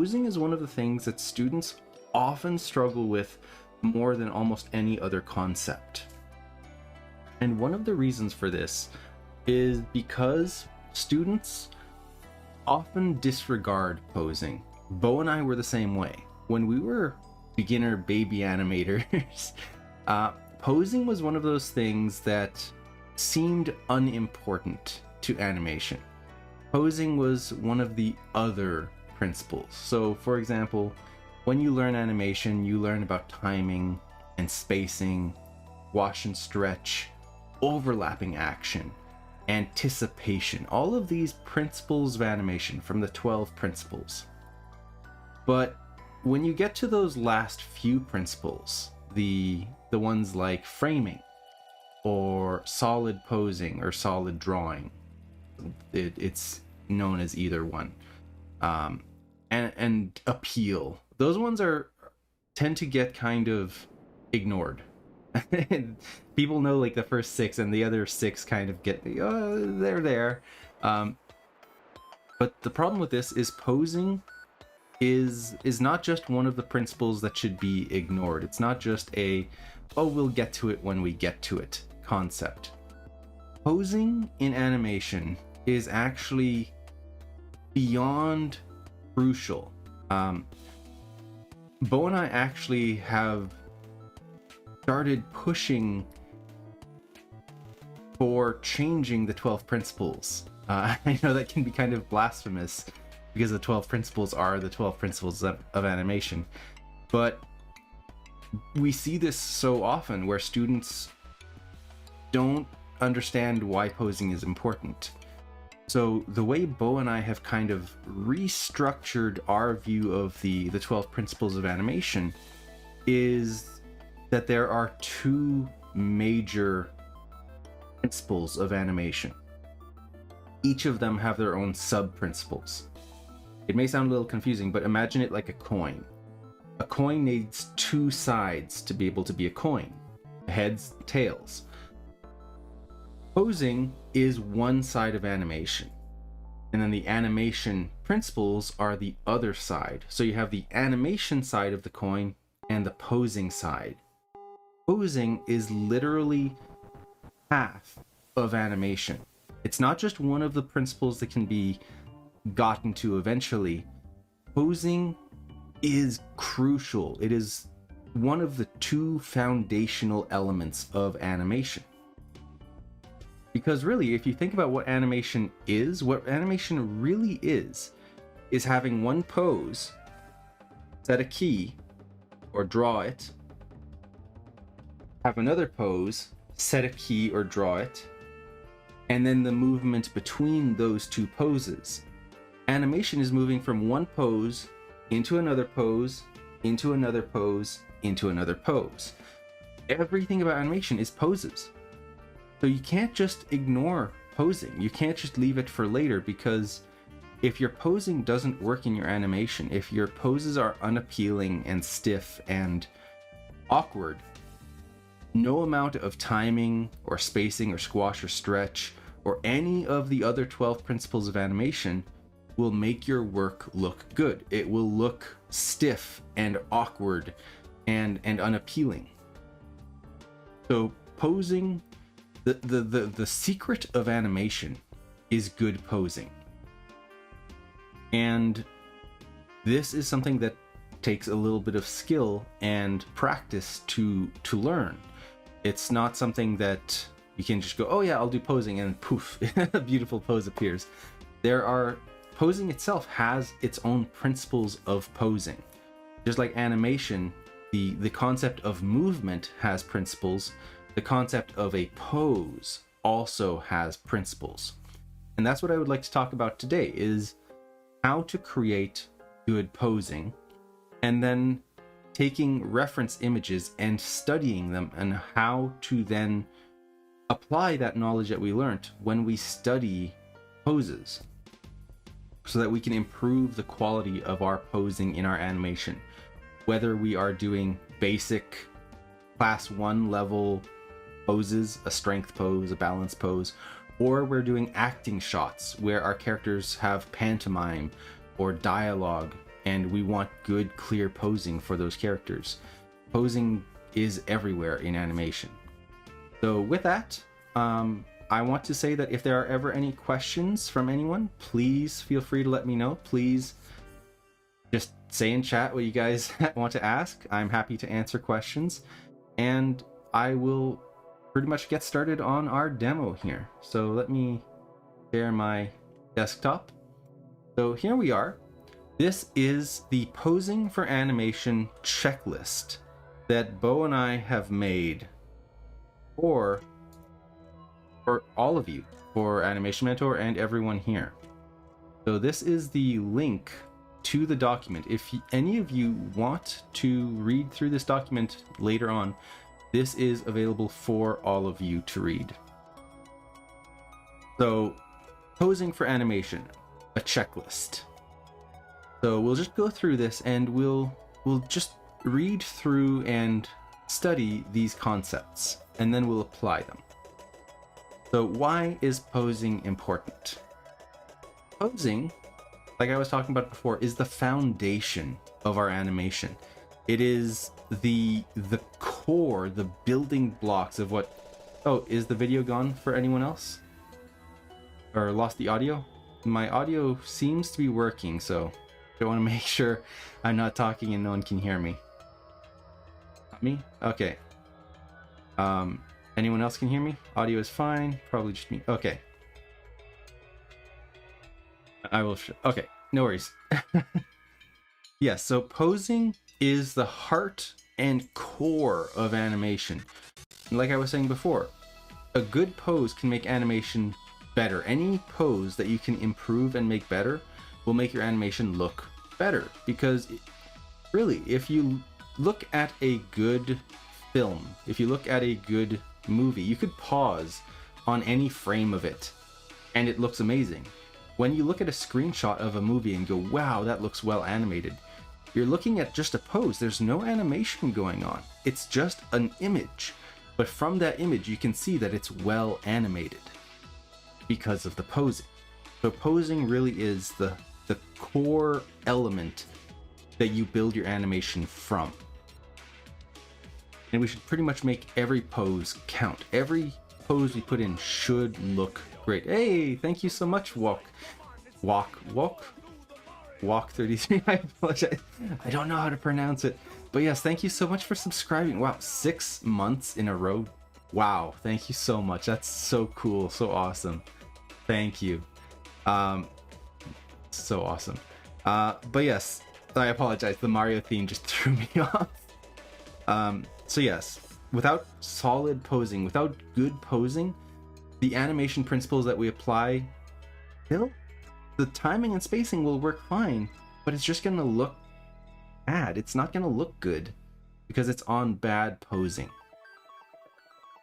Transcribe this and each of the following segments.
posing is one of the things that students often struggle with more than almost any other concept. And one of the reasons for this is because students often disregard posing. Bo and I were the same way. When we were beginner baby animators, posing was one of those things that seemed unimportant to animation. Posing was one of the other principles. So, for example, when you learn animation, you learn about timing and spacing, wash and stretch, overlapping action, anticipation, all of these principles of animation from the 12 principles. But when you get to those last few principles, the ones like framing or solid posing or solid drawing, it's known as either one, and appeal, those ones tend to get kind of ignored. People know like the first 6 and the other 6 kind of get they're there. But the problem with this is posing is not just one of the principles that should be ignored. It's not just we'll get to it when we get to it concept. Posing in animation is actually beyond crucial. Bo and I actually have started pushing for changing the 12 principles. I know that can be kind of blasphemous because the 12 principles are the 12 principles of animation, but we see this so often where students don't understand why posing is important. So the way Bo and I have kind of restructured our view of the 12 principles of animation is that there are 2 major principles of animation. Each of them have their own sub-principles. It may sound a little confusing, but imagine it like a coin. A coin needs 2 sides to be able to be a coin. Heads, tails. Posing is one side of animation. And then the animation principles are the other side. So you have the animation side of the coin and the posing side. Posing is literally half of animation. It's not just one of the principles that can be gotten to eventually. Posing is crucial. It is one of the 2 foundational elements of animation. Because really, if you think about what animation really is having one pose, set a key, or draw it, have another pose, set a key or draw it, and then the movement between those 2 poses. Animation is moving from one pose into another pose, into another pose, into another pose. Everything about animation is poses. So you can't just ignore posing. You can't just leave it for later, because if your posing doesn't work in your animation, if your poses are unappealing and stiff and awkward, no amount of timing or spacing or squash or stretch or any of the other 12 principles of animation will make your work look good. It will look stiff and awkward and unappealing. So posing, the secret of animation is good posing. And this is something that takes a little bit of skill and practice to learn. It's not something that you can just go, oh yeah, I'll do posing, and poof, a beautiful pose appears. Posing itself has its own principles of posing. Just like animation, the concept of movement has principles. The concept of a pose also has principles. And that's what I would like to talk about today, is how to create good posing, and then taking reference images and studying them, and how to then apply that knowledge that we learned when we study poses, so that we can improve the quality of our posing in our animation. Whether we are doing basic class 1 level poses, a strength pose, a balance pose, or we're doing acting shots where our characters have pantomime or dialogue and we want good, clear posing for those characters. Posing is everywhere in animation. So with that, I want to say that if there are ever any questions from anyone, please feel free to let me know. Please just say in chat what you guys want to ask. I'm happy to answer questions, and I will pretty much get started on our demo here. So let me share my desktop. So here we are. This is the posing for animation checklist that Bo and I have made for all of you, for Animation Mentor and everyone here. So this is the link to the document. If any of you want to read through this document later on, this is available for all of you to read. So, posing for animation, a checklist. So we'll just go through this and we'll just read through and study these concepts, and then we'll apply them. So why is posing important? Posing, like I was talking about before, is the foundation of our animation. It is the core, the building blocks of what... Oh, is the video gone for anyone else? Or lost the audio? My audio seems to be working, so I want to make sure I'm not talking and no one can hear me. Me? Okay. Anyone else can hear me? Audio is fine. Probably just me. Okay. I will okay, no worries. Yes, so posing is the heart and core of animation. Like I was saying before, a good pose can make animation better. Any pose that you can improve and make better will make your animation look better. Because really, if you look at a good film, if you look at a good movie, you could pause on any frame of it and it looks amazing. When you look at a screenshot of a movie and go, wow, that looks well animated, you're looking at just a pose. There's no animation going on. It's just an image. But from that image, you can see that it's well animated because of the posing. So posing really is the core element that you build your animation from. And we should pretty much make every pose count. Every pose we put in should look great. Hey, thank you so much, Walk 33. I apologize. I don't know how to pronounce it. But yes, thank you so much for subscribing. Wow, 6 months in a row. Wow, thank you so much. That's so cool, so awesome. Thank you. So awesome. But yes, I apologize. The Mario theme just threw me off. So yes, without solid posing, without good posing, the animation principles that we apply, the timing and spacing will work fine, but it's just going to look bad. It's not going to look good because it's on bad posing.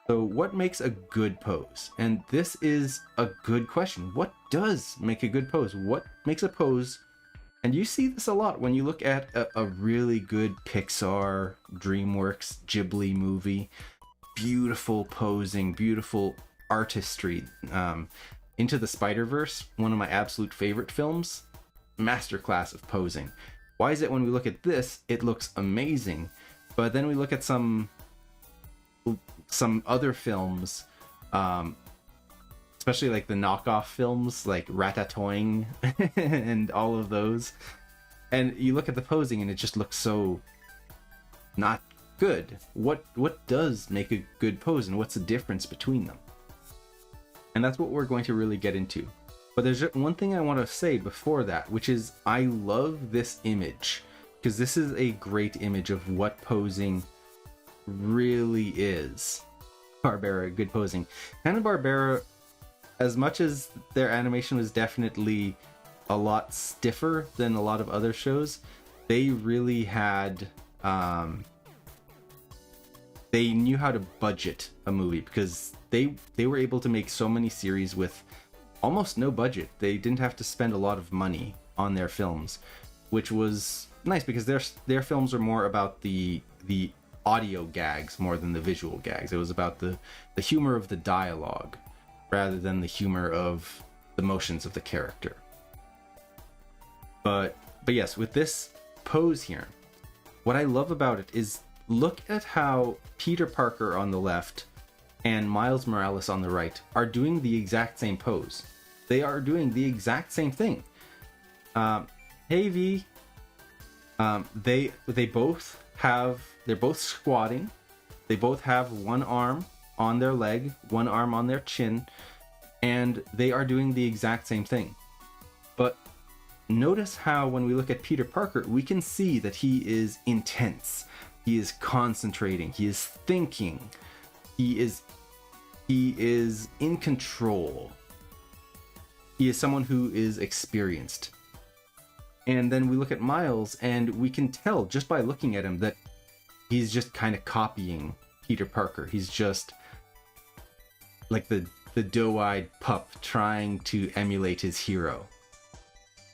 So what makes a good pose? And this is a good question. What does make a good pose? What makes a pose? And you see this a lot when you look at a really good Pixar, DreamWorks, Ghibli movie. Beautiful posing, beautiful artistry. Into the Spider-Verse, one of my absolute favorite films, masterclass of posing. Why is it when we look at this, it looks amazing, but then we look at some other films, especially like the knockoff films like Ratatouille and all of those, and you look at the posing and it just looks so not good. What does make a good pose, and what's the difference between them? And that's what we're going to really get into. But there's one thing I want to say before that, which is I love this image, because this is a great image of what posing really is. Barbera, good posing. Hanna-Barbera, as much as their animation was definitely a lot stiffer than a lot of other shows, they really had they knew how to budget a movie, because they were able to make so many series with almost no budget. They didn't have to spend a lot of money on their films, which was nice because their films are more about the audio gags more than the visual gags. It was about the humor of the dialogue rather than the humor of the motions of the character. But But yes, with this pose here, what I love about it is look at how Peter Parker on the left and Miles Morales on the right are doing the exact same pose. They are doing the exact same thing. Hey V, they're both squatting. They both have one arm on their leg, one arm on their chin, and they are doing the exact same thing. But notice how when we look at Peter Parker, we can see that he is intense. He is concentrating. He is thinking. He is in control. He is someone who is experienced. And then we look at Miles, and we can tell just by looking at him that he's just kind of copying Peter Parker. He's just like the doe-eyed pup trying to emulate his hero.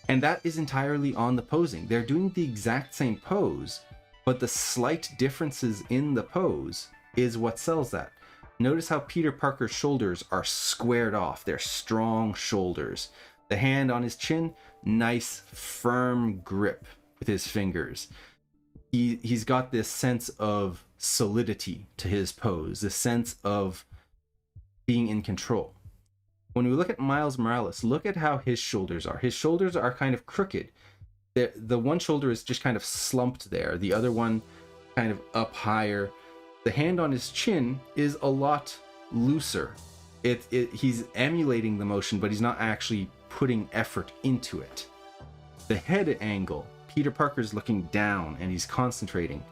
And that is entirely on the posing. They're doing the exact same pose, but the slight differences in the pose is what sells that. Notice how Peter Parker's shoulders are squared off. They're strong shoulders. The hand on his chin, nice firm grip with his fingers. He's got this sense of solidity to his pose, this sense of being in control. When we look at Miles Morales, look at how his shoulders are. His shoulders are kind of crooked. The one shoulder is just kind of slumped there. The other one kind of up higher. The hand on his chin is a lot looser. He's emulating the motion, but he's not actually putting effort into it. The head angle, Peter Parker's looking down and he's concentrating.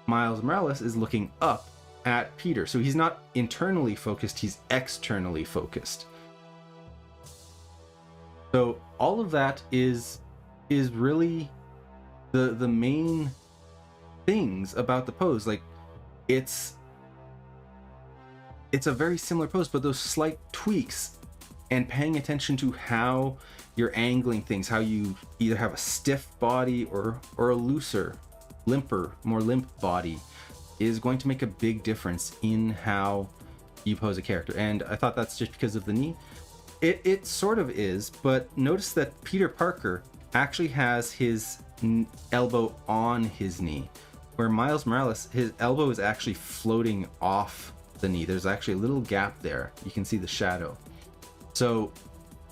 Miles Morales is looking up at Peter. So he's not internally focused, he's externally focused. So all of that is really the main things about the pose. Like it's a very similar pose, but those slight tweaks and paying attention to how you're angling things, how you either have a stiff body or a looser, more limp body is going to make a big difference in how you pose a character. And I thought that's just because of the knee. It sort of is, but notice that Peter Parker actually has his elbow on his knee, where Miles Morales, his elbow is actually floating off the knee. There's actually a little gap there. You can see the shadow. So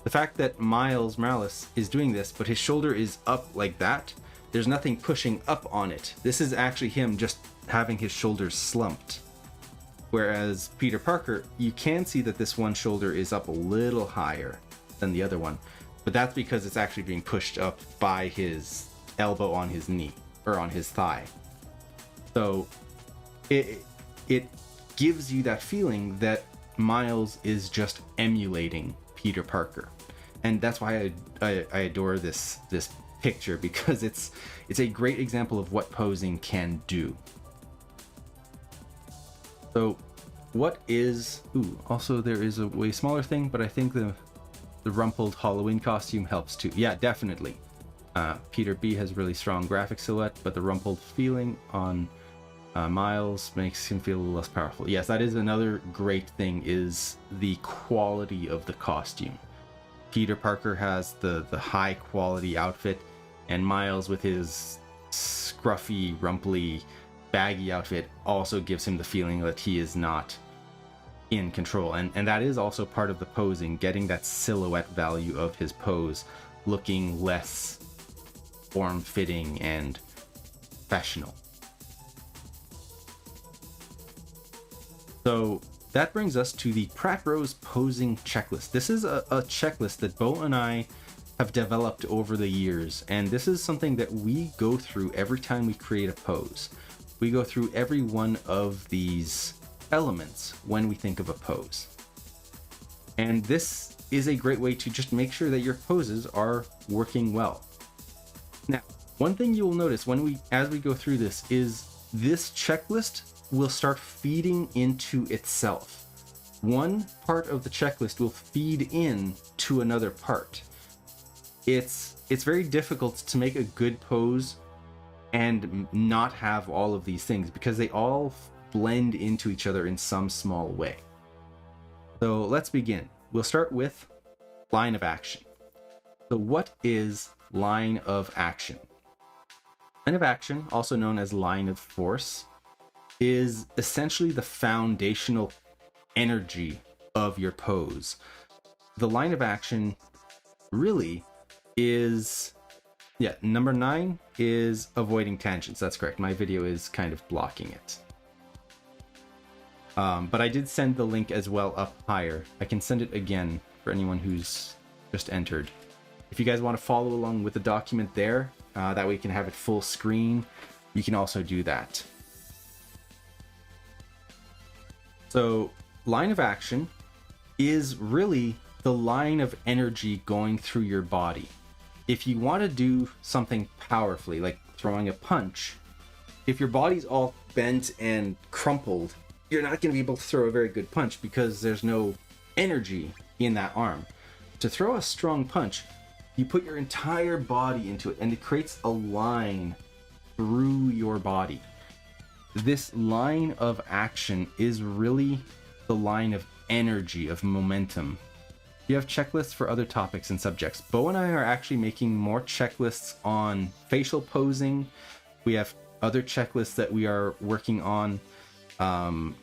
the fact that Miles Morales is doing this, but his shoulder is up like that, there's nothing pushing up on it. This is actually him just having his shoulders slumped. Whereas Peter Parker, you can see that this one shoulder is up a little higher than the other one, but that's because it's actually being pushed up by his elbow on his knee or on his thigh. So it gives you that feeling that Miles is just emulating Peter Parker. And that's why I adore this picture, because it's a great example of what posing can do. So what is... also there is a way smaller thing, but I think the rumpled Halloween costume helps too. Yeah, definitely. Peter B has really strong graphic silhouette, but the rumpled feeling on Miles makes him feel a little less powerful. Yes, that is another great thing, is the quality of the costume. Peter Parker has the high quality outfit, and Miles with his scruffy, rumply, baggy outfit also gives him the feeling that he is not in control. And that is also part of the posing, getting that silhouette value of his pose looking less form-fitting and professional. So that brings us to the Pratt Bros posing checklist. This is a checklist that Bo and I have developed over the years, and this is something that we go through every time we create a pose. We go through every one of these elements when we think of a pose. And this is a great way to just make sure that your poses are working well. Now, one thing you will notice as we go through this is this checklist will start feeding into itself. One part of the checklist will feed in to another part. It's very difficult to make a good pose and not have all of these things, because they all blend into each other in some small way. So let's begin. We'll start with line of action. So what is line of action? Line of action, also known as line of force, is essentially the foundational energy of your pose. The line of action really is, number 9 is avoiding tangents. That's correct. My video is kind of blocking it. But I did send the link as well up higher. I can send it again for anyone who's just entered. If you guys want to follow along with the document there, that way you can have it full screen, you can also do that. So, line of action is really the line of energy going through your body. If you want to do something powerfully, like throwing a punch, if your body's all bent and crumpled, you're not going to be able to throw a very good punch because there's no energy in that arm. To throw a strong punch, you put your entire body into it, and it creates a line through your body. This line of action is really the line of energy, of momentum. You have checklists for other topics and subjects. Bo and I are actually making more checklists on facial posing. We have other checklists that we are working on,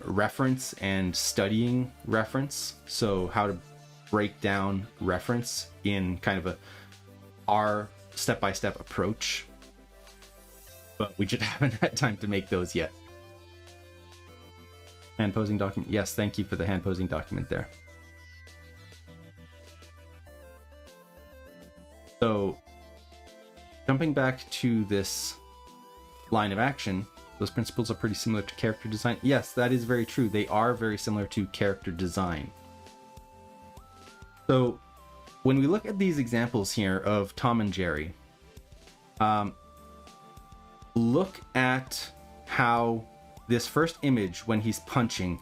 reference and studying reference. So how to break down reference in kind of our step-by-step approach. But we just haven't had time to make those yet. Hand posing document. Yes, thank you for the hand posing document there. So, jumping back to this line of action, those principles are pretty similar to character design. Yes, that is very true. They are very similar to character design. So, when we look at these examples here of Tom and Jerry, look at how this first image, when he's punching,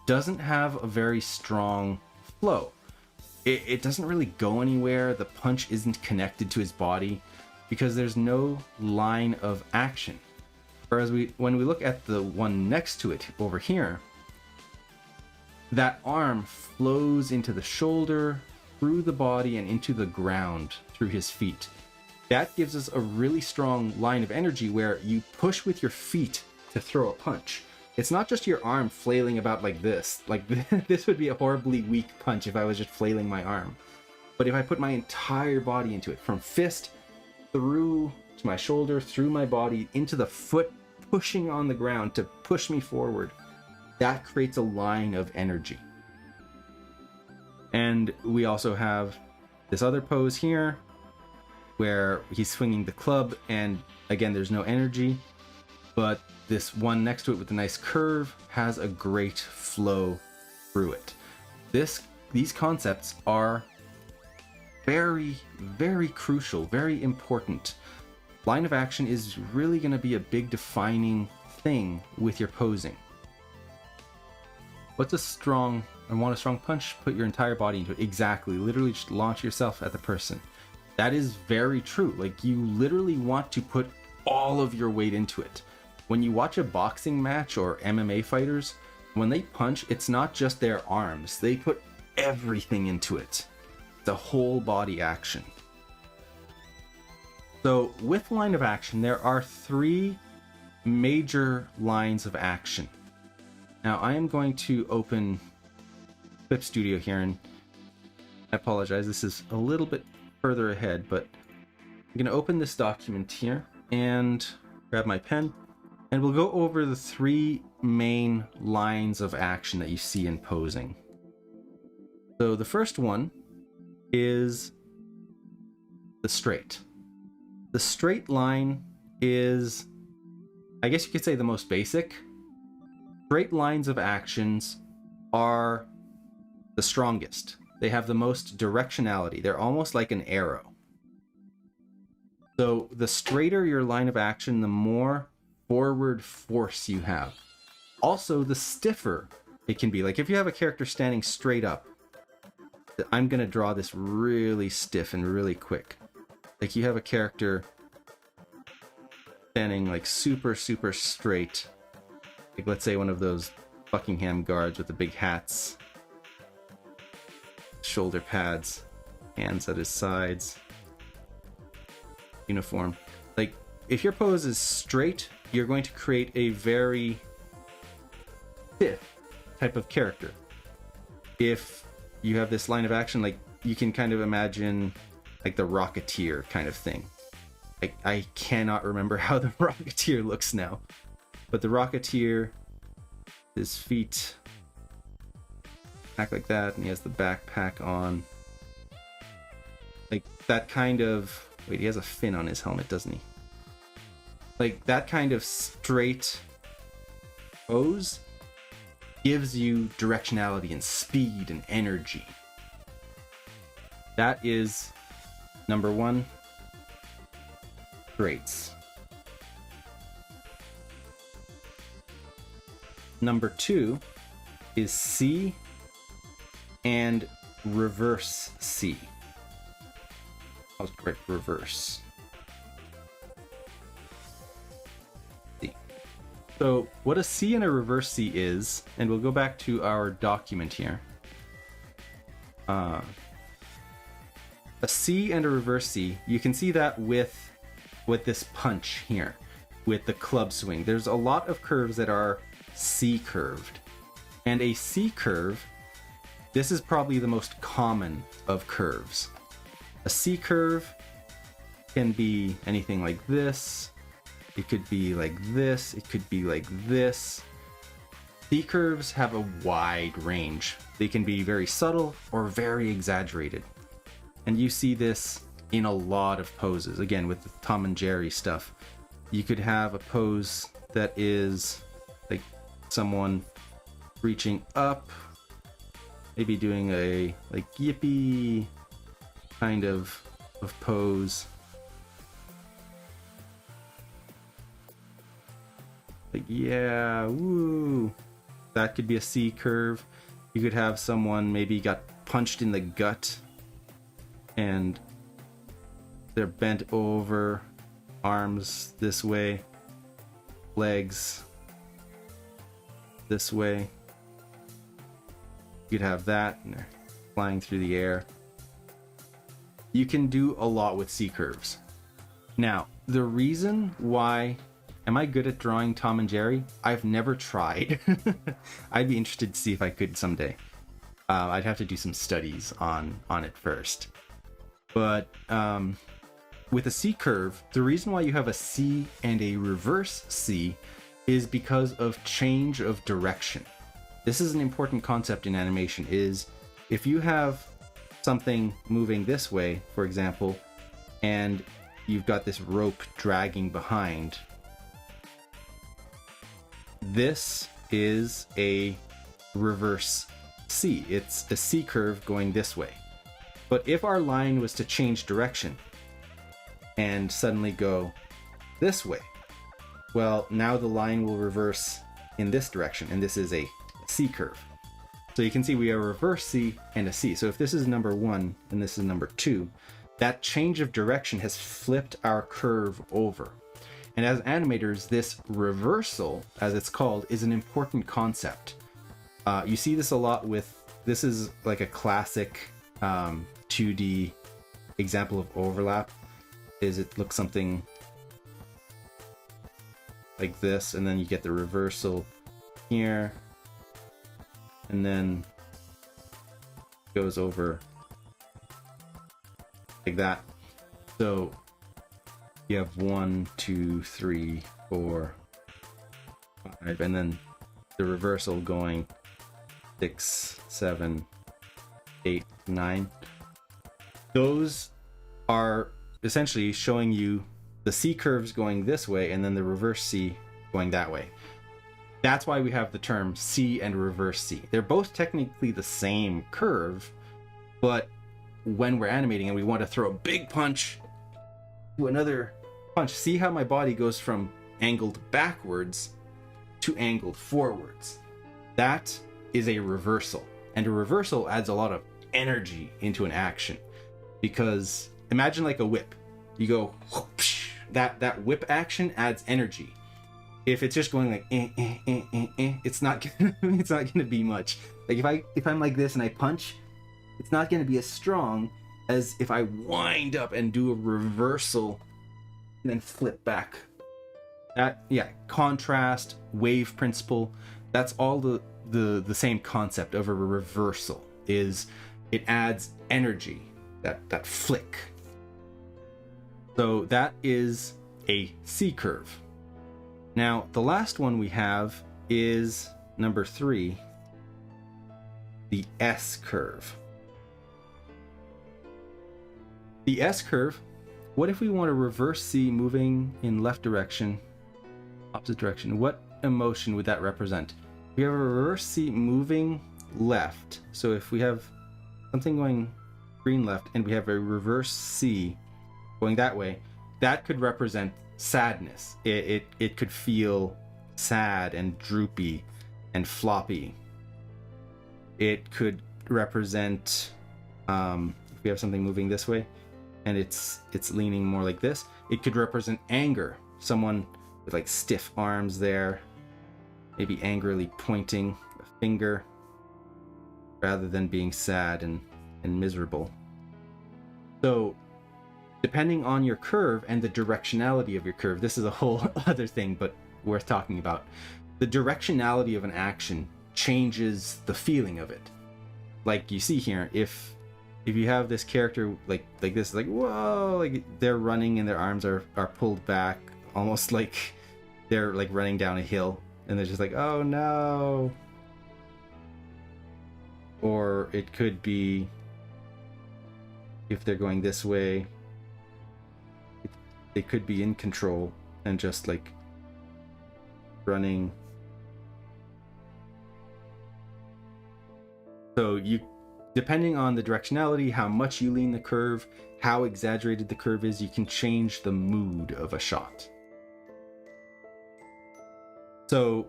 doesn't have a very strong flow. It doesn't really go anywhere. The punch isn't connected to his body because there's no line of action. Whereas when we look at the one next to it over here, that arm flows into the shoulder, through the body, and into the ground through his feet. That gives us a really strong line of energy where you push with your feet to throw a punch. It's not just your arm flailing about like this. Like this would be a horribly weak punch if I was just flailing my arm. But if I put my entire body into it, from fist through to my shoulder, through my body, into the foot, pushing on the ground to push me forward, that creates a line of energy. And we also have this other pose here where he's swinging the club, and again, there's no energy, but this one next to it with a nice curve has a great flow through it. These concepts are very, very crucial, very important. Line of action is really going to be a big defining thing with your posing. What's a strong, I want a strong punch? Put your entire body into it. Exactly. Literally just launch yourself at the person. That is very true. Like, you literally want to put all of your weight into it. When you watch a boxing match or MMA fighters, when they punch, it's not just their arms. They put everything into it. The whole body action. So with line of action, there are 3 major lines of action. Now I am going to open Clip Studio here, and I apologize, this is a little bit further ahead, but I'm going to open this document here and grab my pen, and we'll go over the 3 main lines of action that you see in posing. So the first one is the straight. The straight line is, I guess you could say, the most basic. Straight lines of actions are the strongest. They have the most directionality. They're almost like an arrow. So the straighter your line of action, the more forward force you have. Also, the stiffer it can be. Like if you have a character standing straight up, I'm going to draw this really stiff and really quick. Like you have a character standing like super straight. Like let's say one of those Buckingham guards with the big hats, shoulder pads, hands at his sides, uniform. Like if your pose is straight, you're going to create a very stiff type of character. If you have this line of action, like you can kind of imagine like the Rocketeer kind of thing. I cannot remember how the Rocketeer looks now, but the Rocketeer, his feet act like that, and he has the backpack on. Like that kind of... Wait, he has a fin on his helmet, doesn't he? Like that kind of straight pose gives you directionality and speed and energy. That is number one, traits. Number two is C and reverse C. That was correct, reverse C. So what a C and a reverse C is, and we'll go back to our document here. A C and a reverse C, you can see that with this punch here, with the club swing. There's a lot of curves that are C curved. And a C curve, this is probably the most common of curves. A C curve can be anything like this. It could be like this. It could be like this. C curves have a wide range. They can be very subtle or very exaggerated. And you see this in a lot of poses. Again, with the Tom and Jerry stuff, you could have a pose that is like someone reaching up, maybe doing a like yippee kind of pose. Like, yeah, woo. That could be a C curve. You could have someone maybe got punched in the gut and they're bent over, arms this way, legs this way. You could have that, and they're flying through the air. You can do a lot with C curves. Now, the reason why... Am I good at drawing Tom and Jerry? I've never tried. I'd be interested to see if I could someday. I'd have to do some studies on it first. But with a C curve, the reason why you have a C and a reverse C is because of change of direction. This is an important concept in animation, is if you have something moving this way, for example, and you've got this rope dragging behind, this is a reverse C. It's a C curve going this way. But if our line was to change direction and suddenly go this way, well, now the line will reverse in this direction, and this is a C curve. So you can see we have a reverse C and a C. So if this is number 1 and this is number 2, that change of direction has flipped our curve over. And as animators, this reversal, as it's called, is an important concept. You see this a lot with, this is like a classic 2D example of overlap, is it looks something like this, and then you get the reversal here, and then goes over like that. So you have 1, 2, 3, 4, 5, and then the reversal going 6, 7, 8, 9. Those are essentially showing you the C curves going this way and then the reverse C going that way. That's why we have the term C and reverse C. They're both technically the same curve, but when we're animating and we want to throw a big punch to another punch, see how my body goes from angled backwards to angled forwards. That is a reversal, and a reversal adds a lot of energy into an action, because imagine like a whip. You go whoosh, that whip action adds energy. If it's just going like it's not gonna be much. Like if I'm like this and I punch, it's not gonna be as strong as if I wind up and do a reversal and then flip back. That, yeah, contrast, wave principle, that's all the same concept of a reversal. Is it adds energy, that flick. So that is a C curve. Now, the last one we have is number 3, the S curve. The S curve, what if we want to reverse C moving in left direction, opposite direction? What emotion would that represent? We have a reverse C moving left. So if we have something going green left and we have a reverse C going that way, that could represent sadness. It could feel sad and droopy and floppy. It could represent, if we have something moving this way and it's leaning more like this, it could represent anger. Someone with like stiff arms there, maybe angrily pointing a finger rather than being sad and miserable. So depending on your curve and the directionality of your curve, this is a whole other thing, but worth talking about. The directionality of an action changes the feeling of it. Like you see here, if you have this character like this, like whoa, like they're running and their arms are pulled back, almost like they're like running down a hill, and they're just like, oh no. Or it could be if they're going this way, they could be in control and just like running. So you, depending on the directionality, how much you lean the curve, how exaggerated the curve is, you can change the mood of a shot. So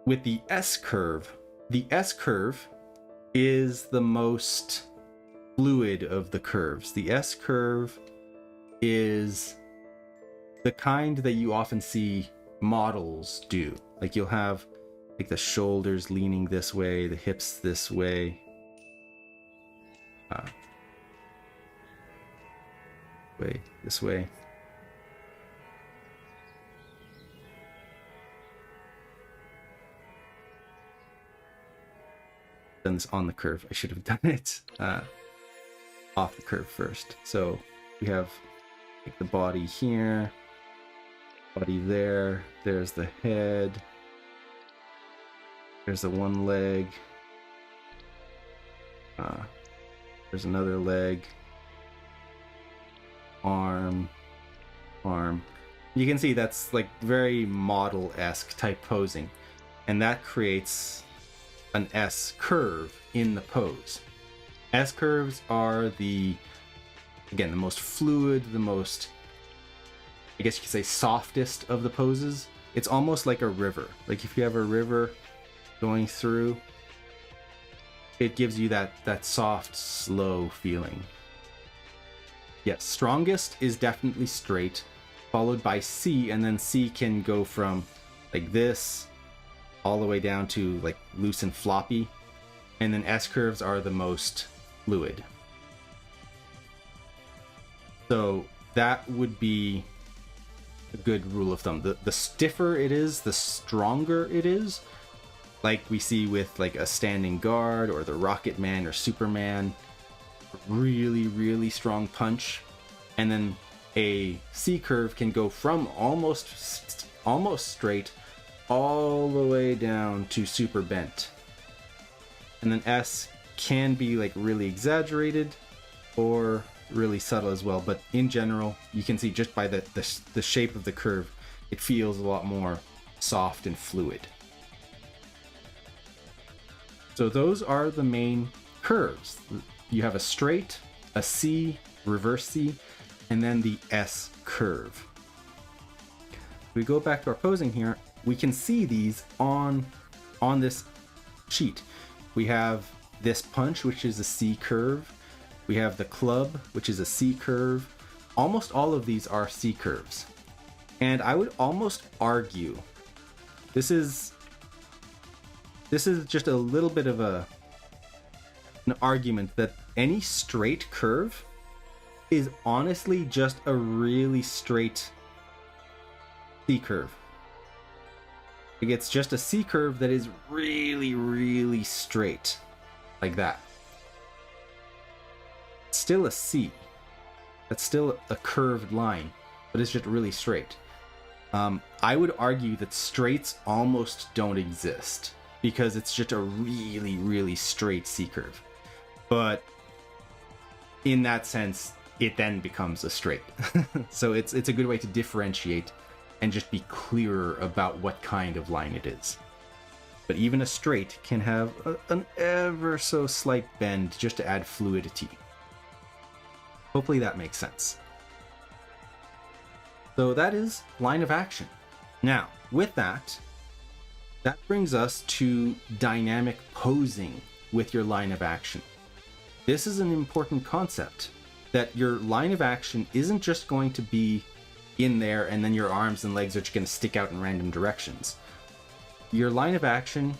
with the S curve is the most fluid of the curves. The S curve is the kind that you often see models do. Like you'll have like the shoulders leaning this way, the hips this way. This way. Done this on the curve. I should have done it off the curve first. So we have like the body here, body there, there's the head, there's the one leg, there's another leg, arm. You can see that's like very model-esque type posing, and that creates an S curve in the pose. S curves are the most fluid, the most, I guess you could say, softest of the poses. It's almost like a river. Like if you have a river going through, it gives you that soft, slow feeling. Yes, strongest is definitely straight, followed by C, and then C can go from like this all the way down to like loose and floppy, and then S curves are the most fluid. So that would be a good rule of thumb. The stiffer it is, the stronger it is. Like we see with like a standing guard or the Rocket Man or Superman, really, really strong punch. And then a C curve can go from almost straight all the way down to super bent. And then S can be like really exaggerated or really subtle as well, but in general you can see just by the shape of the curve, it feels a lot more soft and fluid. So those are the main curves. You have a straight, a C, reverse C, and then the S curve. If we go back to our posing here, we can see these on this sheet. We have this punch, which is a C curve. We have the club, which is a C curve. Almost all of these are C curves. And I would almost argue this is just a little bit of an argument that any straight curve is honestly just a really straight C curve. It's just a C curve that is really, really straight, like that. It's still a C. That's still a curved line, but it's just really straight. I would argue that straights almost don't exist because it's just a really, really straight C curve. But in that sense, it then becomes a straight. So it's a good way to differentiate and just be clearer about what kind of line it is. But even a straight can have an ever so slight bend just to add fluidity. Hopefully that makes sense. So that is line of action. Now, with that brings us to dynamic posing with your line of action. This is an important concept, that your line of action isn't just going to be in there and then your arms and legs are just going to stick out in random directions. Your line of action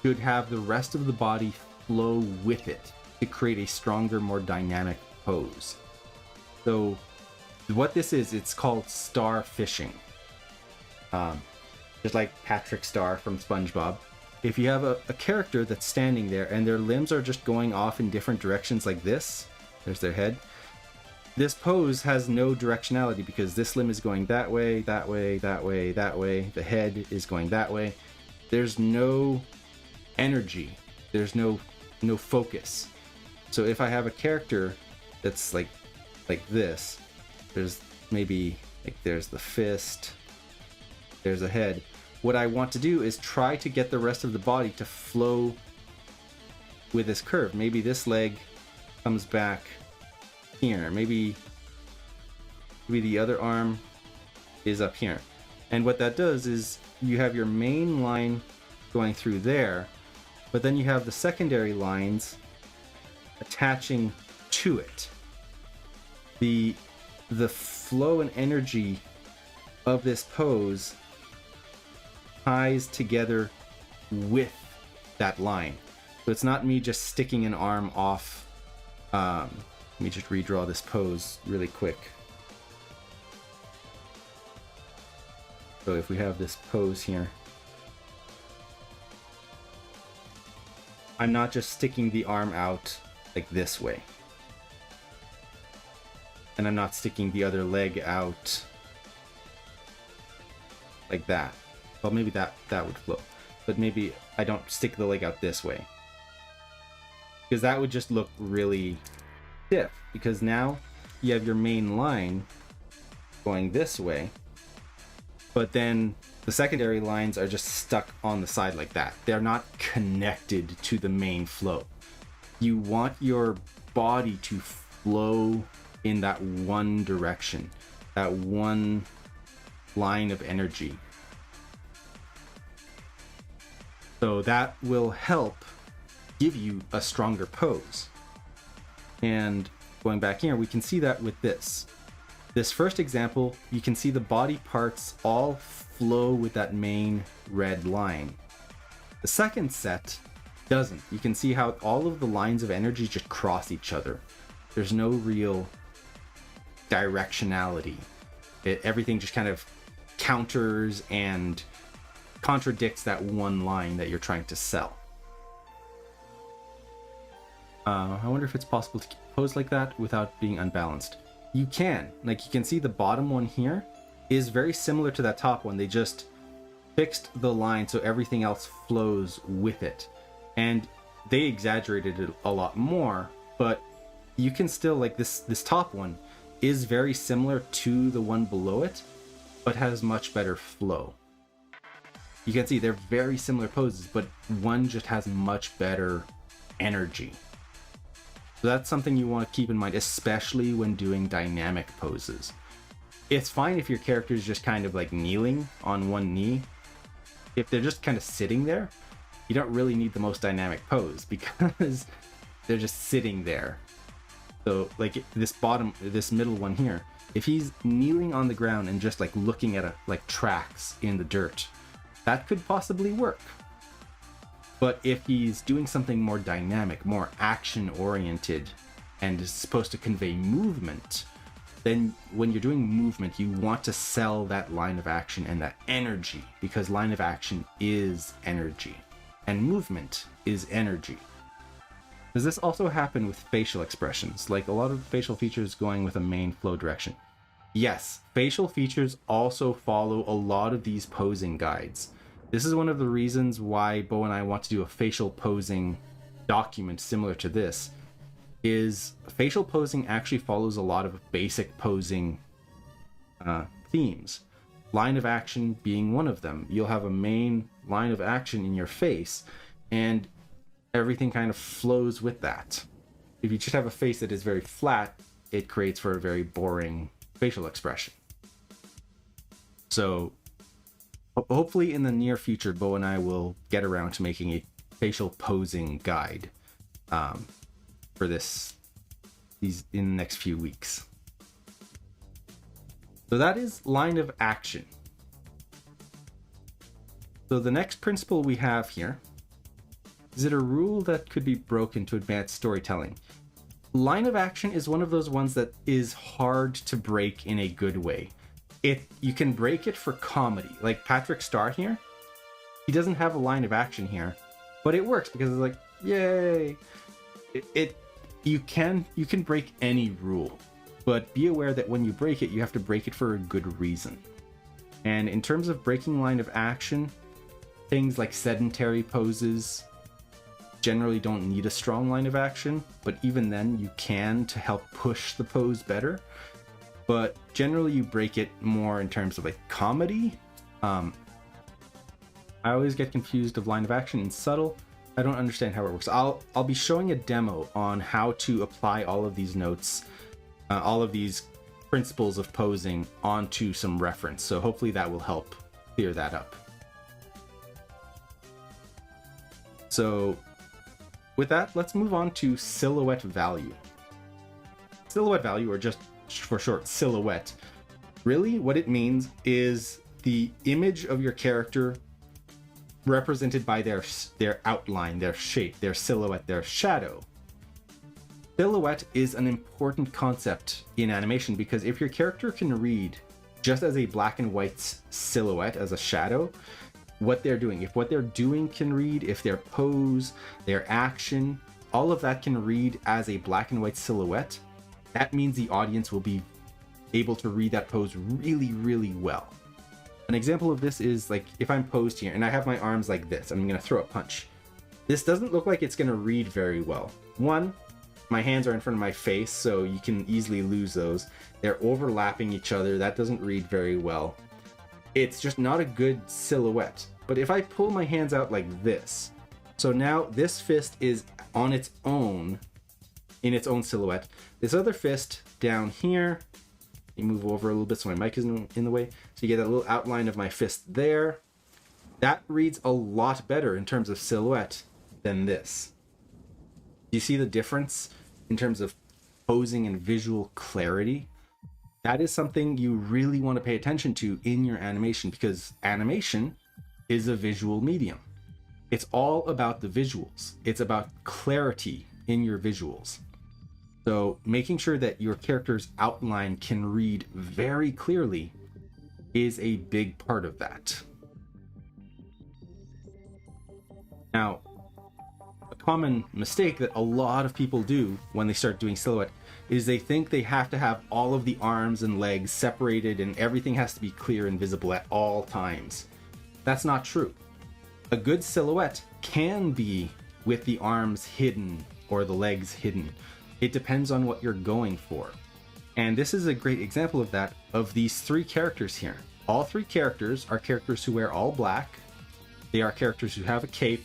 should have the rest of the body flow with it to create a stronger, more dynamic pose. So what this is, it's called star fishing. Just like Patrick Star from SpongeBob. If you have a character that's standing there and their limbs are just going off in different directions like this, there's their head. This pose has no directionality because this limb is going that way, that way, that way, that way. The head is going that way. There's no energy. There's no focus. So if I have a character that's like this, there's maybe there's the fist, there's a head. What I want to do is try to get the rest of the body to flow with this curve. Maybe this leg comes back here. Maybe the other arm is up here. And what that does is you have your main line going through there, but then you have the secondary lines attaching to it. The flow and energy of this pose ties together with that line. So it's not me just sticking an arm off. Let me just redraw this pose really quick. So if we have this pose here, I'm not just sticking the arm out like this way. And I'm not sticking the other leg out like that. Well, maybe that would flow. But maybe I don't stick the leg out this way. Because that would just look really stiff. Because now you have your main line going this way. But then the secondary lines are just stuck on the side like that. They're not connected to the main flow. You want your body to flow in that one direction, that one line of energy. So that will help give you a stronger pose. And going back here, we can see that with this. This first example, you can see the body parts all flow with that main red line. The second set doesn't. You can see how all of the lines of energy just cross each other. There's no real directionality. Everything just kind of counters and contradicts that one line that you're trying to sell. I wonder if it's possible to pose like that without being unbalanced. You can. Like, you can see the bottom one here is very similar to that top one. They just fixed the line so everything else flows with it. And they exaggerated it a lot more, but you can still, like, this top one is very similar to the one below it, but has much better flow. You can see they're very similar poses, but one just has much better energy. So that's something you want to keep in mind, especially when doing dynamic poses. It's fine if your character is just kind of like kneeling on one knee. If they're just kind of sitting there, you don't really need the most dynamic pose because they're just sitting there. So like this middle one here, if he's kneeling on the ground and just like looking at like tracks in the dirt, that could possibly work. But if he's doing something more dynamic, more action oriented, and is supposed to convey movement, then when you're doing movement, you want to sell that line of action and that energy, because line of action is energy and movement is energy. Does this also happen with facial expressions, like a lot of facial features going with a main flow direction? Yes, facial features also follow a lot of these posing guides. This is one of the reasons why Bo and I want to do a facial posing document similar to this, is facial posing actually follows a lot of basic posing themes. Line of action being one of them. You'll have a main line of action in your face, and everything kind of flows with that. If you just have a face that is very flat, it creates for a very boring facial expression. So hopefully in the near future, Bo and I will get around to making a facial posing guide for these in the next few weeks. So that is line of action. So the next principle we have here, is it a rule that could be broken to advance storytelling? Line of action is one of those ones that is hard to break in a good way. You can break it for comedy, like Patrick Star here. He doesn't have a line of action here, but it works because it's like, yay! You can break any rule, but be aware that when you break it, you have to break it for a good reason. And in terms of breaking line of action, things like sedentary poses generally don't need a strong line of action, but even then you can to help push the pose better. But generally you break it more in terms of like comedy. I always get confused of line of action and subtle. I don't understand how it works. I'll be showing a demo on how to apply all of these notes, all of these principles of posing onto some reference. So hopefully that will help clear that up. So with that, let's move on to silhouette value. Silhouette value, or just for short, silhouette. Really, what it means is the image of your character represented by their outline, their shape, their silhouette, their shadow. Silhouette is an important concept in animation because if your character can read just as a black and white silhouette, as a shadow, what they're doing, if what they're doing can read, if their pose, their action, all of that can read as a black and white silhouette, that means the audience will be able to read that pose really, really well. An example of this is like if I'm posed here and I have my arms like this, I'm going to throw a punch. This doesn't look like it's going to read very well. One, my hands are in front of my face, so you can easily lose those. They're overlapping each other. That doesn't read very well. It's just not a good silhouette. But if I pull my hands out like this, so now this fist is on its own, in its own silhouette. This other fist down here, you move over a little bit so my mic isn't in the way. So you get a little outline of my fist there. That reads a lot better in terms of silhouette than this. Do you see the difference in terms of posing and visual clarity? That is something you really want to pay attention to in your animation, because animation is a visual medium. It's all about the visuals. It's about clarity in your visuals. So making sure that your character's outline can read very clearly is a big part of that. Now, a common mistake that a lot of people do when they start doing silhouette is they think they have to have all of the arms and legs separated and everything has to be clear and visible at all times. That's not true. A good silhouette can be with the arms hidden or the legs hidden. It depends on what you're going for. And this is a great example of that, of these three characters here. All three characters are characters who wear all black. They are characters who have a cape,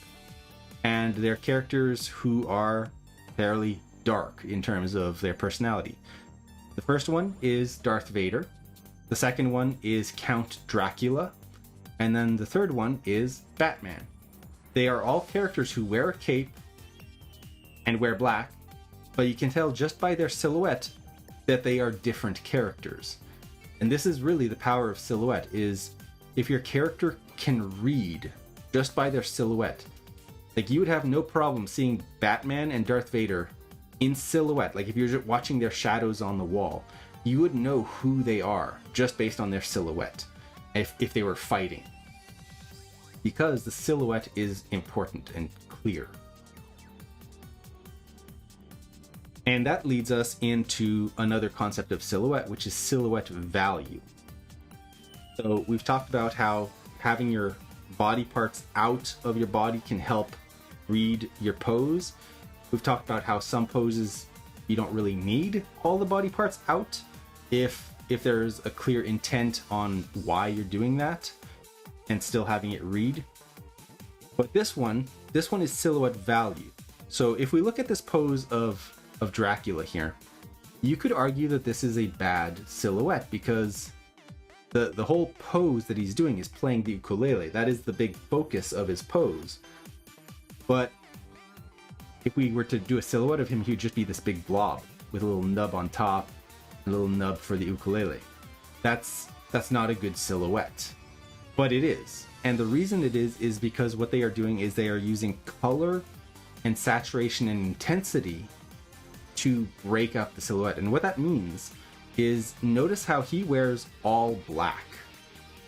and they're characters who are fairly dark in terms of their personality. The first one is Darth Vader. The second one is Count Dracula. And then the third one is Batman. They are all characters who wear a cape and wear black, but you can tell just by their silhouette that they are different characters. And this is really the power of silhouette, is if your character can read just by their silhouette, like you would have no problem seeing Batman and Darth Vader in silhouette. Like if you're just watching their shadows on the wall, you would know who they are just based on their silhouette if they were fighting, because the silhouette is important and clear. And that leads us into another concept of silhouette, which is silhouette value. So we've talked about how having your body parts out of your body can help read your pose. We've talked about how some poses you don't really need all the body parts out if there's a clear intent on why you're doing that and still having it read. But this one is silhouette value. So if we look at this pose of Dracula here, you could argue that this is a bad silhouette because the whole pose that he's doing is playing the ukulele. That is the big focus of his pose. But if we were to do a silhouette of him, he would just be this big blob with a little nub on top, a little nub for the ukulele. That's not a good silhouette. But it is. And the reason it is because what they are doing is they are using color and saturation and intensity to break up the silhouette. And what that means is, notice how he wears all black,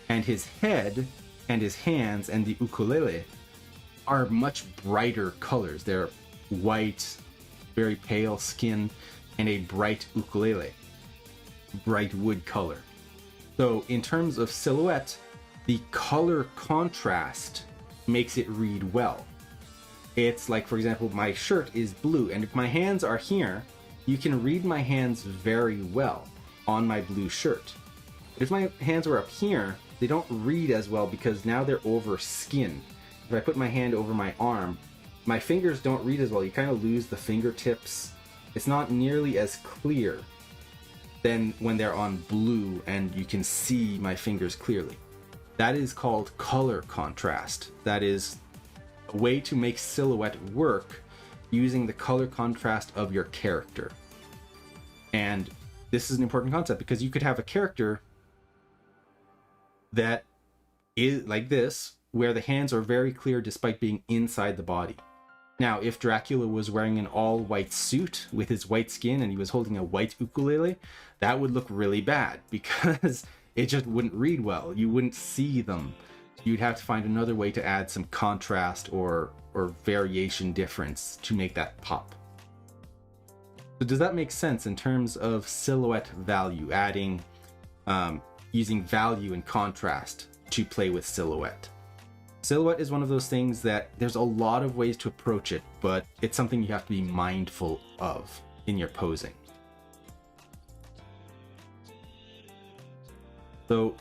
and his head and his hands and the ukulele are much brighter colors. They're white, very pale skin, and a bright ukulele, bright wood color. So in terms of silhouette, the color contrast makes it read well. It's like, for example, my shirt is blue, and if my hands are here, you can read my hands very well on my blue shirt. If my hands were up here, they don't read as well because now they're over skin. If I put my hand over my arm, my fingers don't read as well. You kind of lose the fingertips. It's not nearly as clear than when they're on blue and you can see my fingers clearly. That is called color contrast. That is a way to make silhouette work using the color contrast of your character. And this is an important concept because you could have a character that is like this, where the hands are very clear despite being inside the body. Now, if Dracula was wearing an all-white suit with his white skin and he was holding a white ukulele, that would look really bad because it just wouldn't read well. You wouldn't see them. You'd have to find another way to add some contrast or variation difference to make that pop. So does that make sense in terms of silhouette value, adding, using value and contrast to play with silhouette? Silhouette is one of those things that there's a lot of ways to approach it, but it's something you have to be mindful of in your posing. So,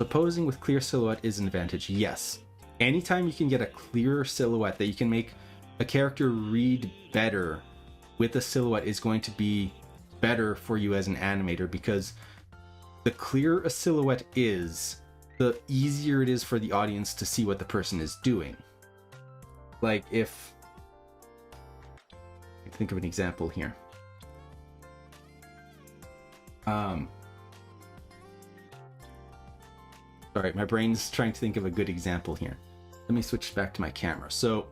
posing with clear silhouette is an advantage, yes. Anytime you can get a clearer silhouette that you can make a character read better with a silhouette is going to be better for you as an animator, because the clearer a silhouette is, the easier it is for the audience to see what the person is doing. Like if... I think of an example here. Sorry, my brain's trying to think of a good example here. Let me switch back to my camera. So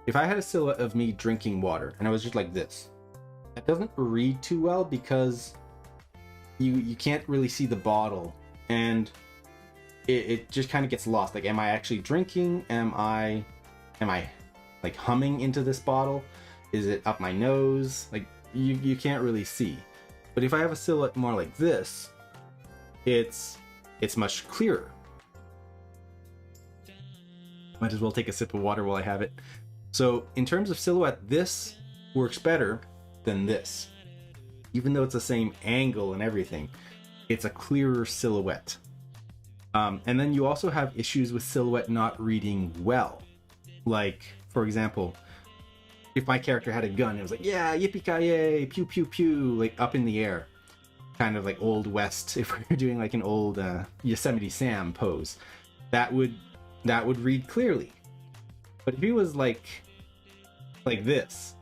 if I had a silhouette of me drinking water and I was just like this, it doesn't read too well because you can't really see the bottle, and it just kind of gets lost. Like, am I actually drinking? Am I like humming into this bottle? Is it up my nose? Like, you can't really see. But if I have a silhouette more like this, it's much clearer. Might as well take a sip of water while I have it. So in terms of silhouette, this works better than this. Even though it's the same angle and everything, it's a clearer silhouette. And then you also have issues with silhouette not reading well. Like, for example, if my character had a gun, it was like, yeah, yippee-ki-yay, pew pew pew, like up in the air. Kind of like Old West, if we're doing like an old Yosemite Sam pose. That would read clearly. But if he was like this,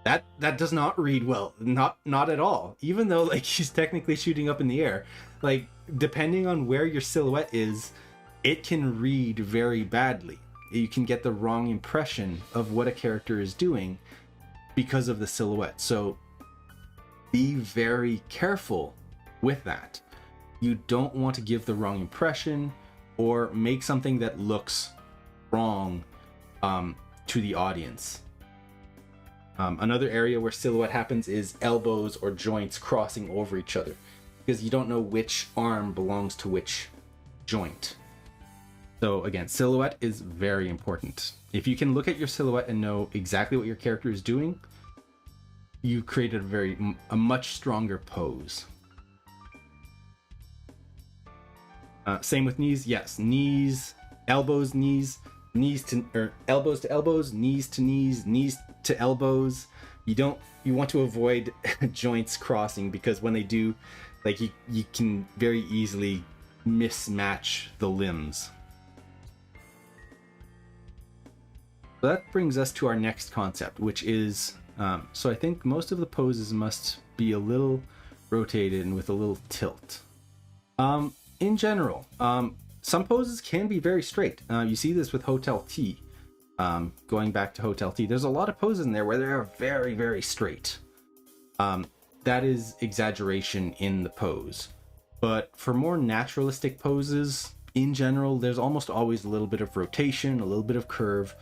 that does not read well. Not at all. Even though like he's technically shooting up in the air. Like, depending on where your silhouette is, it can read very badly. You can get the wrong impression of what a character is doing because of the silhouette. So be very careful with that. You don't want to give the wrong impression or make something that looks wrong to the audience. Another area where silhouette happens is elbows or joints crossing over each other, because you don't know which arm belongs to which joint. So again, silhouette is very important. If you can look at your silhouette and know exactly what your character is doing, you created a much stronger pose. Same with knees. Yes, knees, elbows, knees to elbows to elbows, knees to knees, knees to elbows. You want to avoid joints crossing, because when they do, like you can very easily mismatch the limbs. So that brings us to our next concept, which is so I think most of the poses must be a little rotated and with a little tilt. In general, some poses can be very straight. You see this with Hotel T. Going back to Hotel T, there's a lot of poses in there where they're very, very straight. That is exaggeration in the pose. But for more naturalistic poses, in general, there's almost always a little bit of rotation, a little bit of curve.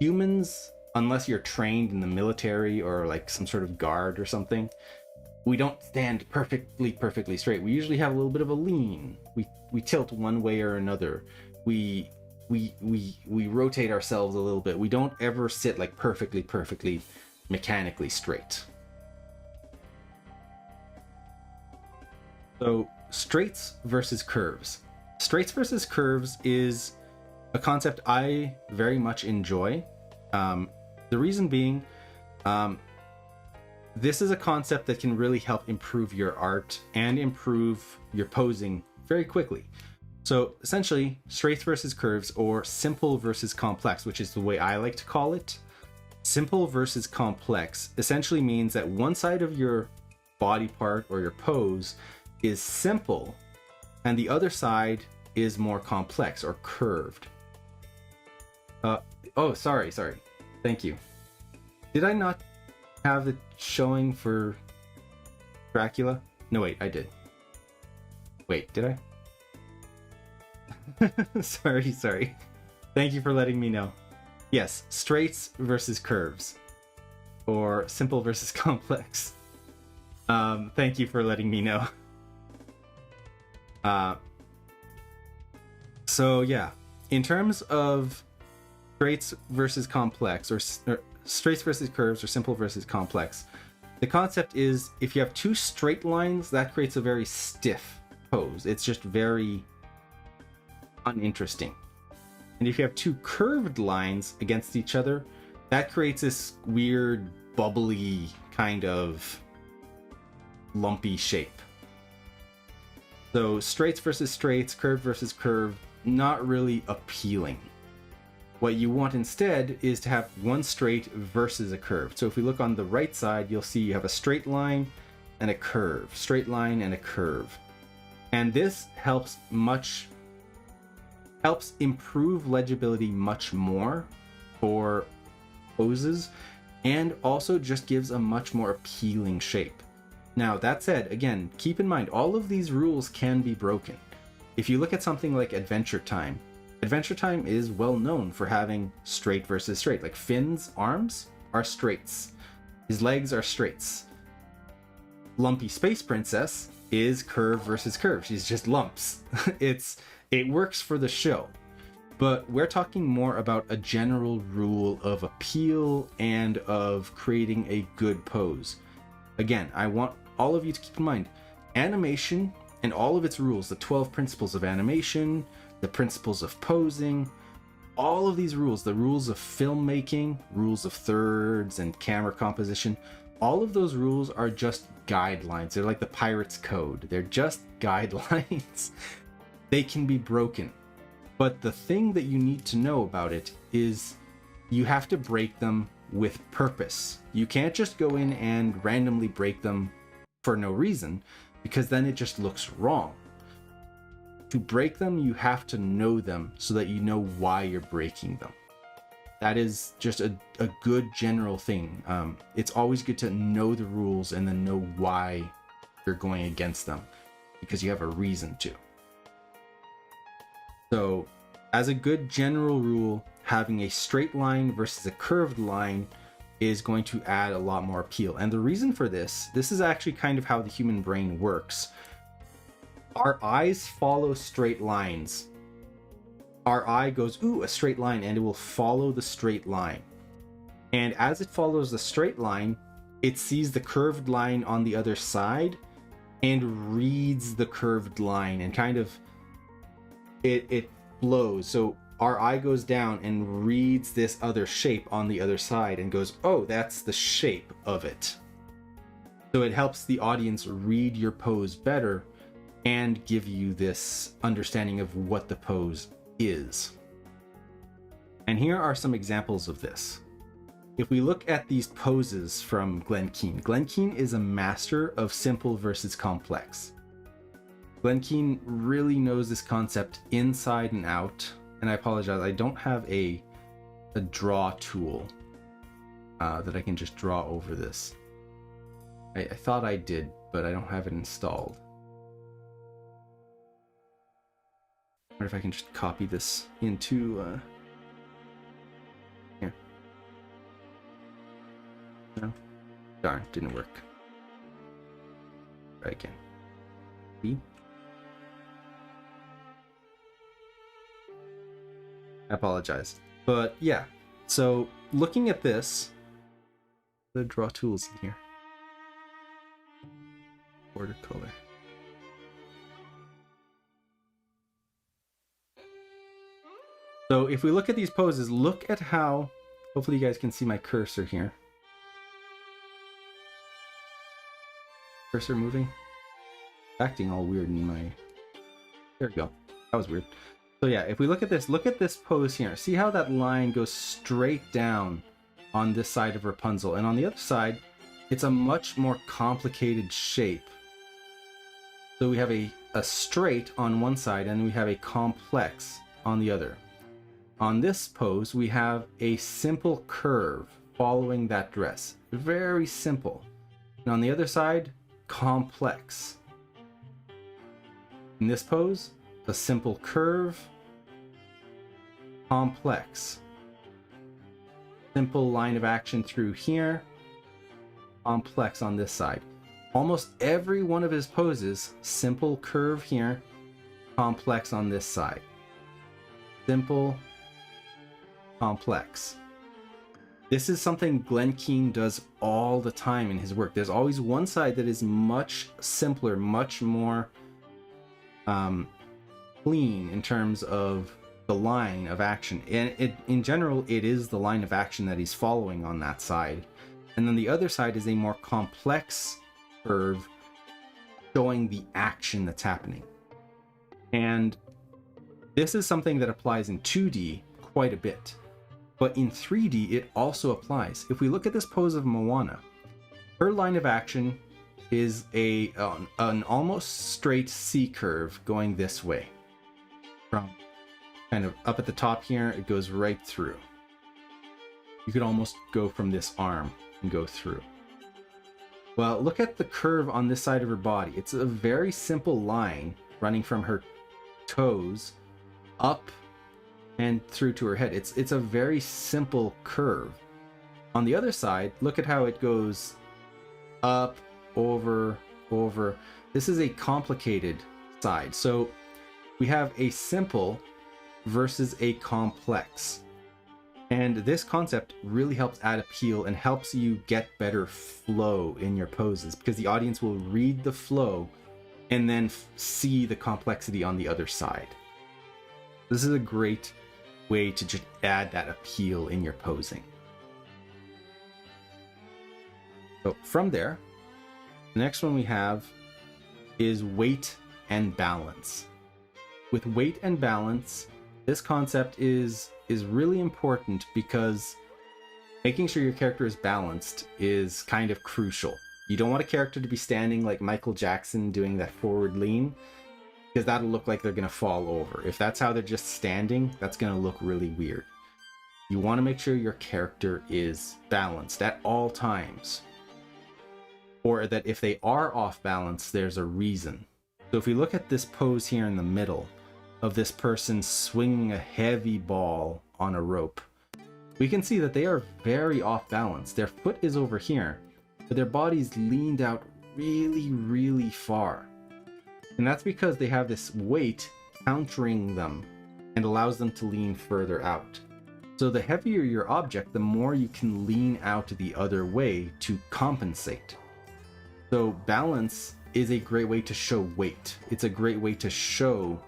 Humans, unless you're trained in the military or like some sort of guard or something, we don't stand perfectly straight. We usually have a little bit of a lean. We tilt one way or another. We rotate ourselves a little bit. We don't ever sit like perfectly mechanically straight. So straights versus curves. Straights versus curves is a concept I very much enjoy. The reason being, this is a concept that can really help improve your art and improve your posing very quickly. So essentially, straights versus curves, or simple versus complex, which is the way I like to call it. Simple versus complex essentially means that one side of your body part or your pose is simple and the other side is more complex or curved. Oh, sorry. Thank you. Did I not have the showing for Dracula? No, wait, I did. Wait, did I? Sorry. Thank you for letting me know. Yes, straights versus curves, or simple versus complex. Thank you for letting me know. So yeah, in terms of straights versus complex, or straights versus curves, or simple versus complex, the concept is if you have two straight lines, that creates a very stiff pose. It's just very uninteresting. And if you have two curved lines against each other, that creates this weird, bubbly, kind of lumpy shape. So straights versus straights, curve versus curve, not really appealing. What you want instead is to have one straight versus a curve. So if we look on the right side, you'll see you have a straight line and a curve, straight line and a curve. And this helps improve legibility much more for poses, and also just gives a much more appealing shape. Now, that said, again, keep in mind, all of these rules can be broken. If you look at something like Adventure Time is well known for having straight versus straight. Like Finn's arms are straights. His legs are straights. Lumpy Space Princess is curve versus curve. She's just lumps. It works for the show. But we're talking more about a general rule of appeal and of creating a good pose. Again, I want all of you to keep in mind, animation and all of its rules, the 12 principles of animation, the principles of posing, all of these rules, the rules of filmmaking, rules of thirds and camera composition, all of those rules are just guidelines. They're like the Pirate's Code. They're just guidelines. They can be broken. But the thing that you need to know about it is you have to break them with purpose. You can't just go in and randomly break them for no reason, because then it just looks wrong. To break them, you have to know them so that you know why you're breaking them. That is just a good general thing. It's always good to know the rules and then know why you're going against them because you have a reason to. So, as a good general rule, having a straight line versus a curved line is going to add a lot more appeal. And the reason for this is actually kind of how the human brain works. Our eyes follow straight lines. Our eye goes, ooh, a straight line, and it will follow the straight line. And as it follows the straight line, it sees the curved line on the other side and reads the curved line, and kind of it flows. So our eye goes down and reads this other shape on the other side and goes, oh, that's the shape of it. So it helps the audience read your pose better and give you this understanding of what the pose is. And here are some examples of this. If we look at these poses from Glen Keane is a master of simple versus complex. Glen Keane really knows this concept inside and out. And I apologize, I don't have a draw tool that I can just draw over this. I thought I did, but I don't have it installed. I wonder if I can just copy this into here. No? Darn, didn't work. Try again. See? I apologize. But yeah, so looking at this, the draw tools in here. Border color. So if we look at these poses, look at how, hopefully you guys can see my cursor here. Cursor moving. Acting all weird in my, there we go. That was weird. So yeah, if we look at this pose here. See how that line goes straight down on this side of Rapunzel, and on the other side, it's a much more complicated shape. So we have a straight on one side, and we have a complex on the other. On this pose, we have a simple curve following that dress. Very simple. And on the other side, complex. In this pose, a simple curve, complex. Simple line of action through here, complex on this side. Almost every one of his poses, simple curve here, complex on this side. Simple, complex. This is something Glen Keane does all the time in his work. There's always one side that is much simpler, much more clean in terms of the line of action. And in general, it is the line of action that he's following on that side. And then the other side is a more complex curve showing the action that's happening. And this is something that applies in 2D quite a bit. But in 3D, it also applies. If we look at this pose of Moana, her line of action is an almost straight C curve going this way. From kind of up at the top here, it goes right through. You could almost go from this arm and go through. Well, look at the curve on this side of her body. It's a very simple line running from her toes up and through to her head. It's a very simple curve. On the other side, look at how it goes up, over. This is a complicated side. So we have a simple versus a complex. And this concept really helps add appeal and helps you get better flow in your poses, because the audience will read the flow and then see the complexity on the other side. This is a great way to just add that appeal in your posing. So from there, the next one we have is weight and balance. With weight and balance, this concept is really important because making sure your character is balanced is kind of crucial. You don't want a character to be standing like Michael Jackson doing that forward lean, because that'll look like they're going to fall over. If that's how they're just standing, that's going to look really weird. You want to make sure your character is balanced at all times. or that if they are off balance, there's a reason. So if we look at this pose here in the middle of this person swinging a heavy ball on a rope, we can see that they are very off balance. Their foot is over here, but their body's leaned out really, really far. And that's because they have this weight countering them and allows them to lean further out. So the heavier your object, the more you can lean out the other way to compensate. So balance is a great way to show weight. It's a great way to show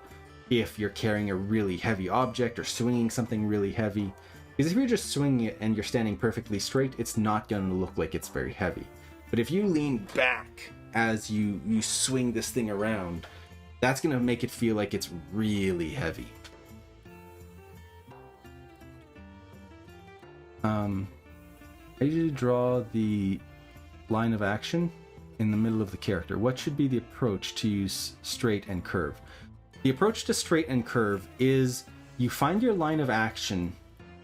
if you're carrying a really heavy object or swinging something really heavy. Because if you're just swinging it and you're standing perfectly straight, it's not going to look like it's very heavy. But if you lean back as you swing this thing around, that's going to make it feel like it's really heavy. I usually draw the line of action in the middle of the character. What should be the approach to use straight and curve? The approach to straight and curve is you find your line of action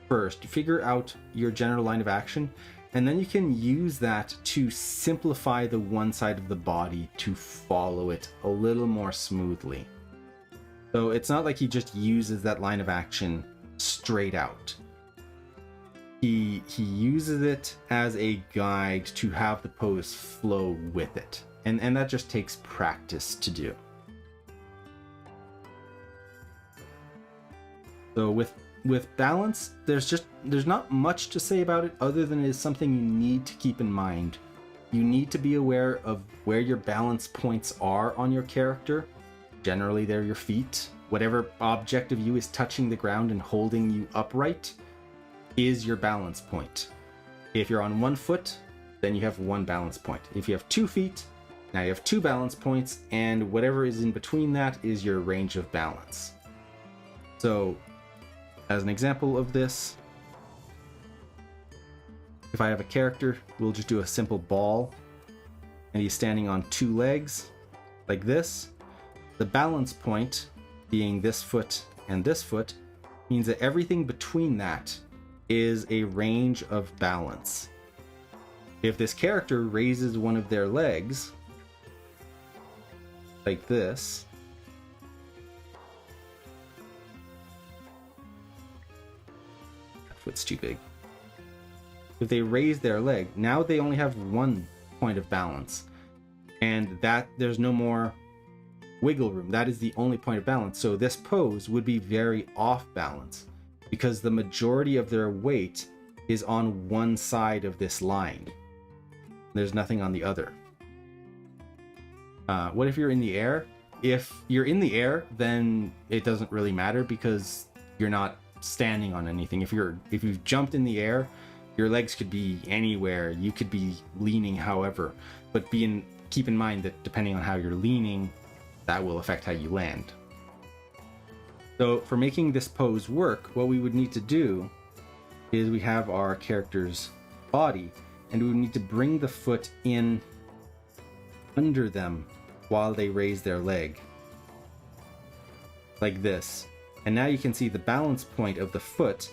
first, figure out your general line of action, and then you can use that to simplify the one side of the body to follow it a little more smoothly. So it's not like he just uses that line of action straight out. He uses it as a guide to have the pose flow with it. And that just takes practice to do. So with balance, there's not much to say about it other than it is something you need to keep in mind. You need to be aware of where your balance points are on your character. Generally, they're your feet. Whatever object of you is touching the ground and holding you upright is your balance point. If you're on one foot, then you have one balance point. If you have 2 feet, now you have 2 balance points, and whatever is in between that is your range of balance. So, as an example of this, if I have a character, we'll just do a simple ball, and he's standing on 2 legs, like this. The balance point, being this foot and this foot, means that everything between that is a range of balance. If this character raises one of their legs, like this, that foot's too big. If they raise their leg, now they only have 1 point of balance, and that there's no more wiggle room. That is the only point of balance. So this pose would be very off balance, because the majority of their weight is on one side of this line. There's nothing on the other. What if you're in the air? If you're in the air, then it doesn't really matter because you're not standing on anything. If you've jumped in the air, your legs could be anywhere. You could be leaning however, but keep in mind that depending on how you're leaning, that will affect how you land. So for making this pose work, what we would need to do is we have our character's body, and we would need to bring the foot in under them while they raise their leg. Like this. And now you can see the balance point of the foot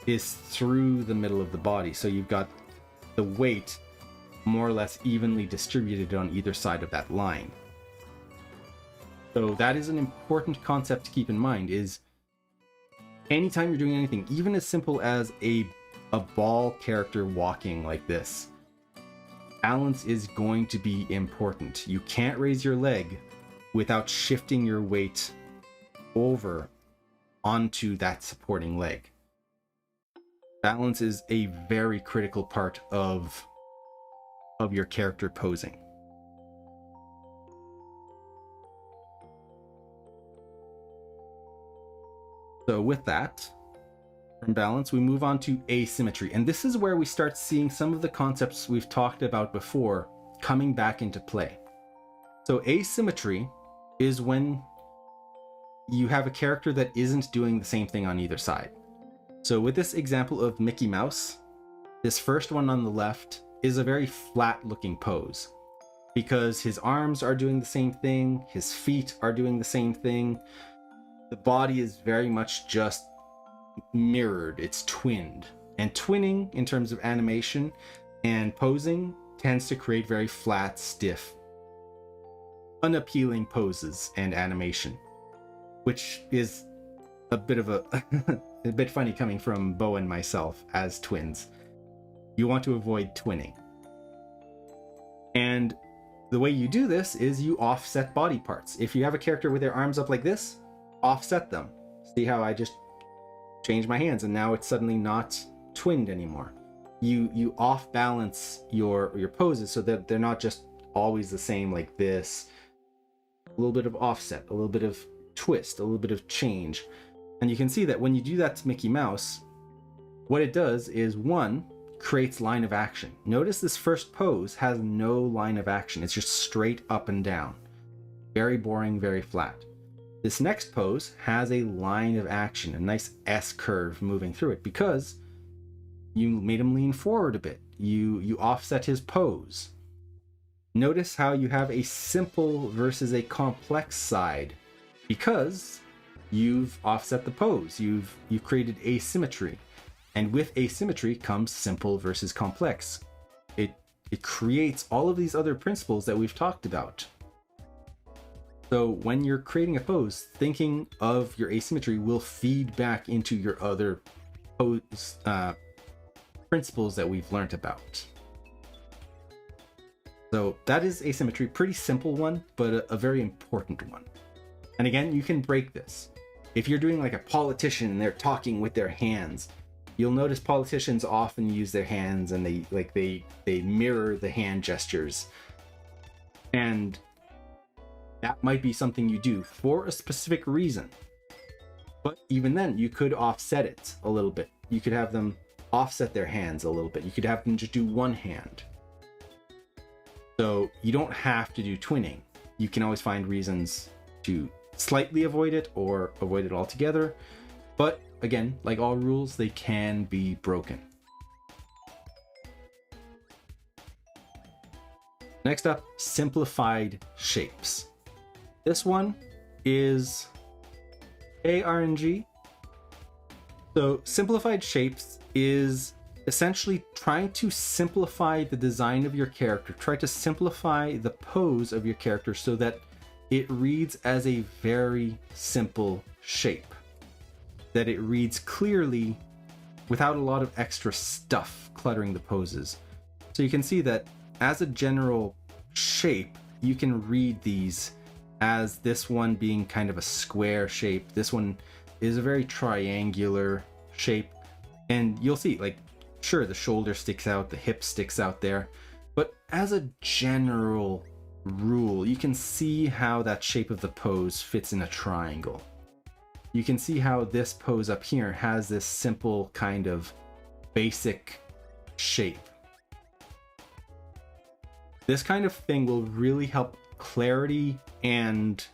is through the middle of the body. So you've got the weight more or less evenly distributed on either side of that line. So that is an important concept to keep in mind, is anytime you're doing anything, even as simple as a ball character walking like this, balance is going to be important. You can't raise your leg without shifting your weight over onto that supporting leg. Balance is a very critical part of your character posing. So with that, from balance, we move on to asymmetry. And this is where we start seeing some of the concepts we've talked about before coming back into play. So asymmetry is when you have a character that isn't doing the same thing on either side. So with this example of Mickey Mouse, this first one on the left is a very flat looking pose because his arms are doing the same thing, his feet are doing the same thing. The body is very much just mirrored, it's twinned. And twinning in terms of animation and posing tends to create very flat, stiff, unappealing poses and animation, which is a bit of a bit funny coming from Bo and myself as twins. You want to avoid twinning. And the way you do this is you offset body parts. If you have a character with their arms up like this, offset them. See how I just changed my hands and now it's suddenly not twinned anymore. You off balance your poses so that they're not just always the same like this. A little bit of offset, a little bit of twist, a little bit of change. And you can see that when you do that to Mickey Mouse, what it does is, one, creates line of action. Notice this first pose has no line of action. It's just straight up and down. Very boring, very flat. This next pose has a line of action, a nice S curve moving through it, because you made him lean forward a bit. You offset his pose. Notice how you have a simple versus a complex side, because you've offset the pose. You've created asymmetry. And with asymmetry comes simple versus complex. It creates all of these other principles that we've talked about. So when you're creating a pose, thinking of your asymmetry will feed back into your other pose principles that we've learned about. So that is asymmetry, pretty simple one, but a very important one. And again, you can break this. If you're doing like a politician and they're talking with their hands, you'll notice politicians often use their hands and they mirror the hand gestures. And that might be something you do for a specific reason. But even then, you could offset it a little bit. You could have them offset their hands a little bit. You could have them just do one hand. So you don't have to do twinning. You can always find reasons to slightly avoid it or avoid it altogether. But again, like all rules, they can be broken. Next up, simplified shapes. This one is ARNG. So simplified shapes is essentially trying to simplify the design of your character, try to simplify the pose of your character so that it reads as a very simple shape, that it reads clearly without a lot of extra stuff cluttering the poses. So you can see that as a general shape, you can read these as this one being kind of a square shape. This one is a very triangular shape. And you'll see, like, sure, the shoulder sticks out, the hip sticks out there. But as a general rule, you can see how that shape of the pose fits in a triangle. You can see how this pose up here has this simple kind of basic shape. This kind of thing will really help clarity and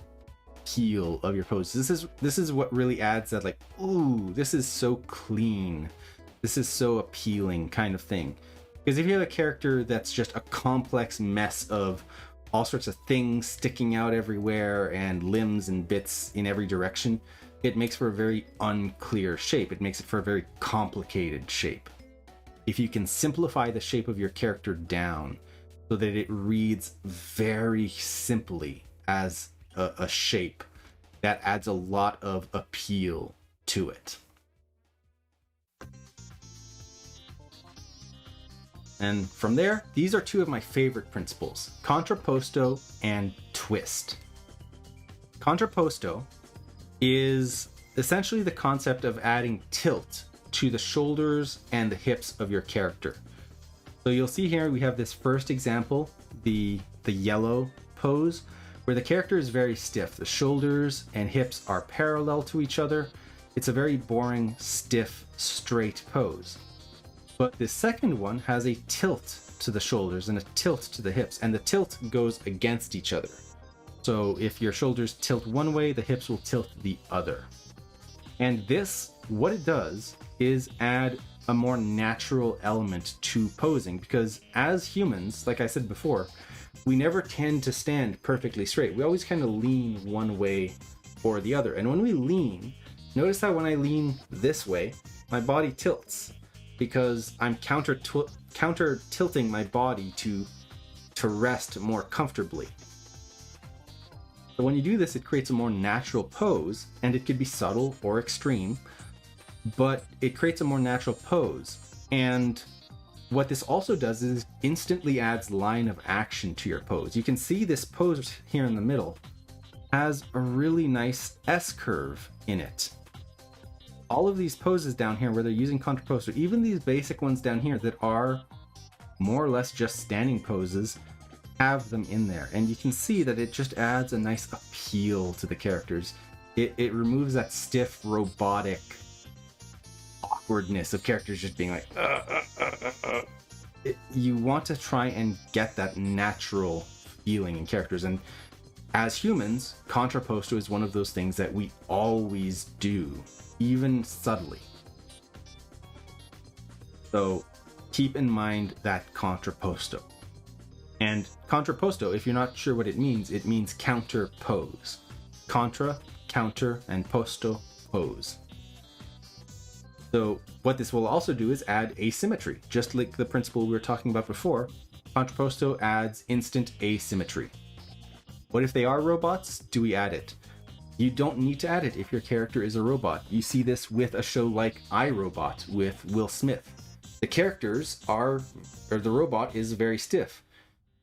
appeal of your pose. This is what really adds that, like, ooh, this is so clean, this is so appealing kind of thing. Because if you have a character that's just a complex mess of all sorts of things sticking out everywhere and limbs and bits in every direction, it makes for a very unclear shape. It makes it for a very complicated shape. If you can simplify the shape of your character down so that it reads very simply as a shape, that adds a lot of appeal to it. And from there, these are two of my favorite principles, contrapposto and twist. Contrapposto is essentially the concept of adding tilt to the shoulders and the hips of your character. So you'll see here we have this first example, the yellow pose, where the character is very stiff. The shoulders and hips are parallel to each other. It's a very boring, stiff, straight pose. But the second one has a tilt to the shoulders and a tilt to the hips, and the tilt goes against each other. So if your shoulders tilt one way, the hips will tilt the other. And this, what it does is add a more natural element to posing, because as humans, like I said before, we never tend to stand perfectly straight. We always kind of lean one way or the other. And when we lean, notice how when I lean this way, my body tilts, because I'm counter tilting my body to to rest more comfortably. So when you do this, it creates a more natural pose, and it could be subtle or extreme, but it creates a more natural pose. And what this also does is instantly adds line of action to your pose. You can see this pose here in the middle has a really nice S-curve in it. All of these poses down here where they're using contrapposto, even these basic ones down here that are more or less just standing poses, have them in there. And you can see that it just adds a nice appeal to the characters. It removes that stiff, robotic awkwardness of characters just being like, you want to try and get that natural feeling in characters. And as humans, contrapposto is one of those things that we always do, even subtly. So keep in mind that contrapposto. And contrapposto, if you're not sure what it means counter pose. Contra, counter, and posto, pose. So what this will also do is add asymmetry. Just like the principle we were talking about before, contrapposto adds instant asymmetry. What if they are robots? Do we add it? You don't need to add it if your character is a robot. You see this with a show like iRobot with Will Smith. The characters are, or the robot is very stiff.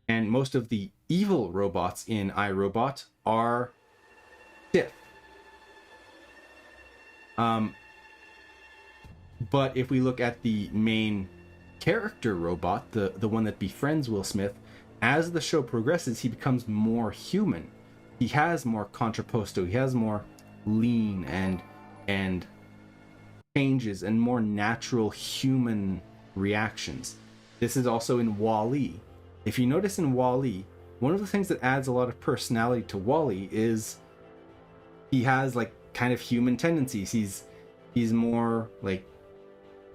And most of the evil robots in iRobot are stiff. But if we look at the main character robot, the one that befriends Will Smith, as the show progresses, he becomes more human. He has more contrapposto, he has more lean and changes and more natural human reactions. This is also in WALL-E. If you notice in WALL-E, one of the things that adds a lot of personality to WALL-E is he has like kind of human tendencies. He's more like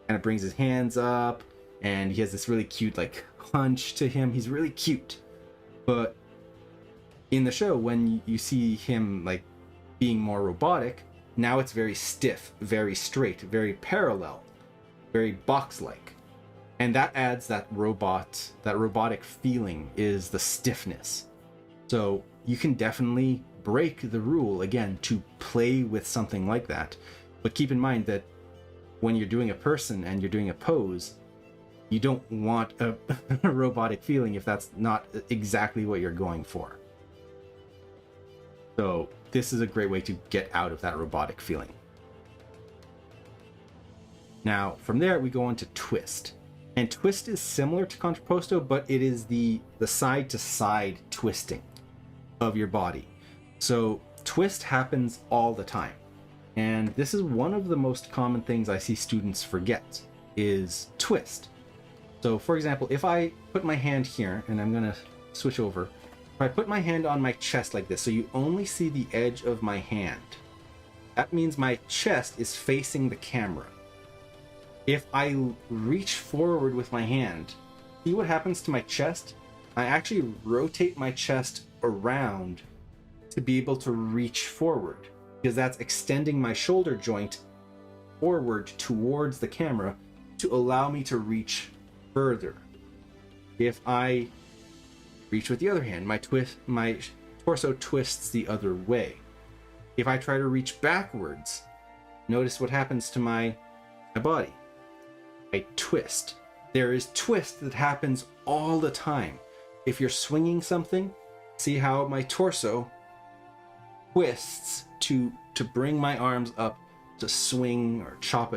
kind of brings his hands up, and he has this really cute like hunch to him. He's really cute. But in the show, when you see him like being more robotic, now it's very stiff, very straight, very parallel, very box-like. And that adds that robotic feeling, is the stiffness. So you can definitely break the rule, again, to play with something like that. But keep in mind that when you're doing a person and you're doing a pose, you don't want a robotic feeling if that's not exactly what you're going for. So this is a great way to get out of that robotic feeling. Now, from there, we go on to twist. And twist is similar to contrapposto, but it is the side-to-side twisting of your body. So twist happens all the time. And this is one of the most common things I see students forget, is twist. So for example, if I put my hand here, and I'm going to switch over. If I put my hand on my chest like this, so you only see the edge of my hand, that means my chest is facing the camera. If I reach forward with my hand, see what happens to my chest? I actually rotate my chest around to be able to reach forward, because that's extending my shoulder joint forward towards the camera to allow me to reach further. If I reach with the other hand, my torso twists the other way. If I try to reach backwards, notice what happens to my body. I twist. There is twist that happens all the time. If you're swinging something, see how my torso twists to bring my arms up to swing or chop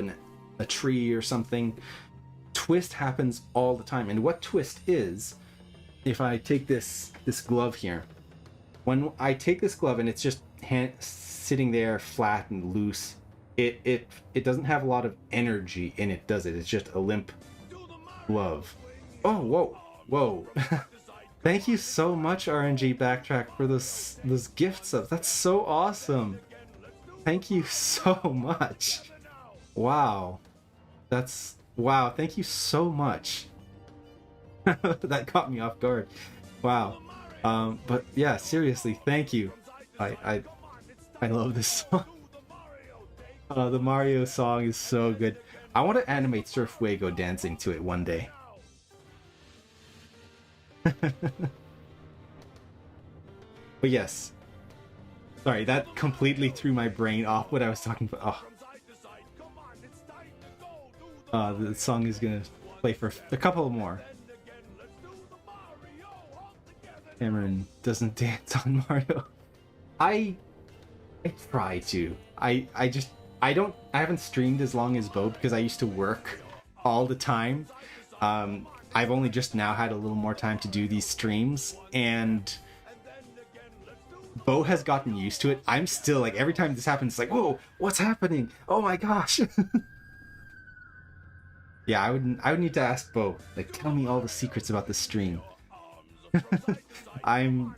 a tree or something. Twist happens all the time. And what twist is, if I take this glove here, when I take this glove and it's just sitting there flat and loose, it doesn't have a lot of energy in it, does it? It's just a limp glove. Oh, whoa. Thank you so much, RNG Backtrack, for those gift subs. That's so awesome. Thank you so much. Wow. Wow, thank you so much. That caught me off guard. Wow. But yeah, seriously, thank you. I love this song. The Mario song is so good. I want to animate Surf Wago dancing to it one day. But yes, sorry, that completely threw my brain off what I was talking about. The song is gonna play for a couple more. Cameron doesn't dance on Mario. I try to. I haven't streamed as long as Bo because I used to work all the time. I've only just now had a little more time to do these streams, and Bo has gotten used to it. I'm still like, every time this happens, it's like, whoa, what's happening? Oh my gosh. Yeah, I would need to ask Bo, like, tell me all the secrets about the stream. I'm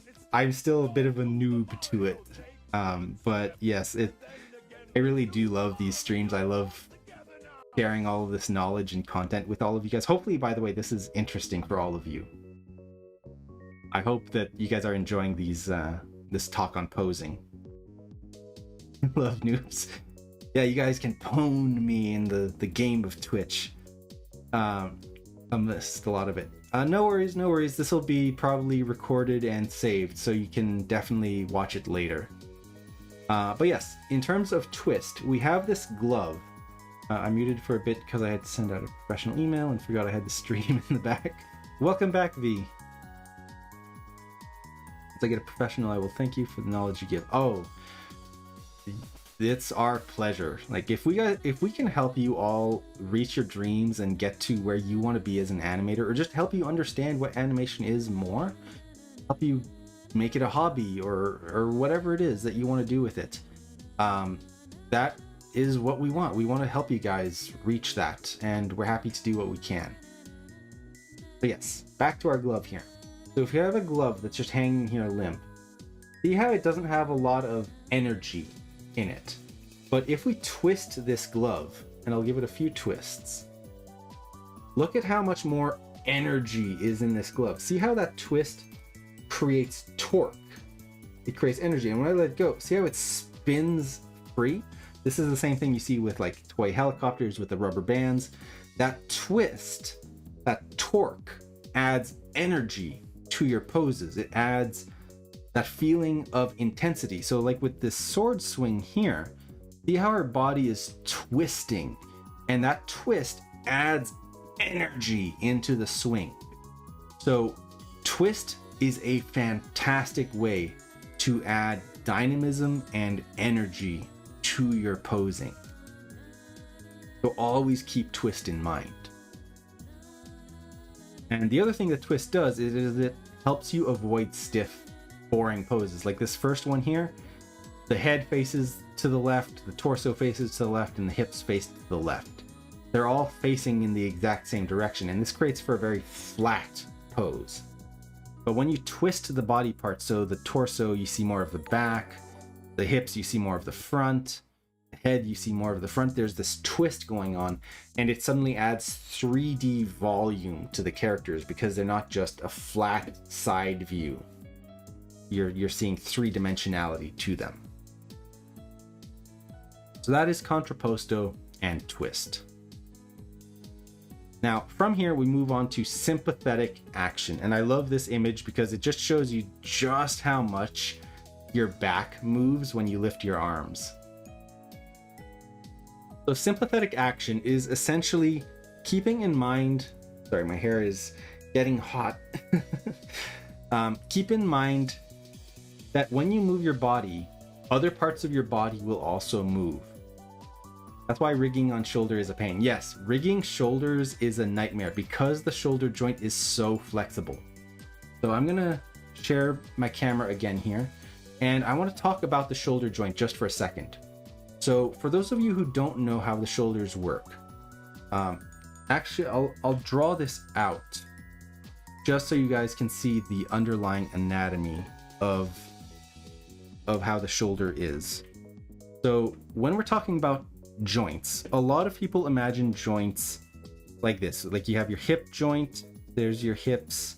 still a bit of a noob to it. But yes, I really do love these streams. I love sharing all of this knowledge and content with all of you guys. Hopefully, by the way, this is interesting for all of you. I hope that you guys are enjoying these this talk on posing. Love noobs. Yeah, you guys can pwn me in the game of Twitch. I missed a lot of it. No worries, no worries. This will be probably recorded and saved, so you can definitely watch it later. But yes, in terms of Twist, we have this glove. I muted for a bit because I had to send out a professional email and forgot I had the stream in the back. Welcome back, V. As I get a professional, I will thank you for the knowledge you give. Oh, it's our pleasure. Like, if we can help you all reach your dreams and get to where you want to be as an animator, or just help you understand what animation is more, help you make it a hobby or whatever it is that you want to do with it, that is what we want. We want to help you guys reach that, and we're happy to do what we can. But yes, back to our glove here. So if you have a glove that's just hanging here limp, see how it doesn't have a lot of energy in it? But if we twist this glove, and I'll give it a few twists, look at how much more energy is in this glove. See how that twist creates torque? It creates energy, and when I let it go, see how it spins free? This is the same thing you see with like toy helicopters with the rubber bands. That twist, that torque, adds energy to your poses. It adds that feeling of intensity. So like with this sword swing here, see how our body is twisting, and that twist adds energy into the swing. So twist is a fantastic way to add dynamism and energy to your posing. So always keep twist in mind. And the other thing that twist does is it helps you avoid stiff, boring poses. Like this first one here, the head faces to the left, the torso faces to the left, and the hips face to the left. They're all facing in the exact same direction, and this creates for a very flat pose. But when you twist the body part, so the torso, you see more of the back, the hips, you see more of the front, the head, you see more of the front, there's this twist going on, and it suddenly adds 3D volume to the characters because they're not just a flat side view. You're seeing three-dimensionality to them. So that is contrapposto and twist. Now, from here, we move on to sympathetic action. And I love this image because it just shows you just how much your back moves when you lift your arms. So sympathetic action is essentially keeping in mind, sorry, my hair is getting hot. Keep in mind that when you move your body, other parts of your body will also move. That's why rigging on shoulder is a pain. Yes, rigging shoulders is a nightmare because the shoulder joint is so flexible. So I'm gonna share my camera again here, and I want to talk about the shoulder joint just for a second. So for those of you who don't know how the shoulders work, actually I'll draw this out just so you guys can see the underlying anatomy of how the shoulder is. So when we're talking about joints, a lot of people imagine joints like this. Like you have your hip joint, there's your hips.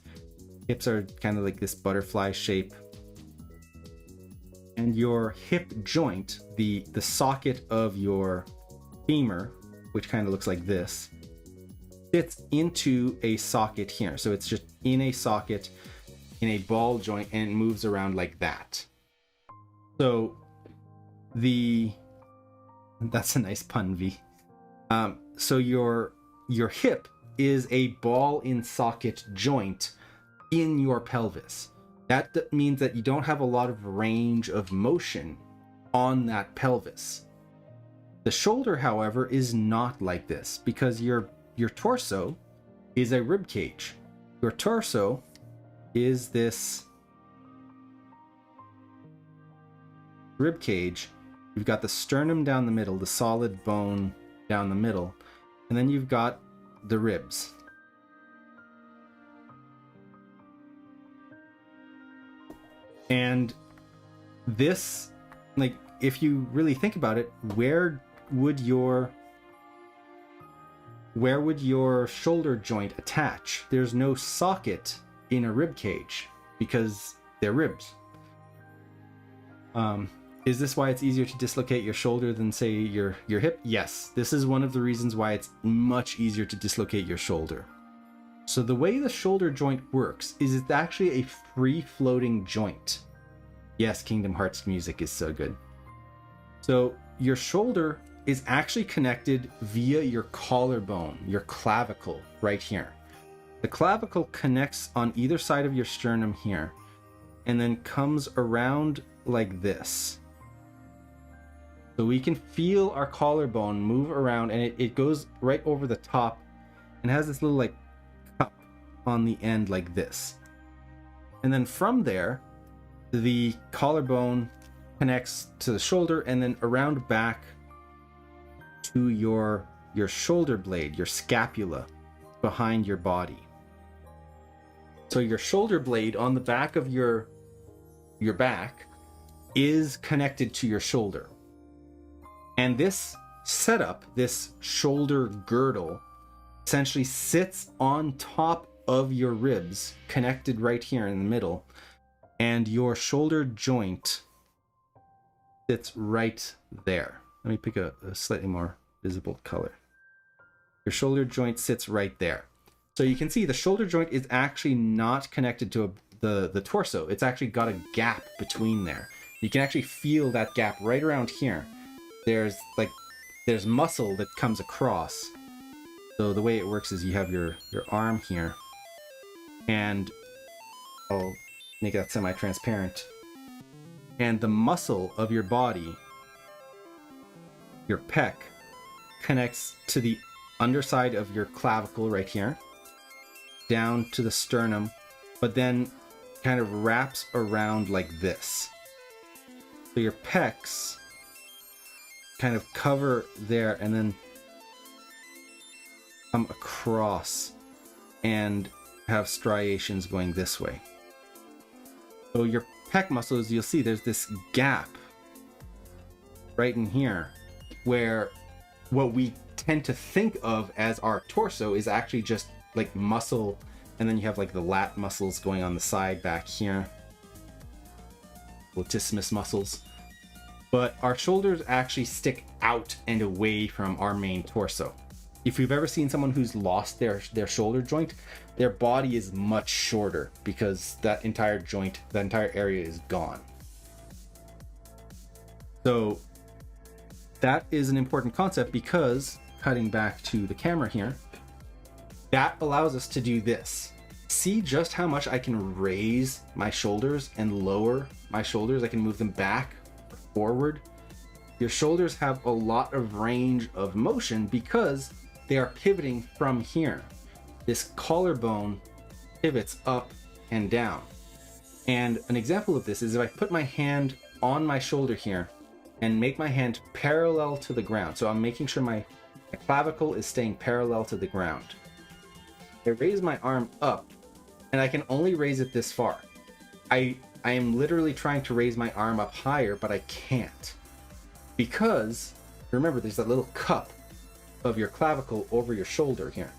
Hips are kind of like this butterfly shape. And your hip joint, the socket of your femur, which kind of looks like this, fits into a socket here. So it's just in a socket, in a ball joint, and it moves around like that. So that's a nice pun, V. So your hip is a ball in socket joint in your pelvis. That means that you don't have a lot of range of motion on that pelvis. The shoulder, however, is not like this, because your torso is a rib cage. Your torso is this rib cage. You've got the sternum down the middle, the solid bone down the middle, and then you've got the ribs. And this, like, if you really think about it, where would your shoulder joint attach? There's no socket in a rib cage because they're ribs. Is this why it's easier to dislocate your shoulder than, say, your hip? Yes, this is one of the reasons why it's much easier to dislocate your shoulder. So the way the shoulder joint works is it's actually a free-floating joint. Yes, Kingdom Hearts music is so good. So your shoulder is actually connected via your collarbone, your clavicle, right here. The clavicle connects on either side of your sternum here, and then comes around like this. So we can feel our collarbone move around, and it goes right over the top and has this little like cup on the end like this. And then from there, the collarbone connects to the shoulder and then around back to your shoulder blade, your scapula behind your body. So your shoulder blade on the back of your back is connected to your shoulder. And this setup, this shoulder girdle, essentially sits on top of your ribs, connected right here in the middle, and your shoulder joint sits right there. Let me pick a slightly more visible color. Your shoulder joint sits right there. So you can see the shoulder joint is actually not connected to the torso. It's actually got a gap between there. You can actually feel that gap right around here. There's muscle that comes across. So the way it works is you have your arm here, and I'll make that semi-transparent. And the muscle of your body, your pec, connects to the underside of your clavicle right here, down to the sternum, but then kind of wraps around like this. So your pecs kind of cover there and then come across and have striations going this way. So your pec muscles, you'll see there's this gap right in here where what we tend to think of as our torso is actually just like muscle, and then you have like the lat muscles going on the side back here, latissimus muscles. But our shoulders actually stick out and away from our main torso. If you've ever seen someone who's lost their shoulder joint, their body is much shorter because that entire joint, that entire area is gone. So that is an important concept because, cutting back to the camera here, that allows us to do this. See just how much I can raise my shoulders and lower my shoulders. I can move them back, forward. Your shoulders have a lot of range of motion because they are pivoting from here. This collarbone pivots up and down. And an example of this is if I put my hand on my shoulder here and make my hand parallel to the ground. So I'm making sure my clavicle is staying parallel to the ground. I raise my arm up, and I can only raise it this far. I am literally trying to raise my arm up higher, but I can't. Because, remember, there's that little cup of your clavicle over your shoulder here.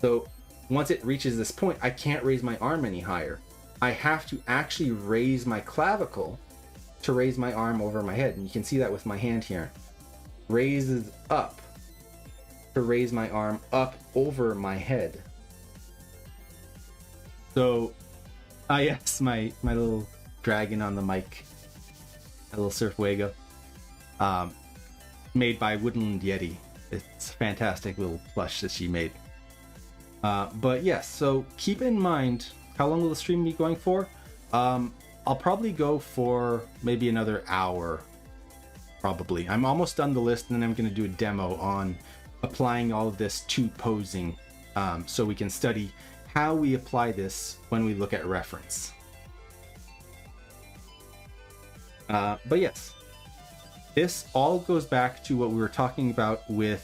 So once it reaches this point, I can't raise my arm any higher. I have to actually raise my clavicle to raise my arm over my head. And you can see that with my hand here. Raises up to raise my arm up over my head. So, yes, my little dragon on the mic, a little Surf Wago, made by Woodland Yeti. It's a fantastic little plush that she made. But yes, so keep in mind, how long will the stream be going for? I'll probably go for maybe another hour, probably. I'm almost done the list, and then I'm going to do a demo on applying all of this to posing, so we can study how we apply this when we look at reference. But yes, this all goes back to what we were talking about with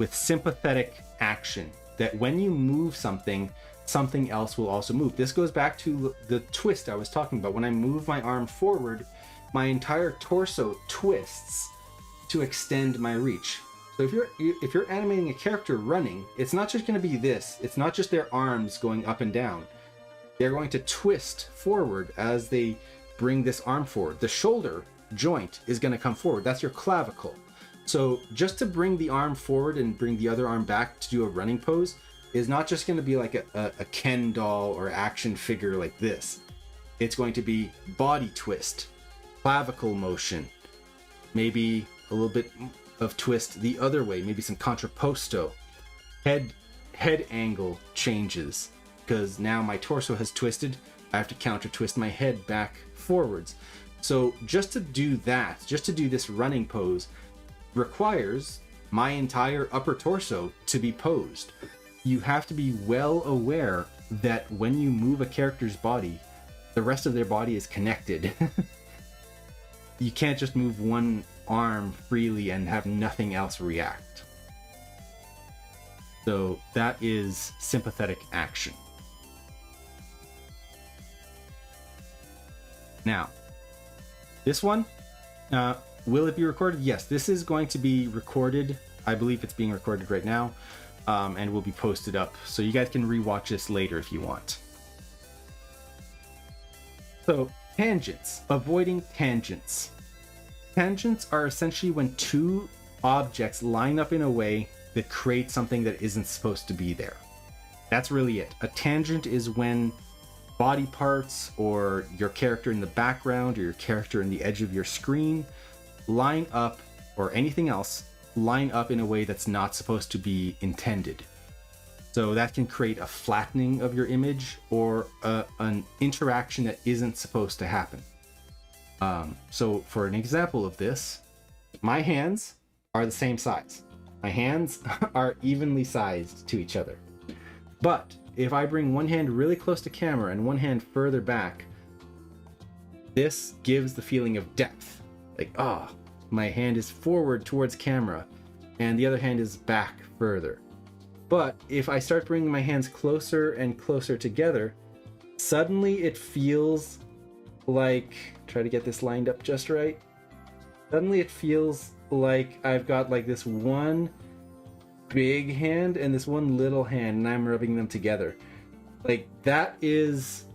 sympathetic action, that when you move something, something else will also move. This goes back to the twist I was talking about. When I move my arm forward, my entire torso twists to extend my reach. So if you're animating a character running, it's not just going to be this. It's not just their arms going up and down. They're going to twist forward as they bring this arm forward. The shoulder joint is going to come forward. That's your clavicle. So just to bring the arm forward and bring the other arm back to do a running pose is not just going to be like a Ken doll or action figure like this. It's going to be body twist, clavicle motion, maybe a little bit of twist the other way, maybe some contrapposto, head angle changes, because now my torso has twisted. I have to counter twist my head back forwards. So just to do that, just to do this running pose, requires my entire upper torso to be posed. You have to be well aware that when you move a character's body, the rest of their body is connected. You can't just move one arm freely and have nothing else react. So that is sympathetic action. Now, this one, will it be recorded? Yes, this is going to be recorded. I believe it's being recorded right now, and will be posted up. So you guys can rewatch this later if you want. So, tangents. Avoiding tangents. Tangents are essentially when two objects line up in a way that creates something that isn't supposed to be there. That's really it. A tangent is when body parts or your character in the background or your character in the edge of your screen line up, or anything else line up in a way that's not supposed to be intended. So that can create a flattening of your image or an interaction that isn't supposed to happen. So for an example of this, my hands are the same size. My hands are evenly sized to each other. But if I bring one hand really close to camera and one hand further back, this gives the feeling of depth. Like, my hand is forward towards camera and the other hand is back further. But if I start bringing my hands closer and closer together, suddenly it feels like, try to get this lined up just right. Suddenly it feels like I've got like this one big hand and this one little hand, and I'm rubbing them together. Like that is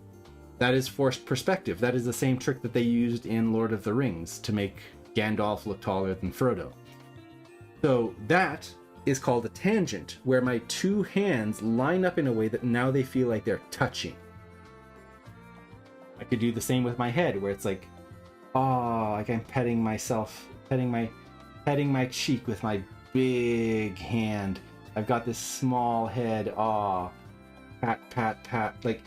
forced perspective. That is the same trick that they used in Lord of the Rings to make Gandalf look taller than Frodo. So that is called a tangent, where my two hands line up in a way that now they feel like they're touching. I could do the same with my head, where it's like, like I'm petting myself, petting my cheek with my big hand. I've got this small head, pat, pat, pat. Like,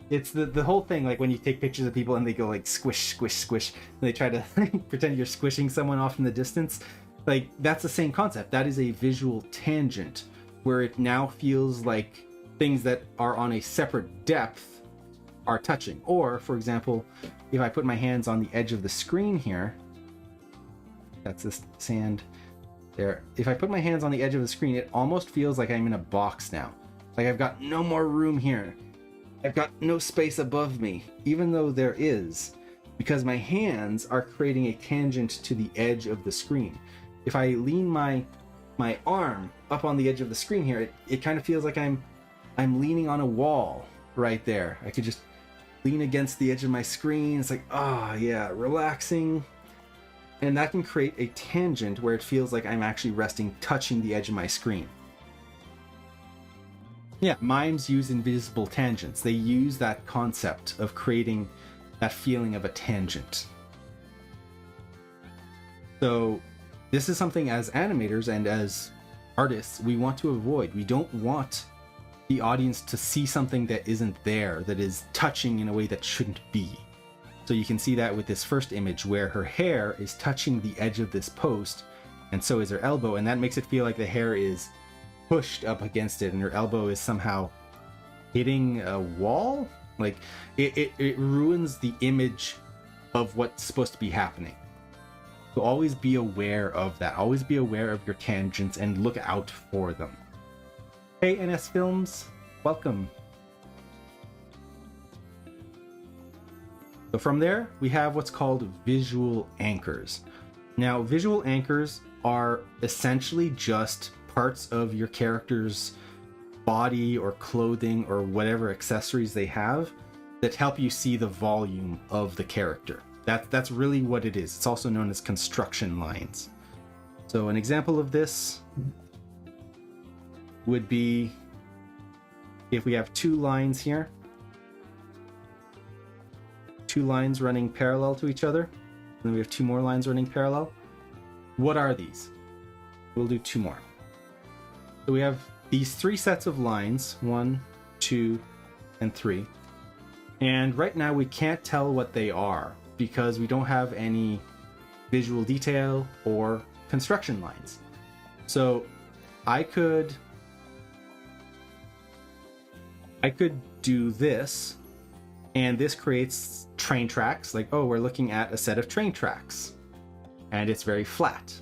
it's the whole thing, like when you take pictures of people and they go like squish, squish, squish, and they try to pretend you're squishing someone off in the distance. Like, that's the same concept. That is a visual tangent, where it now feels like things that are on a separate depth are touching. Or, for example, if I put my hands on the edge of the screen here, that's this sand there. If I put my hands on the edge of the screen, it almost feels like I'm in a box now. Like I've got no more room here. I've got no space above me, even though there is, because my hands are creating a tangent to the edge of the screen. If I lean my arm up on the edge of the screen here, it kind of feels like I'm leaning on a wall right there. I could just lean against the edge of my screen. It's like, yeah, relaxing. And that can create a tangent where it feels like I'm actually touching the edge of my screen. Yeah, mimes use invisible tangents. They use that concept of creating that feeling of a tangent. So this is something as animators and as artists we want to avoid. We don't want the audience to see something that isn't there, that is touching in a way that shouldn't be. So you can see that with this first image where her hair is touching the edge of this post, and so is her elbow, and that makes it feel like the hair is pushed up against it and her elbow is somehow hitting a wall. Like it ruins the image of what's supposed to be happening. So always be aware of that. Always be aware of your tangents and look out for them. Hey NS Films, welcome. So from there, we have what's called visual anchors. Now, visual anchors are essentially just parts of your character's body or clothing or whatever accessories they have that help you see the volume of the character. That's really what it is. It's also known as construction lines. So an example of this would be if we have two lines here, two lines running parallel to each other, and then we have two more lines running parallel. What are these? We'll do two more. So we have these three sets of lines, 1, 2, and 3. And right now we can't tell what they are because we don't have any visual detail or construction lines. So I could do this, and this creates train tracks, like, oh, we're looking at a set of train tracks, and it's very flat.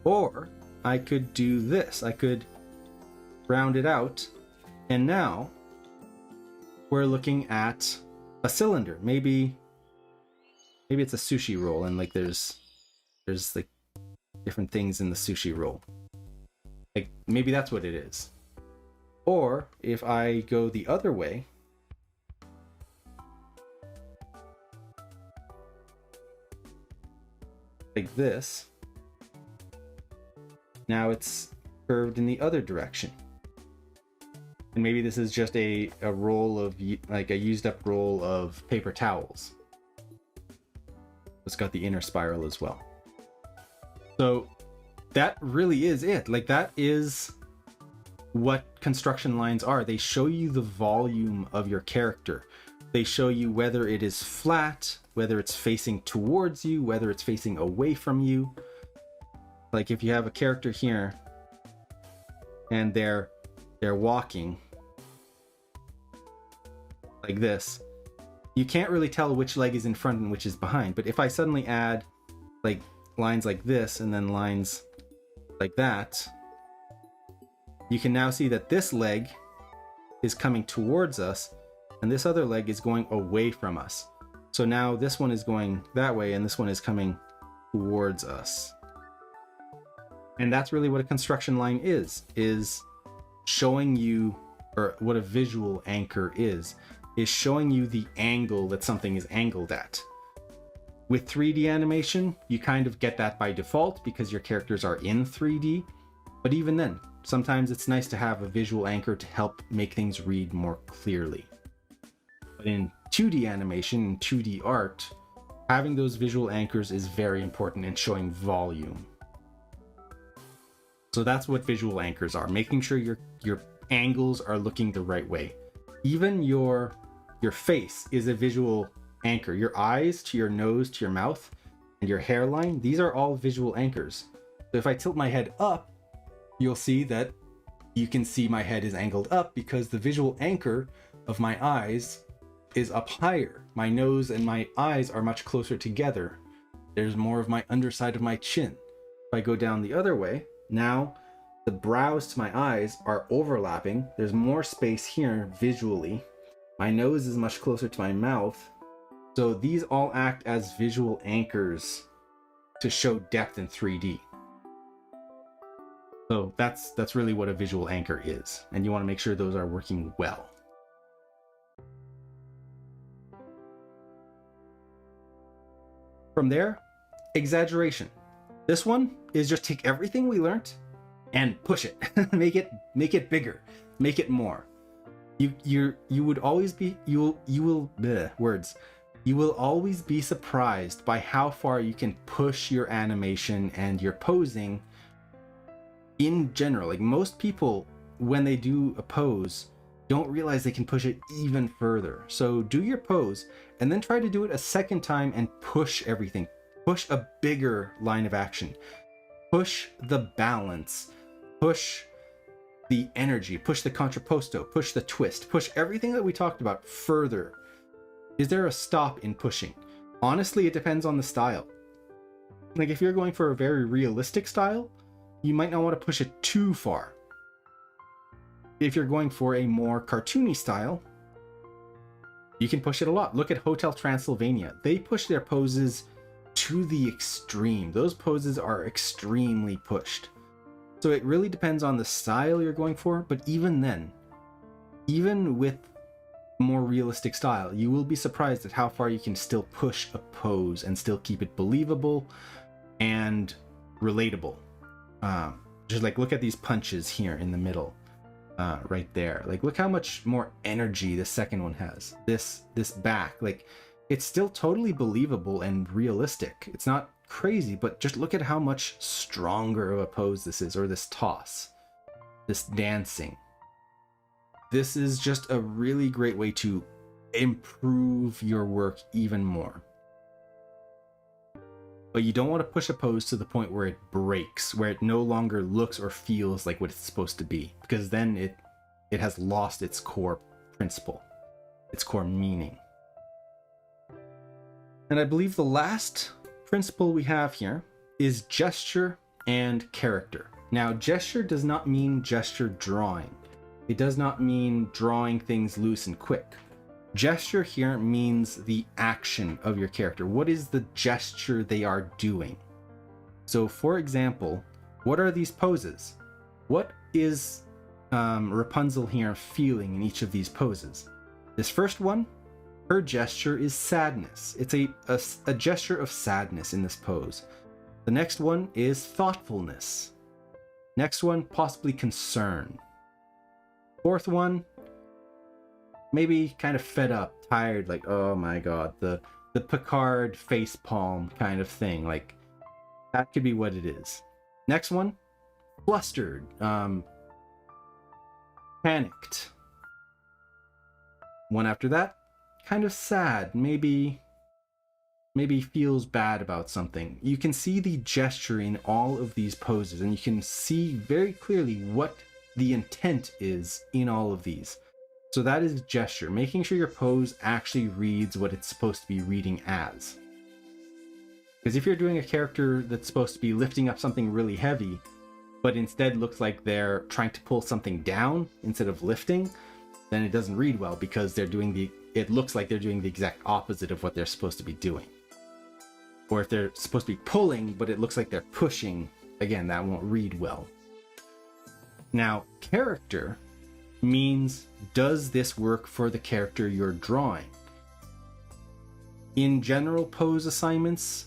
Or I could do this. I could round it out, and now we're looking at a cylinder. Maybe it's a sushi roll, and like there's like different things in the sushi roll. Like maybe that's what it is. Or if I go the other way, like this, now it's curved in the other direction. And maybe this is just a roll of, like a used up roll of paper towels. It's got the inner spiral as well. So that really is it. Like that is what construction lines are. They show you the volume of your character. They show you whether it is flat, whether it's facing towards you, whether it's facing away from you. Like if you have a character here and they're walking like this, you can't really tell which leg is in front and which is behind. But if I suddenly add like lines like this and then lines like that, you can now see that this leg is coming towards us and this other leg is going away from us. So now this one is going that way and this one is coming towards us. And that's really what a construction line is showing you, or what a visual anchor is showing you the angle that something is angled at. With 3D animation, you kind of get that by default because your characters are in 3D. But even then, sometimes it's nice to have a visual anchor to help make things read more clearly. But in 2D animation and 2D art, having those visual anchors is very important in showing volume. So that's what visual anchors are, making sure your angles are looking the right way. Even your face is a visual anchor. Your eyes to your nose to your mouth and your hairline, these are all visual anchors. So if I tilt my head up, you'll see that you can see my head is angled up because the visual anchor of my eyes is up higher. My nose and my eyes are much closer together. There's more of my underside of my chin. If I go down the other way, now the brows to my eyes are overlapping. There's more space here visually. My nose is much closer to my mouth. So these all act as visual anchors to show depth in 3D. So that's really what a visual anchor is. And you want to make sure those are working well. From there, exaggeration. This one is just take everything we learned and push it. make it bigger, make it more. You would always be you will words. You will always be surprised by how far you can push your animation and your posing in general. Like, most people, when they do a pose, don't realize they can push it even further. So do your pose and then try to do it a second time and push everything. Push a bigger line of action. Push the balance. Push the energy. Push the contrapposto. Push the twist. Push everything that we talked about further. Is there a stop in pushing? Honestly, it depends on the style. Like, if you're going for a very realistic style, you might not want to push it too far. If you're going for a more cartoony style, you can push it a lot. Look at Hotel Transylvania. They push their poses to the extreme. Those poses are extremely pushed. So it really depends on the style you're going for, but even then, even with more realistic style, you will be surprised at how far you can still push a pose and still keep it believable and relatable. Just like, look at these punches here in the middle, right there. Like, look how much more energy the second one has. This back, like, it's still totally believable and realistic. It's not crazy, but just look at how much stronger of a pose this is, or this toss, this dancing. This is just a really great way to improve your work even more. But you don't want to push a pose to the point where it breaks, where it no longer looks or feels like what it's supposed to be, because then it has lost its core principle, its core meaning. And I believe the last principle we have here is gesture and character. Now, gesture does not mean gesture drawing. It does not mean drawing things loose and quick. Gesture here means the action of your character. What is the gesture they are doing? So, for example, what are these poses? What is Rapunzel here feeling in each of these poses? This first one, her gesture is sadness. It's a gesture of sadness in this pose. The next one is thoughtfulness. Next one, possibly concern. Fourth one, maybe kind of fed up, tired, like, oh my god, the Picard facepalm kind of thing. Like, that could be what it is. Next one, flustered, panicked. One after that, kind of sad, maybe feels bad about something. You can see the gesture in all of these poses, and you can see very clearly what the intent is in all of these. So that is gesture, making sure your pose actually reads what it's supposed to be reading as. Because if you're doing a character that's supposed to be lifting up something really heavy, but instead looks like they're trying to pull something down instead of lifting, then it doesn't read well, because it looks like they're doing the exact opposite of what they're supposed to be doing. Or if they're supposed to be pulling, but it looks like they're pushing, again, that won't read well. Now, character means, does this work for the character you're drawing? In general pose assignments,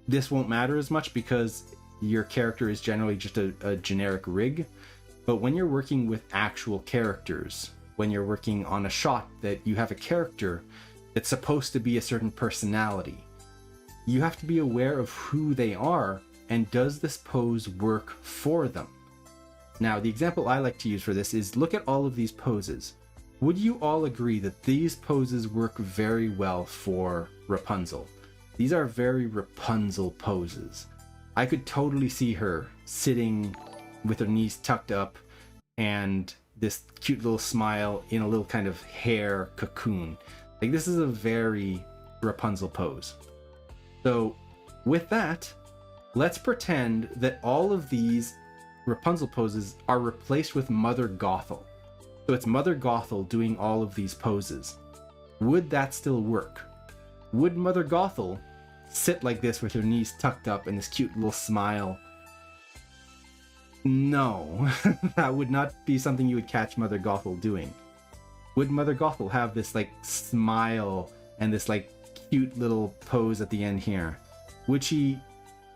this won't matter as much because your character is generally just a generic rig. But when you're working with actual characters, when you're working on a shot that you have a character that's supposed to be a certain personality, you have to be aware of who they are and does this pose work for them? Now, the example I like to use for this is, look at all of these poses. Would you all agree that these poses work very well for Rapunzel? These are very Rapunzel poses. I could totally see her sitting with her knees tucked up and this cute little smile in a little kind of hair cocoon. Like, this is a very Rapunzel pose. So with that, let's pretend that all of these Rapunzel poses are replaced with Mother Gothel. So it's Mother Gothel doing all of these poses. Would that still work? Would Mother Gothel sit like this with her knees tucked up and this cute little smile? No, that would not be something you would catch Mother Gothel doing. Would Mother Gothel have this like smile and this like cute little pose at the end here? Would she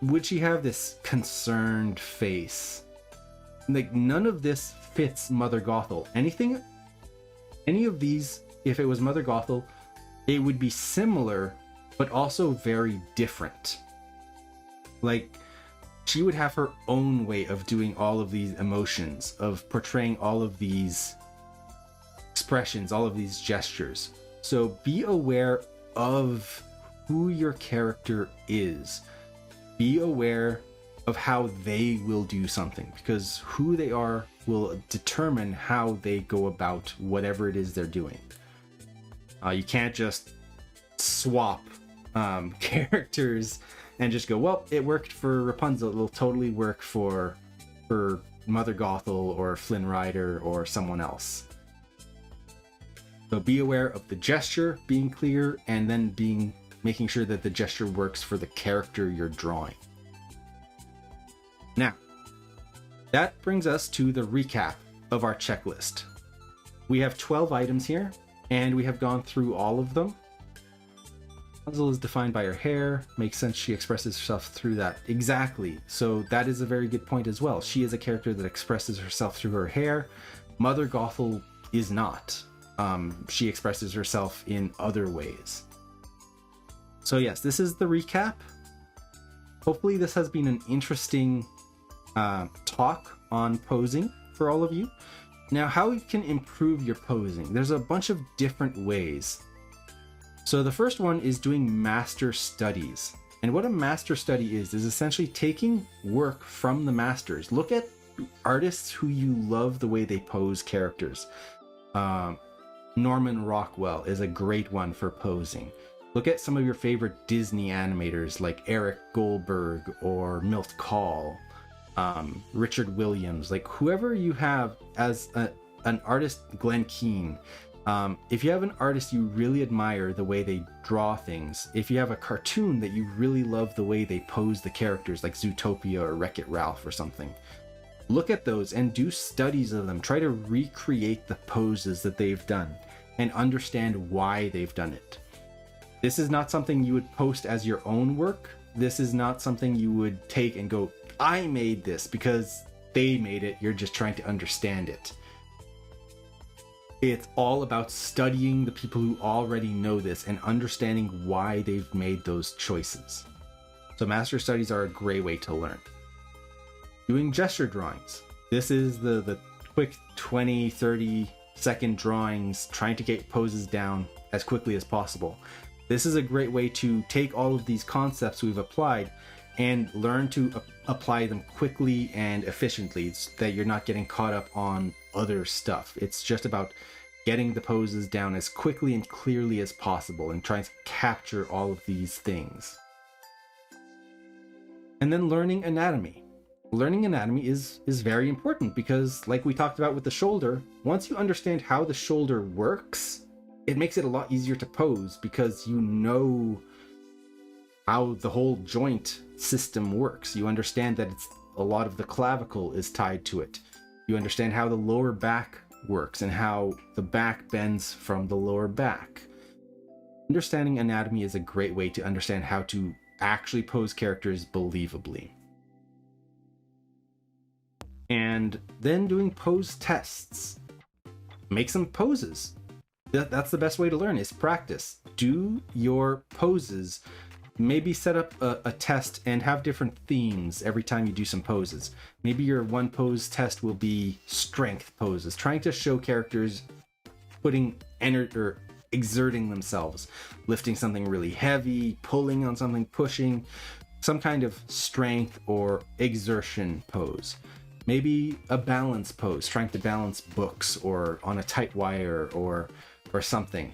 would she have this concerned face? Like, none of this fits Mother Gothel. Any of these, if it was Mother Gothel, it would be similar, but also very different. Like, she would have her own way of doing all of these emotions, of portraying all of these expressions, all of these gestures. So be aware of who your character is. Be aware of how they will do something, because who they are will determine how they go about whatever it is they're doing. You can't just swap characters and just go, well, it worked for Rapunzel, it'll totally work for Mother Gothel or Flynn Rider or someone else. So be aware of the gesture being clear, and then making sure that the gesture works for the character you're drawing. Now, that brings us to the recap of our checklist. We have 12 items here, and we have gone through all of them. Rapunzel is defined by her hair. Makes sense, she expresses herself through that. Exactly. So that is a very good point as well. She is a character that expresses herself through her hair. Mother Gothel is not. She expresses herself in other ways. So yes, this is the recap. Hopefully this has been an interesting talk on posing for all of you. Now, how you can improve your posing. There's a bunch of different ways. So the first one is doing master studies. And what a master study is essentially taking work from the masters. Look at artists who you love the way they pose characters. Norman Rockwell is a great one for posing. Look at some of your favorite Disney animators like Eric Goldberg or Milt Kahl, Richard Williams, like whoever you have as an artist, Glenn Keane. If you have an artist you really admire the way they draw things, if you have a cartoon that you really love the way they pose the characters, like Zootopia or Wreck-It Ralph or something, look at those and do studies of them. Try to recreate the poses that they've done and understand why they've done it. This is not something you would post as your own work. This is not something you would take and go, I made this because they made it. You're just trying to understand it. It's all about studying the people who already know this and understanding why they've made those choices. So master studies are a great way to learn. Doing gesture drawings. This is the quick 20, 30 second drawings, trying to get poses down as quickly as possible. This is a great way to take all of these concepts we've applied and learn to apply them quickly and efficiently, so that you're not getting caught up on other stuff. It's just about getting the poses down as quickly and clearly as possible and trying to capture all of these things. And then learning anatomy. Learning anatomy is very important because, like we talked about with the shoulder, once you understand how the shoulder works, it makes it a lot easier to pose because you know how the whole joint system works. You understand that a lot of the clavicle is tied to it. You understand how the lower back works and how the back bends from the lower back. Understanding anatomy is a great way to understand how to actually pose characters believably. And then doing pose tests. Make some poses. That's the best way to learn, is practice. Do your poses. Maybe set up a test and have different themes every time you do some poses. Maybe your one pose test will be strength poses, trying to show characters putting energy or exerting themselves, lifting something really heavy, pulling on something, pushing, some kind of strength or exertion pose. Maybe a balance pose, trying to balance books or on a tight wire or something.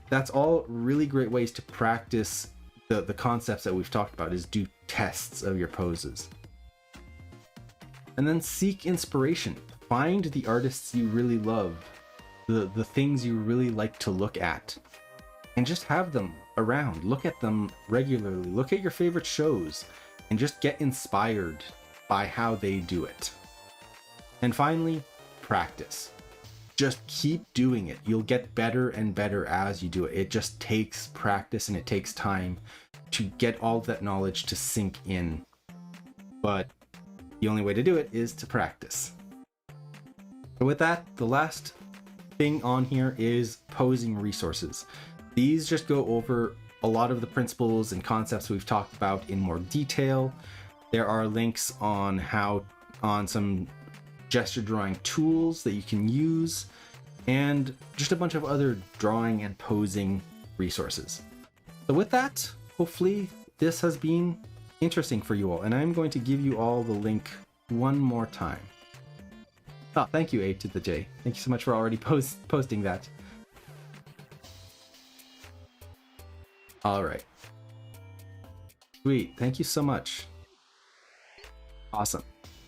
That's all really great ways to practice the concepts that we've talked about, is do tests of your poses. And then seek inspiration. Find the artists you really love, the things you really like to look at, and just have them around. Look at them regularly. Look at your favorite shows and just get inspired by how they do it. And finally, practice. Just keep doing it. You'll get better and better as you do it. It just takes practice and it takes time to get all of that knowledge to sink in. But the only way to do it is to practice. So with that, the last thing on here is posing resources. These just go over a lot of the principles and concepts we've talked about in more detail. There are links on some gesture drawing tools that you can use, and just a bunch of other drawing and posing resources. So with that, hopefully this has been interesting for you all, and I'm going to give you all the link one more time. Oh, thank you, A to the J. Thank you so much for already posting that. All right. Sweet. Thank you so much. Awesome.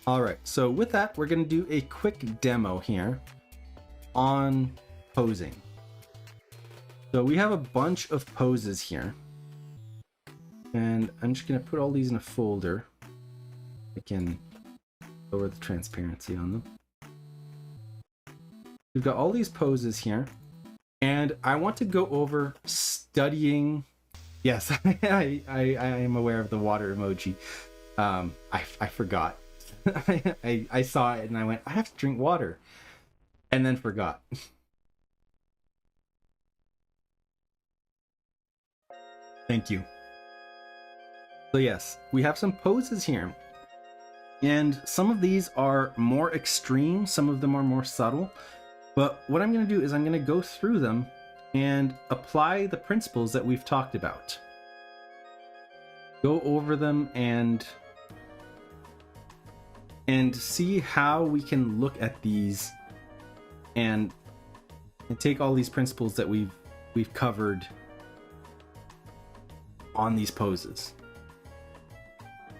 All right. So with that, we're going to do a quick demo here on posing. So we have a bunch of poses here, and I'm just going to put all these in a folder. I can lower the transparency on them. We've got all these poses here, and I want to go over studying. Yes, I am aware of the water emoji. I forgot. I saw it and I went, I have to drink water, and then forgot. Thank you. So yes, we have some poses here, and some of these are more extreme, some of them are more subtle. But what I'm going to do is I'm going to go through them and apply the principles that we've talked about. Go over them and see how we can look at these and take all these principles that we've covered on these poses.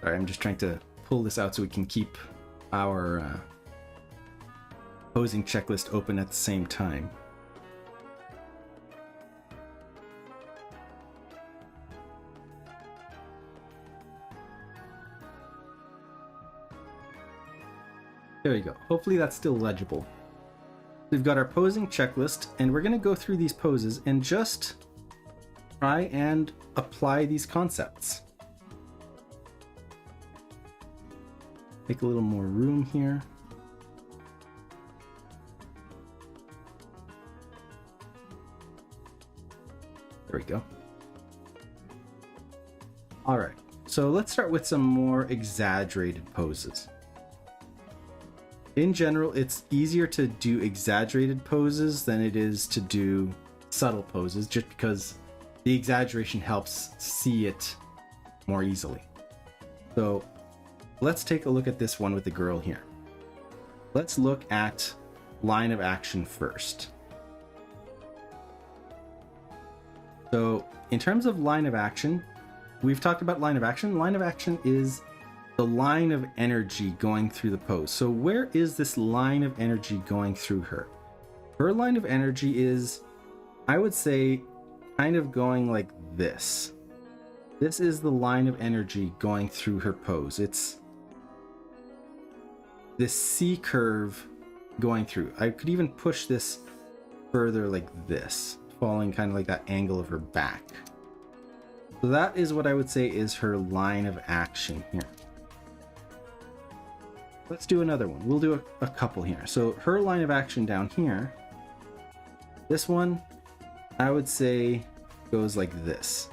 Sorry, I'm just trying to pull this out so we can keep our posing checklist open at the same time. There we go. Hopefully that's still legible. We've got our posing checklist, and we're going to go through these poses and just try and apply these concepts. Make a little more room here. There we go. All right, so let's start with some more exaggerated poses. In general, it's easier to do exaggerated poses than it is to do subtle poses, just because the exaggeration helps see it more easily. So let's take a look at this one with the girl here. Let's look at line of action first. So in terms of line of action, we've talked about line of action. Line of action is the line of energy going through the pose. So where is this line of energy going through her? Her line of energy is, I would say, kind of going like this. This is the line of energy going through her pose. It's this C curve going through. I could even push this further like this, following kind of like that angle of her back. So that is what I would say is her line of action here. Let's do another one. We'll do a couple here. So her line of action down here, this one, I would say goes like this.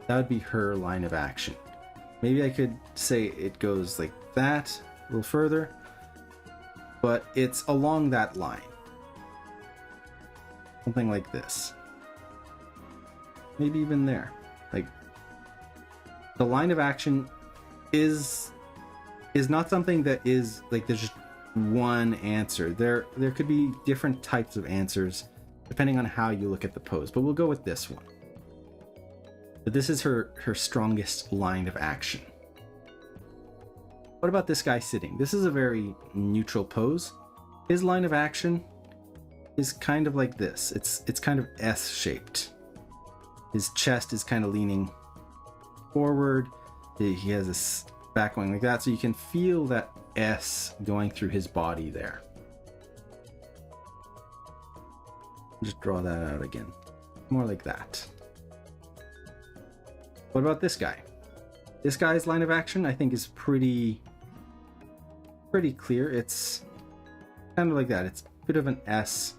That would be her line of action. Maybe I could say it goes like that, a little further, but it's along that line. Something like this. Maybe even there. Like, the line of action is not something that is like there's just one answer. There could be different types of answers depending on how you look at the pose, but we'll go with this one. But this is her strongest line of action. What about this guy sitting? This is a very neutral pose. His line of action is kind of like this. It's kind of S-shaped. His chest is kind of leaning forward. He has this back going like that, so you can feel that S going through his body there. Just draw that out again. More like that. What about this guy? This guy's line of action, I think, is pretty clear. It's kind of like that. It's a bit of an S.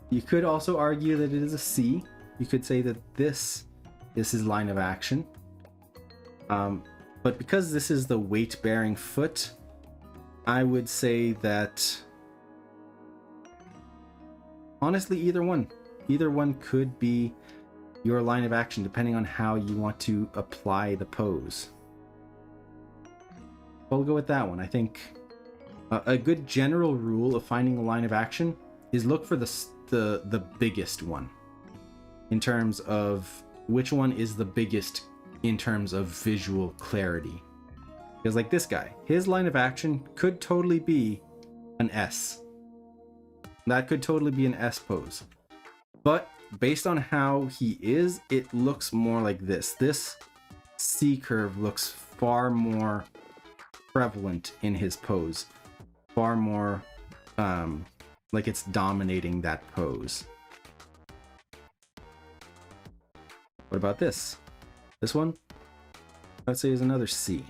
You could also argue that it is a C. You could say that this is his line of action. But because this is the weight-bearing foot, I would say that honestly, either one could be your line of action depending on how you want to apply the pose. We'll go with that one. I think a good general rule of finding a line of action is look for the biggest one in terms of which one is the biggest in terms of visual clarity. Because like this guy, his line of action could totally be an S. That could totally be an S pose. But based on how he is, it looks more like this. This C curve looks far more prevalent in his pose. Far more like it's dominating that pose. What about this? This one, I'd say, is another C.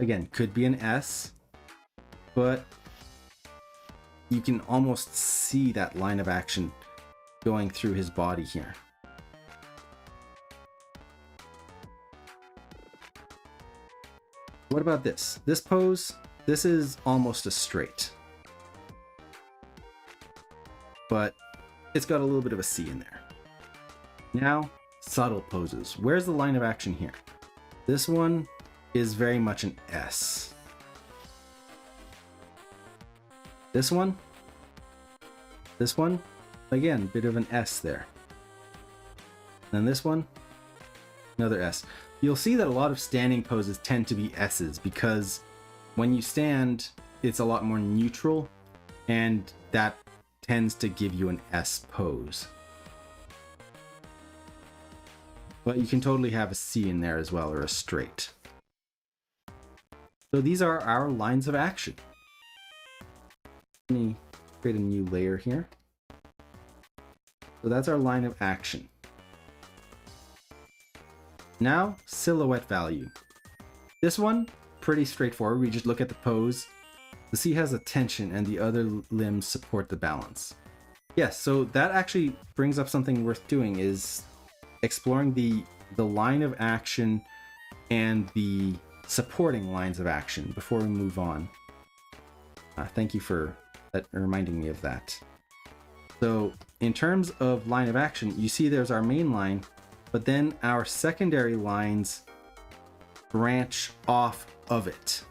Again, could be an S, but you can almost see that line of action going through his body here. What about this? This pose, this is almost a straight, but it's got a little bit of a C in there. Now, subtle poses. Where's the line of action here? This one is very much an S. This one, again, bit of an S there. Then this one, another S. You'll see that a lot of standing poses tend to be S's because when you stand, it's a lot more neutral, and that tends to give you an S pose. But you can totally have a C in there as well, or a straight. So these are our lines of action. Let me create a new layer here. So that's our line of action. Now, silhouette value. This one, pretty straightforward. We just look at the pose. The C has a tension and the other limbs support the balance. Yes, so that actually brings up something worth doing, is exploring the line of action and the supporting lines of action before we move on. Thank you for reminding me of that. So in terms of line of action, you see there's our main line, but then our secondary lines branch off of it.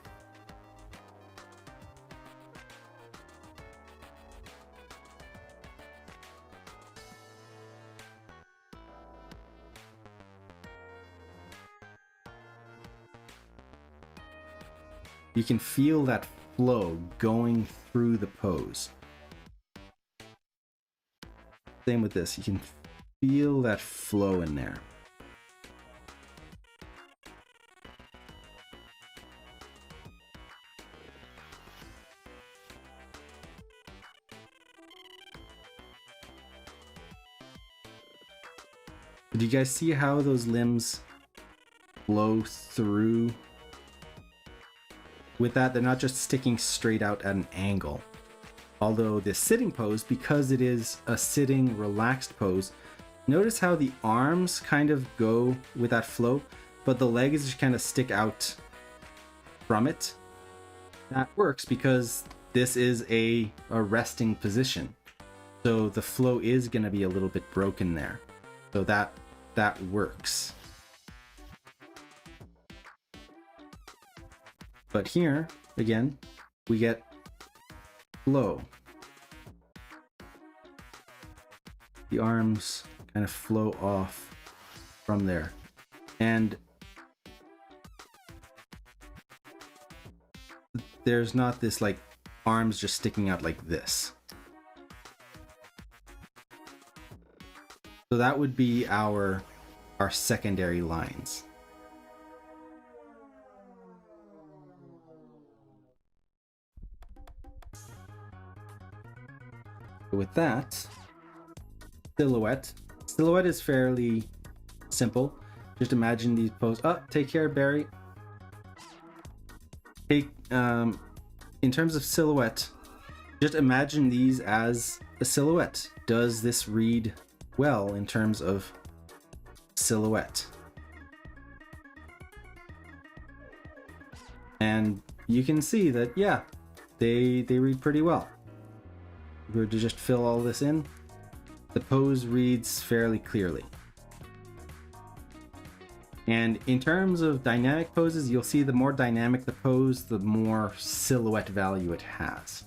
You can feel that flow going through the pose. Same with this, you can feel that flow in there. Do you guys see how those limbs flow through? With that, they're not just sticking straight out at an angle. Although this sitting pose, because it is a sitting, relaxed pose, notice how the arms kind of go with that flow, but the legs just kind of stick out from it. That works because this is a resting position. So the flow is going to be a little bit broken there. So that works. But here, again, we get flow. The arms kind of flow off from there. And there's not this like arms just sticking out like this. So that would be our secondary lines. With that, silhouette is fairly simple. Just imagine these poses. Oh, take care, Barry. Take, in terms of silhouette, just imagine these as a silhouette. Does this read well in terms of silhouette? And you can see that, yeah, they read pretty well. If we were to just fill all this in, the pose reads fairly clearly. And in terms of dynamic poses, you'll see the more dynamic the pose, the more silhouette value it has.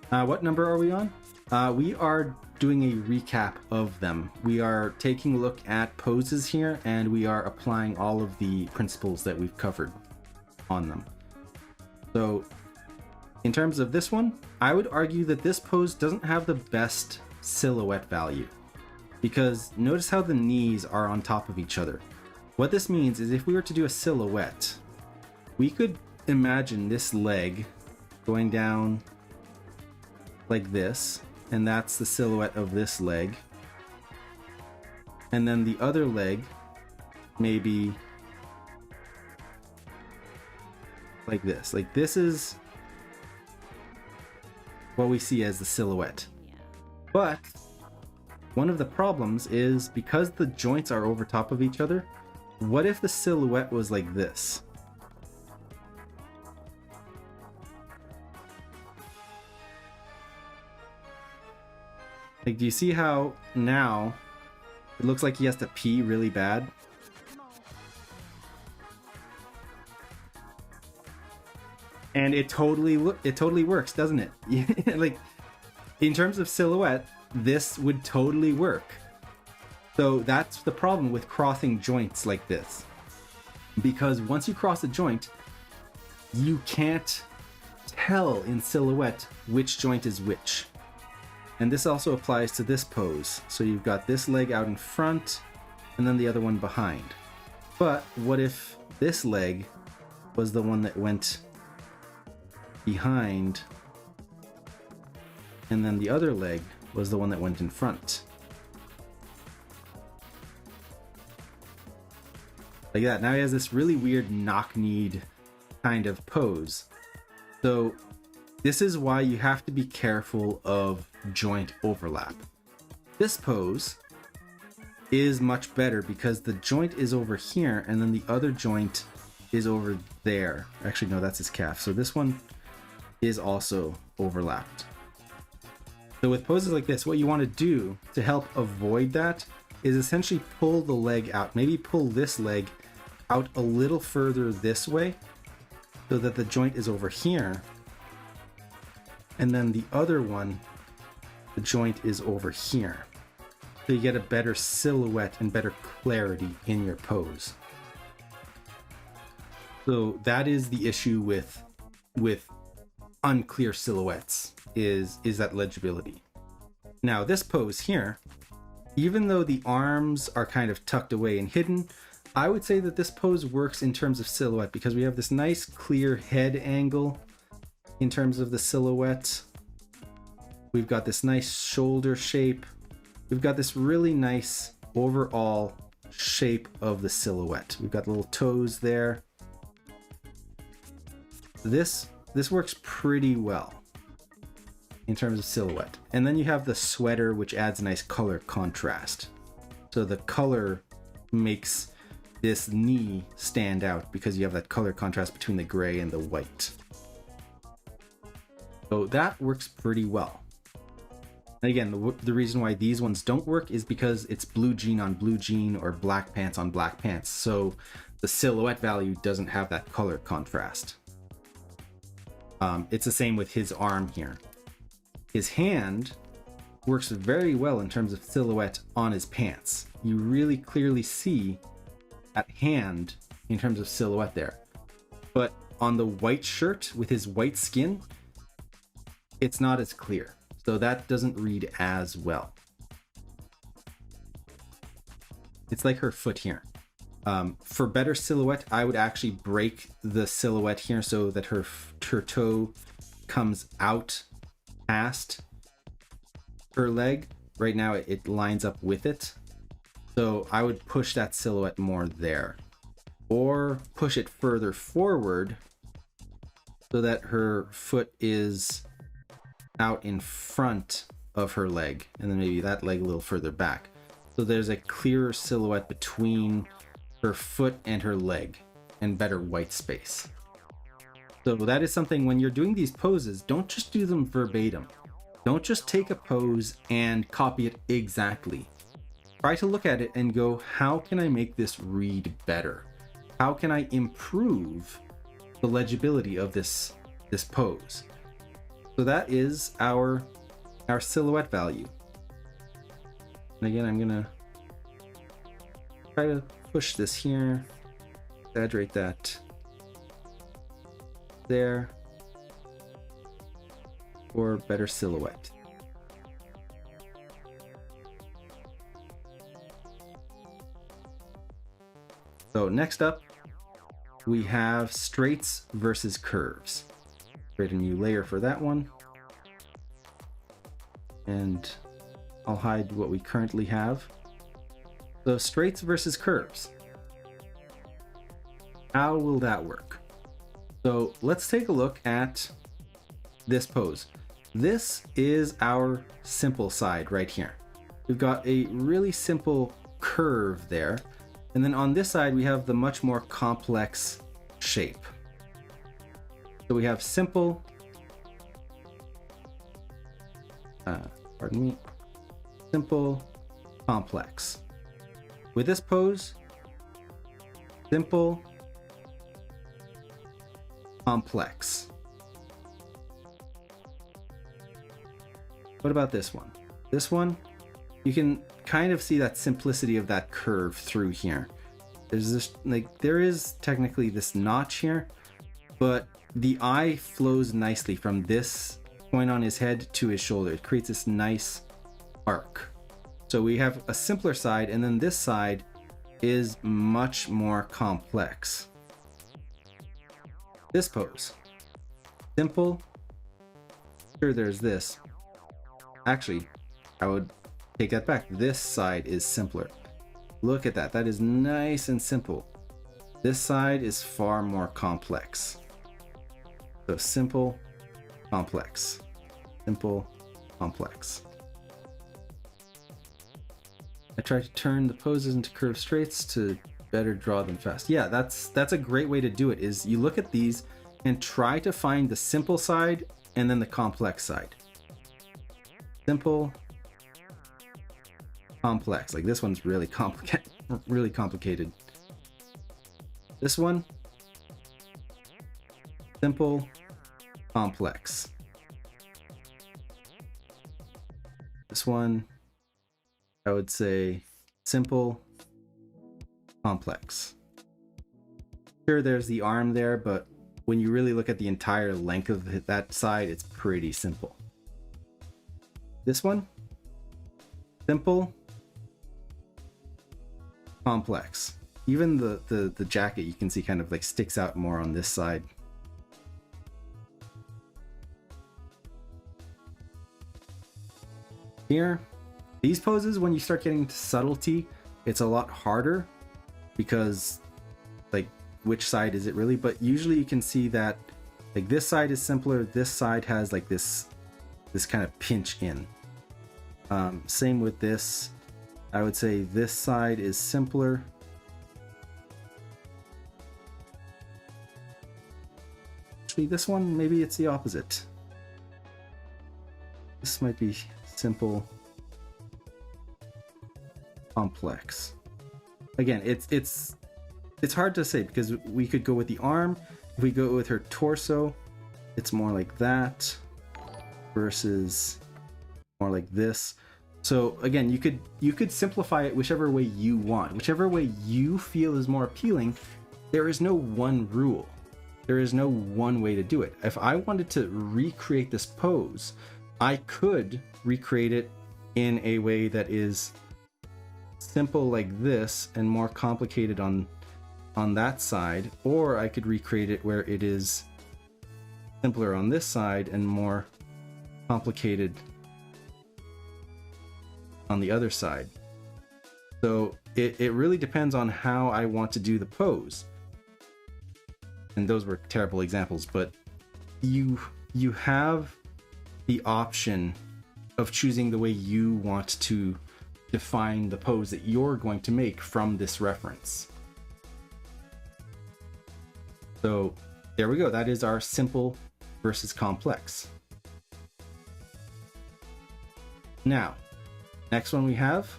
What number are we on? We are doing a recap of them. We are taking a look at poses here, and we are applying all of the principles that we've covered on them. So in terms of this one, I would argue that this pose doesn't have the best silhouette value, because notice how the knees are on top of each other. What this means is if we were to do a silhouette, we could imagine this leg going down like this, and that's the silhouette of this leg. And then the other leg maybe like this. Like, this is what we see as the silhouette. But one of the problems is because the joints are over top of each other, what if the silhouette was like this? Like, do you see how now it looks like he has to pee really bad? And it totally works, doesn't it? Like, in terms of silhouette, this would totally work. So that's the problem with crossing joints like this. Because once you cross a joint, you can't tell in silhouette which joint is which. And this also applies to this pose. So you've got this leg out in front and then the other one behind. But what if this leg was the one that went behind and then the other leg was the one that went in front? Like that. Now he has this really weird knock-kneed kind of pose. So this is why you have to be careful of joint overlap. This pose is much better because the joint is over here and then the other joint is over there. Actually, no, that's his calf. So this one is also overlapped. So with poses like this, what you want to do to help avoid that is essentially pull the leg out. Maybe pull this leg out a little further this way so that the joint is over here. And then the other one, the joint is over here. So you get a better silhouette and better clarity in your pose. So that is the issue with unclear silhouettes, is that legibility. Now this pose here, even though the arms are kind of tucked away and hidden, I would say that this pose works in terms of silhouette because we have this nice clear head angle in terms of the silhouette. We've got this nice shoulder shape. We've got this really nice overall shape of the silhouette. We've got little toes there. This works pretty well in terms of silhouette. And then you have the sweater, which adds a nice color contrast. So the color makes this knee stand out because you have that color contrast between the gray and the white. So that works pretty well. And again, the reason why these ones don't work is because it's blue jean on blue jean or black pants on black pants. So the silhouette value doesn't have that color contrast. It's the same with his arm here. His hand works very well in terms of silhouette on his pants. You really clearly see that hand in terms of silhouette there. But on the white shirt with his white skin, it's not as clear. So that doesn't read as well. It's like her foot here. For better silhouette, I would actually break the silhouette here so that her toe comes out past her leg. Right now it lines up with it. So I would push that silhouette more there, or push it further forward so that her foot is out in front of her leg, and then maybe that leg a little further back. So there's a clearer silhouette between her foot and her leg and better white space. So that is something when you're doing these poses, don't just do them verbatim. Don't just take a pose and copy it exactly. Try to look at it and go, how can I make this read better? How can I improve the legibility of this pose? So that is our silhouette value. And again, I'm gonna try to push this here, exaggerate that there for better silhouette. So next up, we have straights versus curves. Create a new layer for that one. And I'll hide what we currently have. So straights versus curves. How will that work? So let's take a look at this pose. This is our simple side right here. We've got a really simple curve there. And then on this side, we have the much more complex shape. So we have simple, simple, complex. With this pose, simple, complex. What about this one? This one, you can kind of see that simplicity of that curve through here. There's this, like, there is technically this notch here, but the eye flows nicely from this point on his head to his shoulder. It creates this nice arc. So we have a simpler side, and then this side is much more complex. This pose, simple. Sure, there's this. Actually, I would take that back. This side is simpler. Look at that. That is nice and simple. This side is far more complex. So simple, complex. Simple, complex. I try to turn the poses into curved straights to better draw them fast. Yeah, that's a great way to do it, is you look at these and try to find the simple side and then the complex side. Simple, complex. Like this one's really complicated. This one, simple, complex. This one, I would say simple, complex. Sure, there's the arm there, but when you really look at the entire length of that side, it's pretty simple. This one, simple, complex. Even the jacket, you can see kind of like sticks out more on this side. Here, these poses, when you start getting to subtlety, it's a lot harder because like which side is it really? But usually you can see that like this side is simpler, this side has like this kind of pinch in. Same with this. I would say this side is simpler. Actually, this one, maybe it's the opposite. This might be simple, complex. Again, it's hard to say because we could go with the arm. If we go with her torso, it's more like that versus more like this. So again, you could simplify it whichever way you want, whichever way you feel is more appealing. There is no one rule. There is no one way to do it. If I wanted to recreate this pose, I could recreate it in a way that is simple like this and more complicated on that side, or I could recreate it where it is simpler on this side and more complicated on the other side. So it really depends on how I want to do the pose. And those were terrible examples, but you have the option of choosing the way you want to define the pose that you're going to make from this reference. So there we go. That is our simple versus complex. Now, next one we have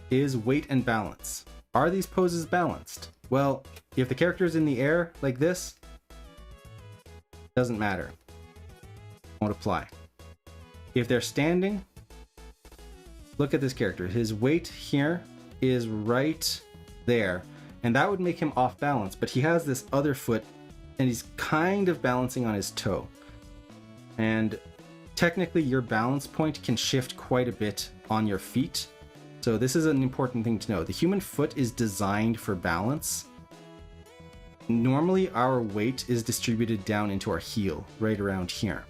is weight and balance. Are these poses balanced? Well, if the character is in the air like this, doesn't matter. Won't apply. If they're standing, look at this character. His weight here is right there, and that would make him off balance, but he has this other foot and he's kind of balancing on his toe. And technically your balance point can shift quite a bit on your feet. So this is an important thing to know. The human foot is designed for balance. Normally our weight is distributed down into our heel, right around here.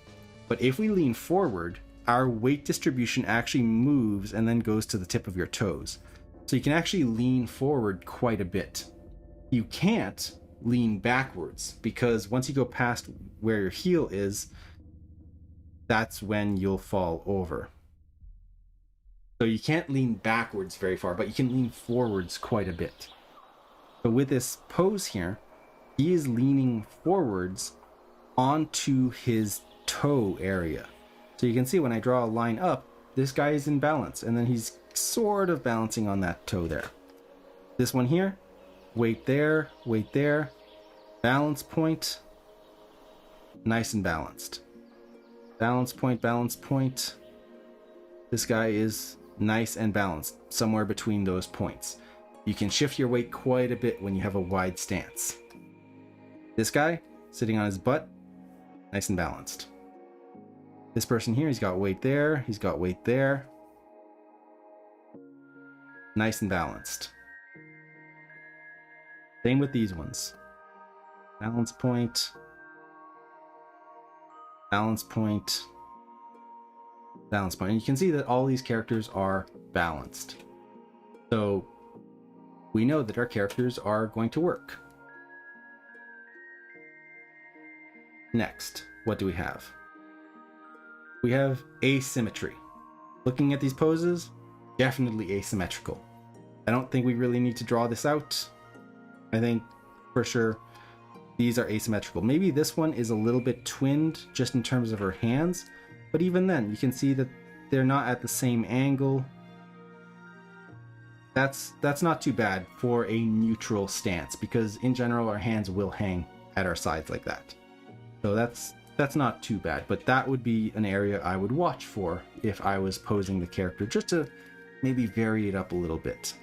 But if we lean forward, our weight distribution actually moves and then goes to the tip of your toes. So you can actually lean forward quite a bit. You can't lean backwards because once you go past where your heel is, that's when you'll fall over. So you can't lean backwards very far, but you can lean forwards quite a bit. But with this pose here, he is leaning forwards onto his toe area. So you can see when I draw a line up, this guy is in balance, and then he's sort of balancing on that toe there. This one here, weight there, balance point, nice and balanced. Balance point. This guy is nice and balanced, somewhere between those points. You can shift your weight quite a bit when you have a wide stance. This guy, sitting on his butt, nice and balanced. This person here, he's got weight there, he's got weight there. Nice and balanced. Same with these ones. Balance point. And you can see that all these characters are balanced. So we know that our characters are going to work. Next, what do we have? We have asymmetry. Looking at these poses, definitely asymmetrical. I don't think we really need to draw this out. I think for sure these are asymmetrical. Maybe this one is a little bit twinned just in terms of her hands, but even then you can see that they're not at the same angle. That's not too bad for a neutral stance, because in general our hands will hang at our sides like that. So that's not too bad, but that would be an area I would watch for if I was posing the character, just to maybe vary it up a little bit.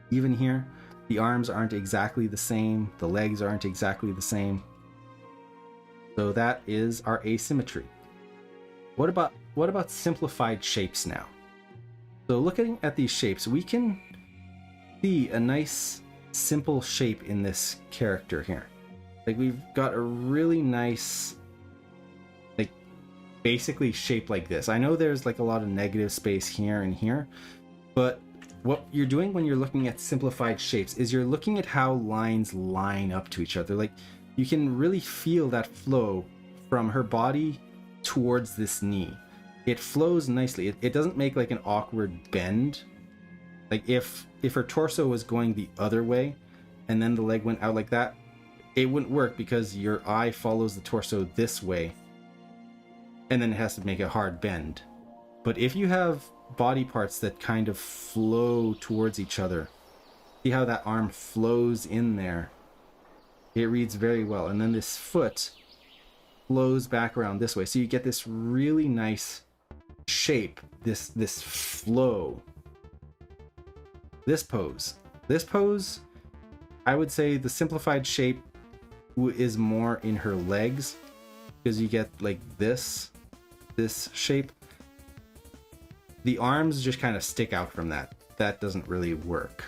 Even here, the arms aren't exactly the same, the legs aren't exactly the same. So that is our asymmetry. What about simplified shapes now? So looking at these shapes, we can see a nice simple shape in this character here. Like, we've got a really nice, like, basically shape like this. I know there's like a lot of negative space here and here, but what you're doing when you're looking at simplified shapes is you're looking at how lines line up to each other. Like, you can really feel that flow from her body towards this knee. It flows nicely. It doesn't make like an awkward bend. Like if her torso was going the other way and then the leg went out like that, it wouldn't work because your eye follows the torso this way and then it has to make a hard bend. But if you have body parts that kind of flow towards each other, see how that arm flows in there? It reads very well. And then this foot flows back around this way. So you get this really nice shape, this flow. This pose, I would say the simplified shape is more in her legs, because you get like this shape. The arms just kind of stick out from that. That doesn't really work.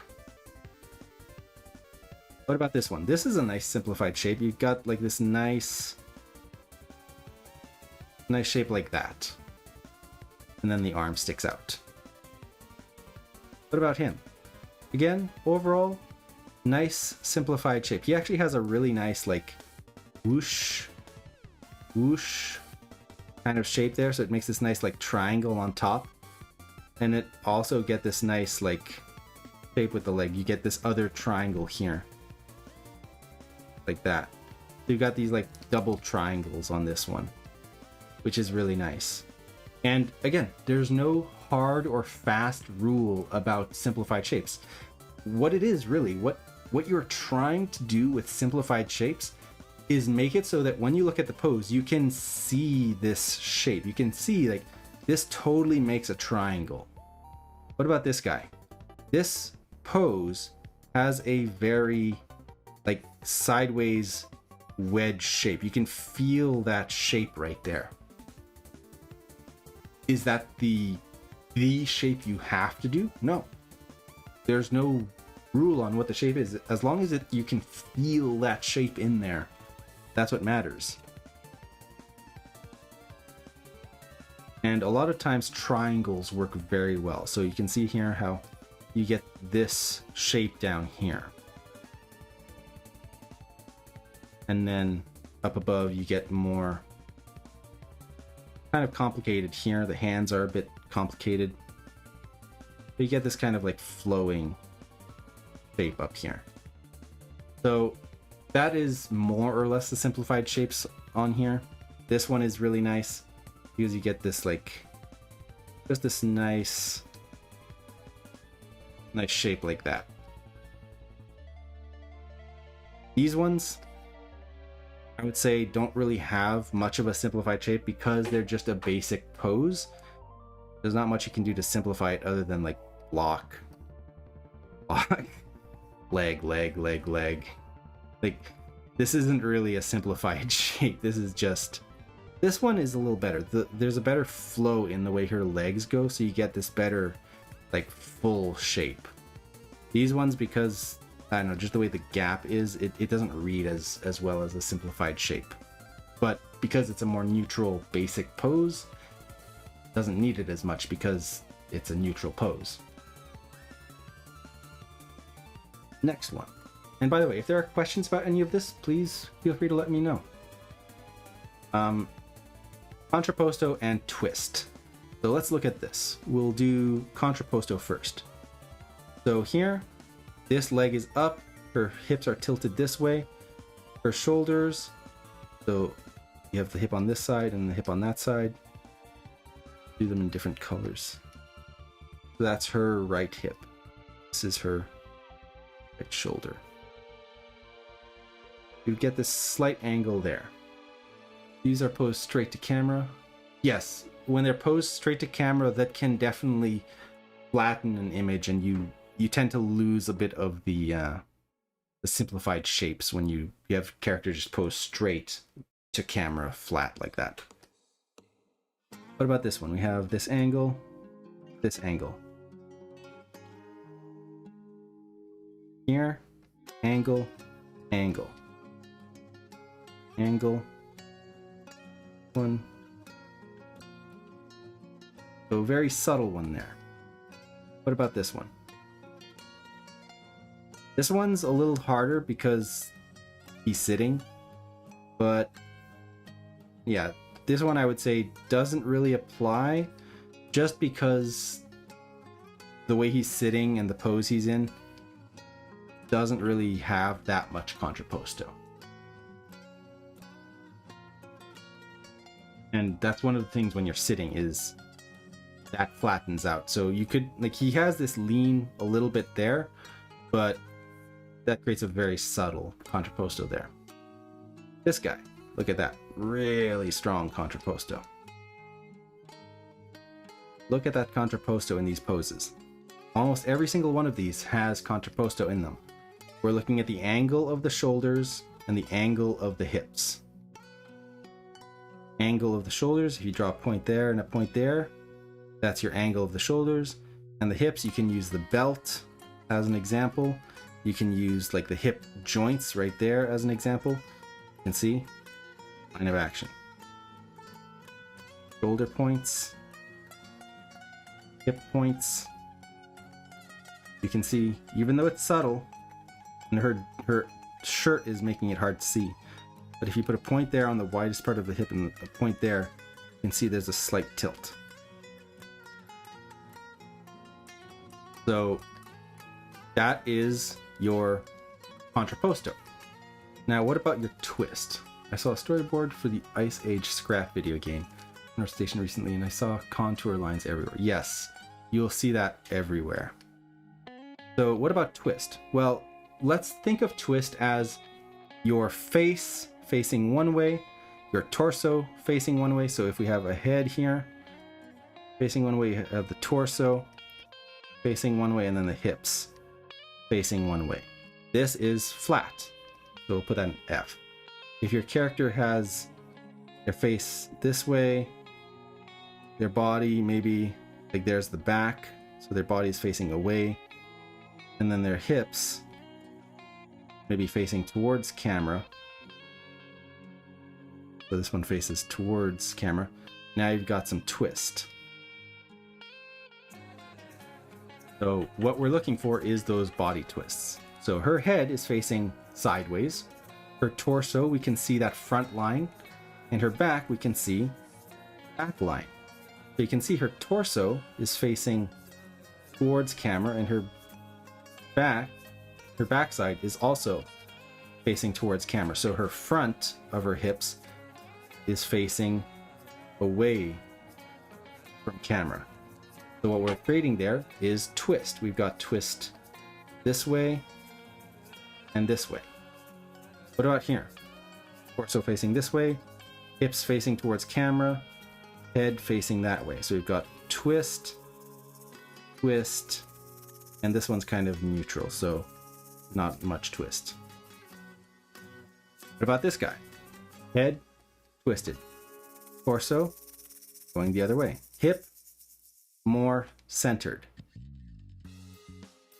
What about this one? This is a nice simplified shape. You've got like this nice shape like that. And then the arm sticks out. What about him? Again, overall, nice simplified shape. He actually has a really nice like whoosh kind of shape there, so it makes this nice like triangle on top, and it also get this nice like shape with the leg. You get this other triangle here like that. So you've got these like double triangles on this one, which is really nice. And again, there's no hard or fast rule about simplified shapes. What it is really, what you're trying to do with simplified shapes is make it so that when you look at the pose, you can see this shape. You can see like this totally makes a triangle. What about this guy? This pose has a very like sideways wedge shape. You can feel that shape right there. Is that the shape you have to do? No. There's no rule on what the shape is. As long as you can feel that shape in there, that's what matters. And a lot of times triangles work very well. So you can see here how you get this shape down here. And then up above you get more kind of complicated here. The hands are a bit complicated. But you get this kind of like flowing shape up here. So that is more or less the simplified shapes on here. This one is really nice because you get this like just this nice shape like that. These ones I would say don't really have much of a simplified shape because they're just a basic pose. There's not much you can do to simplify it other than like block, leg. Like this isn't really a simplified shape. This one is a little better. There's a better flow in the way her legs go, so you get this better like full shape. These ones, because I don't know, just the way the gap is, it doesn't read as well as a simplified shape. But because it's a more neutral basic pose, it doesn't need it as much because it's a neutral pose. Next one. And by the way, if there are questions about any of this, please feel free to let me know. Contrapposto and twist. So let's look at this. We'll do contrapposto first. So here, this leg is up, her hips are tilted this way, her shoulders, so you have the hip on this side and the hip on that side. Do them in different colors. So that's her right hip. This is her right shoulder. You get this slight angle there. These are posed straight to camera. Yes, when they're posed straight to camera, that can definitely flatten an image, and you tend to lose a bit of the simplified shapes when you have characters just posed straight to camera flat like that. What about this one? We have this angle, this angle. Here, angle, angle. Angle. One. So very subtle one there. What about this one? This one's a little harder because he's sitting, but yeah, this one I would say doesn't really apply just because the way he's sitting and the pose he's in doesn't really have that much contrapposto. And that's one of the things when you're sitting is that flattens out. So you could, like, he has this lean a little bit there, but that creates a very subtle contrapposto there. This guy, look at that, really strong contrapposto. Look at that contrapposto in these poses. Almost every single one of these has contrapposto in them. We're looking at the angle of the shoulders and the angle of the hips. Angle of the shoulders, if you draw a point there and a point there, that's your angle of the shoulders. And the hips, you can use the belt as an example. You can use like the hip joints right there as an example. You can see, line of action. Shoulder points, hip points, You can see, even though it's subtle, and her shirt is making it hard to see. But if you put a point there on the widest part of the hip and a point there, you can see there's a slight tilt. So that is your contrapposto. Now, what about your twist? I saw a storyboard for the Ice Age Scrap video game in our station recently, and I saw contour lines everywhere. Yes, you'll see that everywhere. So what about twist? Well, let's think of twist as your face facing one way, your torso facing one way. So if we have a head here facing one way, you have the torso facing one way, and then the hips facing one way. This is flat, so we'll put that in F. If your character has their face this way, their body maybe, like there's the back, so their body is facing away, and then their hips maybe facing towards camera. So this one faces towards camera. Now you've got some twist. So what we're looking for is those body twists. So her head is facing sideways. Her torso, we can see that front line. And her back, we can see back line. So you can see her torso is facing towards camera, and her backside is also facing towards camera. So her front of her hips is facing away from camera. So what we're creating there is twist. We've got twist this way and this way. What about here? Torso facing this way, hips facing towards camera, head facing that way. So we've got twist, twist, and this one's kind of neutral, so not much twist. What about this guy? Head twisted, torso going the other way, hip more centered.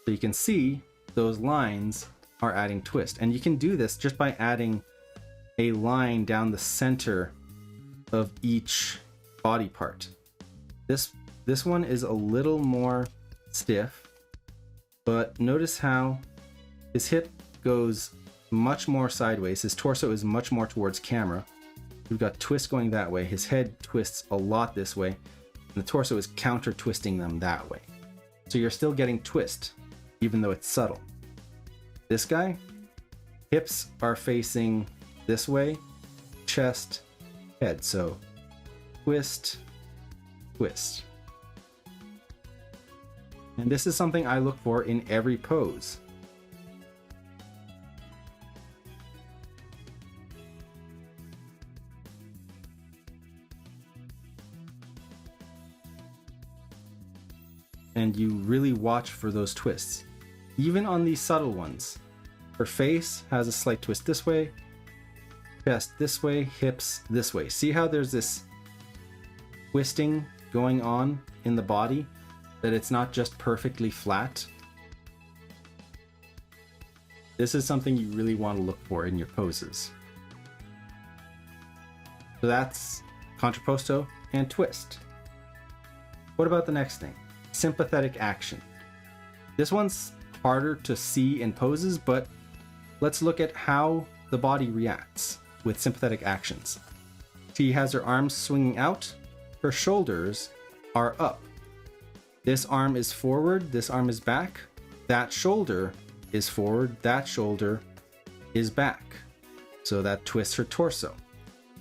So you can see those lines are adding twist, and you can do this just by adding a line down the center of each body part. This one is a little more stiff, but notice how his hip goes much more sideways, his torso is much more towards camera. We've got twist going that way, his head twists a lot this way, and the torso is counter twisting them that way. So you're still getting twist, even though it's subtle. This guy, hips are facing this way, chest, head. So twist, twist. And this is something I look for in every pose. And you really watch for those twists. Even on these subtle ones. Her face has a slight twist this way, chest this way, hips this way. See how there's this twisting going on in the body? That it's not just perfectly flat? This is something you really want to look for in your poses. So that's contrapposto and twist. What about the next thing? Sympathetic action. This one's harder to see in poses, but let's look at how the body reacts with sympathetic actions. She has her arms swinging out, her shoulders are up. This arm is forward, this arm is back, that shoulder is forward, that shoulder is back. So that twists her torso.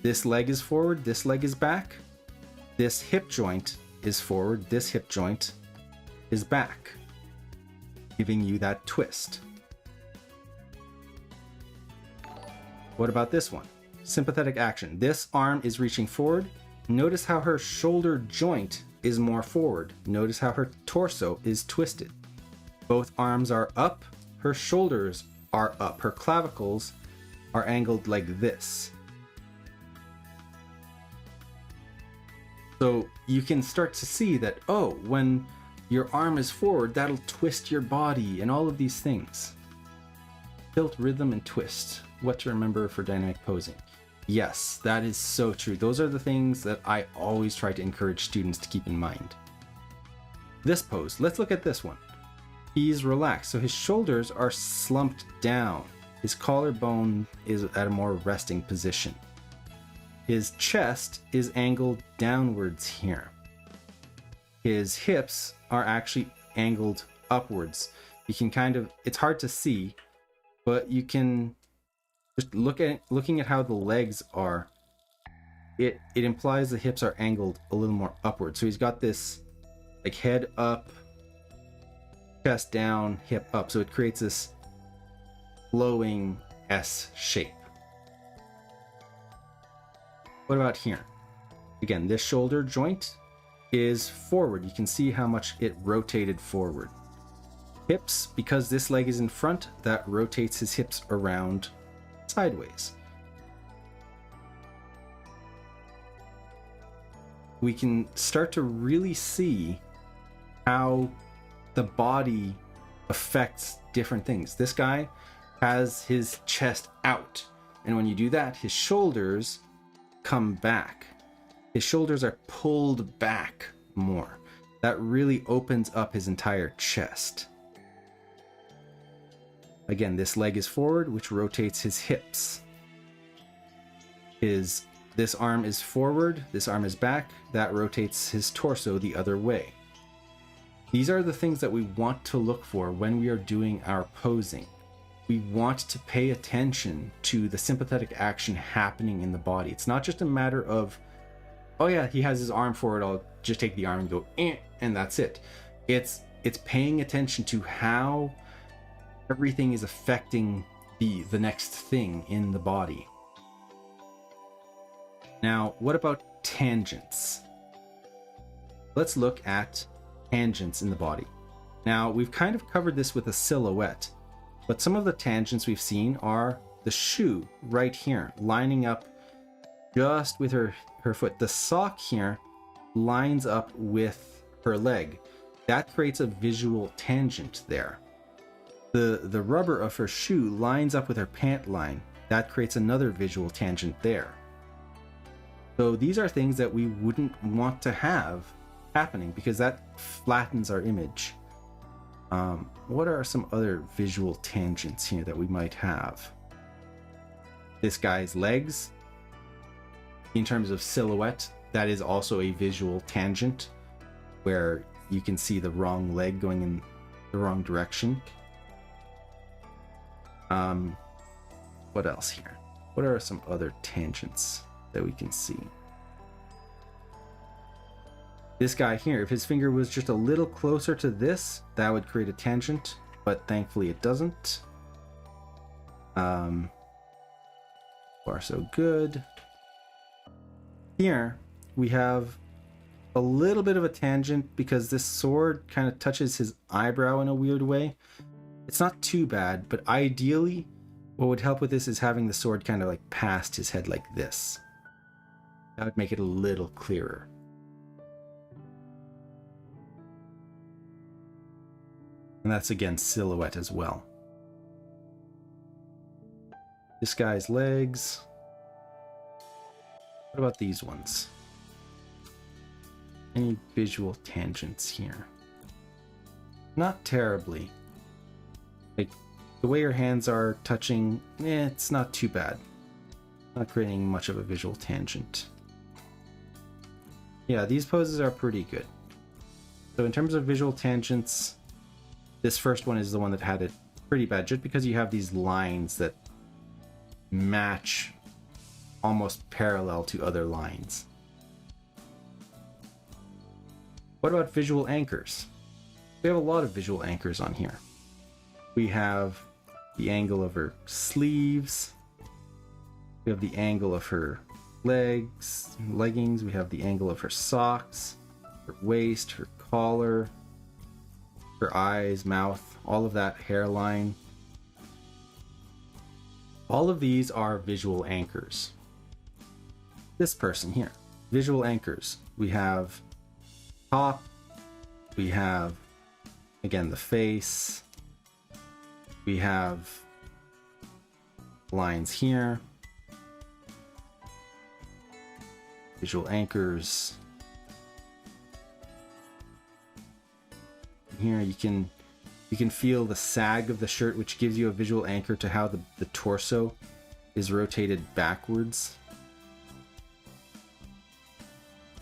This leg is forward, this leg is back, this hip joint is forward, this hip joint is back, giving you that twist. What about this one? Sympathetic action. This arm is reaching forward. Notice how her shoulder joint is more forward. Notice how her torso is twisted. Both arms are up, her shoulders are up, her clavicles are angled like this. So you can start to see that, oh, when your arm is forward, that'll twist your body and all of these things. Tilt, rhythm, and twist. What to remember for dynamic posing. Yes, that is so true. Those are the things that I always try to encourage students to keep in mind. This pose, let's look at this one. He's relaxed, so his shoulders are slumped down. His collarbone is at a more resting position. His chest is angled downwards here. His hips are actually angled upwards. You can kind of, it's hard to see, but you can just looking at how the legs are, it implies the hips are angled a little more upward. So he's got this like head up, chest down, hip up. So it creates this flowing S shape. What about here? Again, this shoulder joint is forward. You can see how much it rotated forward. Hips, because this leg is in front, that rotates his hips around sideways. We can start to really see how the body affects different things. This guy has his chest out, and when you do that, his shoulders come back. His shoulders are pulled back more. That really opens up his entire chest. Again, this leg is forward, which rotates his hips. This arm is forward, this arm is back, that rotates his torso the other way. These are the things that we want to look for when we are doing our posing. We want to pay attention to the sympathetic action happening in the body. It's not just a matter of, oh yeah, he has his arm forward, I'll just take the arm and go, and that's it. It's paying attention to how everything is affecting the next thing in the body. Now, what about tangents? Let's look at tangents in the body. Now, we've kind of covered this with a silhouette, but some of the tangents we've seen are the shoe right here, lining up just with her foot. The sock here lines up with her leg. That creates a visual tangent there. The rubber of her shoe lines up with her pant line. That creates another visual tangent there. So these are things that we wouldn't want to have happening because that flattens our image. What are some other visual tangents here that we might have? This guy's legs. In terms of silhouette, that is also a visual tangent where you can see the wrong leg going in the wrong direction. What else here? What are some other tangents that we can see? This guy here, if his finger was just a little closer to this, that would create a tangent, but thankfully it doesn't. Far so good. Here we have a little bit of a tangent because this sword kind of touches his eyebrow in a weird way. It's not too bad, but ideally what would help with this is having the sword kind of like past his head like this. That would make it a little clearer. And that's again silhouette as well. This guy's legs. What about these ones? Any visual tangents here? Not terribly. Like the way your hands are touching, it's not too bad. Not creating much of a visual tangent. Yeah, these poses are pretty good. So in terms of visual tangents, this first one is the one that had it pretty bad, just because you have these lines that match almost parallel to other lines. What about visual anchors? We have a lot of visual anchors on here. We have the angle of her sleeves. We have the angle of her leggings. We have the angle of her socks, her waist, her collar, her eyes, mouth, all of that hairline. All of these are visual anchors. This person here, visual anchors. We have top, we have, again, the face, we have lines here, visual anchors. Here you can You can feel the sag of the shirt, which gives you a visual anchor to how the torso is rotated backwards.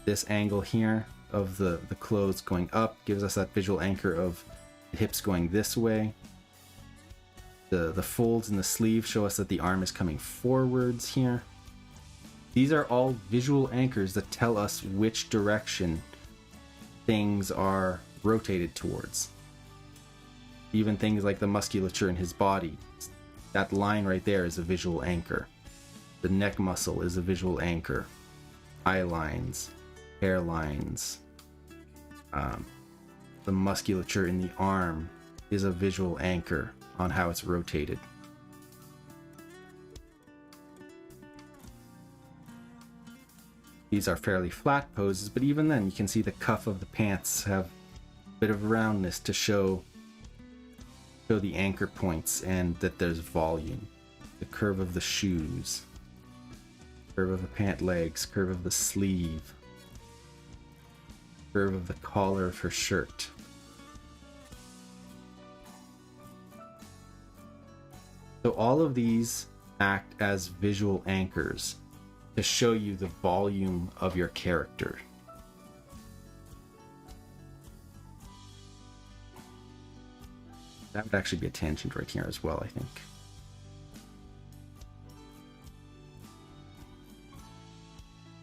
This angle here of the clothes going up gives us that visual anchor of the hips going this way. The folds in the sleeve show us that the arm is coming forwards here. These are all visual anchors that tell us which direction things are rotated towards. Even things like the musculature in his body. That line right there is a visual anchor. The neck muscle is a visual anchor. Eye lines, hair lines, the musculature in the arm is a visual anchor on how it's rotated. These are fairly flat poses, but even then you can see the cuff of the pants have a bit of roundness to show the anchor points and that there's volume. The curve of the shoes, curve of the pant legs, curve of the sleeve, curve of the collar of her shirt. So all of these act as visual anchors to show you the volume of your character. That would actually be a tangent right here as well, I think.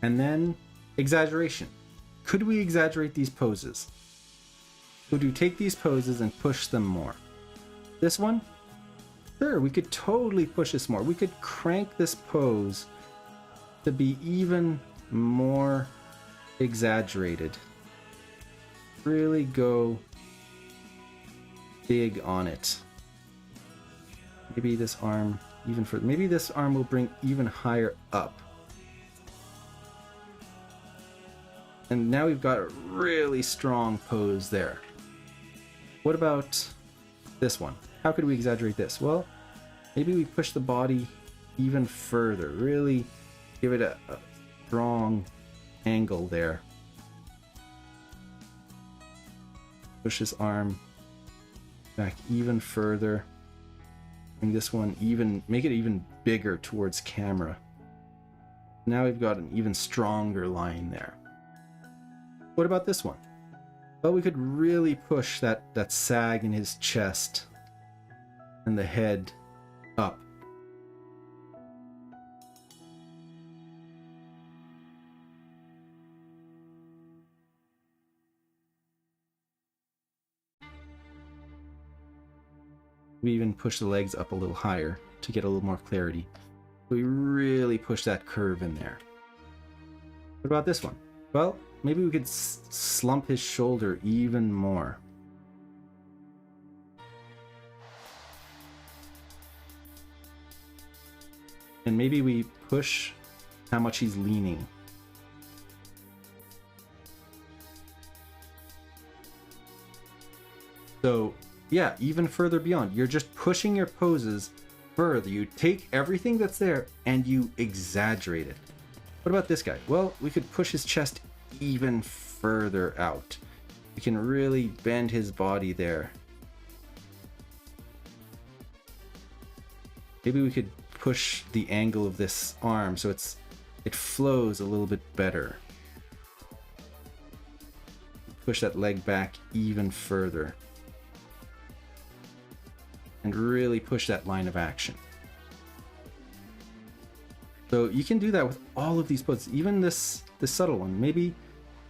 And then exaggeration. Could we exaggerate these poses? Could we take these poses and push them more? This one? Sure, we could totally push this more. We could crank this pose to be even more exaggerated. Really go big on it. Maybe this arm even further. Maybe this arm will bring even higher up. And now we've got a really strong pose there. What about this one? How could we exaggerate this? Well, maybe we push the body even further. Really give it a strong angle there. Push this arm back even further. Bring this one even, make it even bigger towards camera. Now we've got an even stronger line there. What about this one? Well, we could really push that sag in his chest and the head up. We even push the legs up a little higher to get a little more clarity. We really push that curve in there. What about this one? Well, maybe we could slump his shoulder even more. And maybe we push how much he's leaning. So, yeah, even further beyond. You're just pushing your poses further. You take everything that's there and you exaggerate it. What about this guy? Well, we could push his chest even further out. We can really bend his body there. Maybe we could push the angle of this arm so it flows a little bit better. Push that leg back even further. And really push that line of action. So you can do that with all of these poses, even this subtle one. Maybe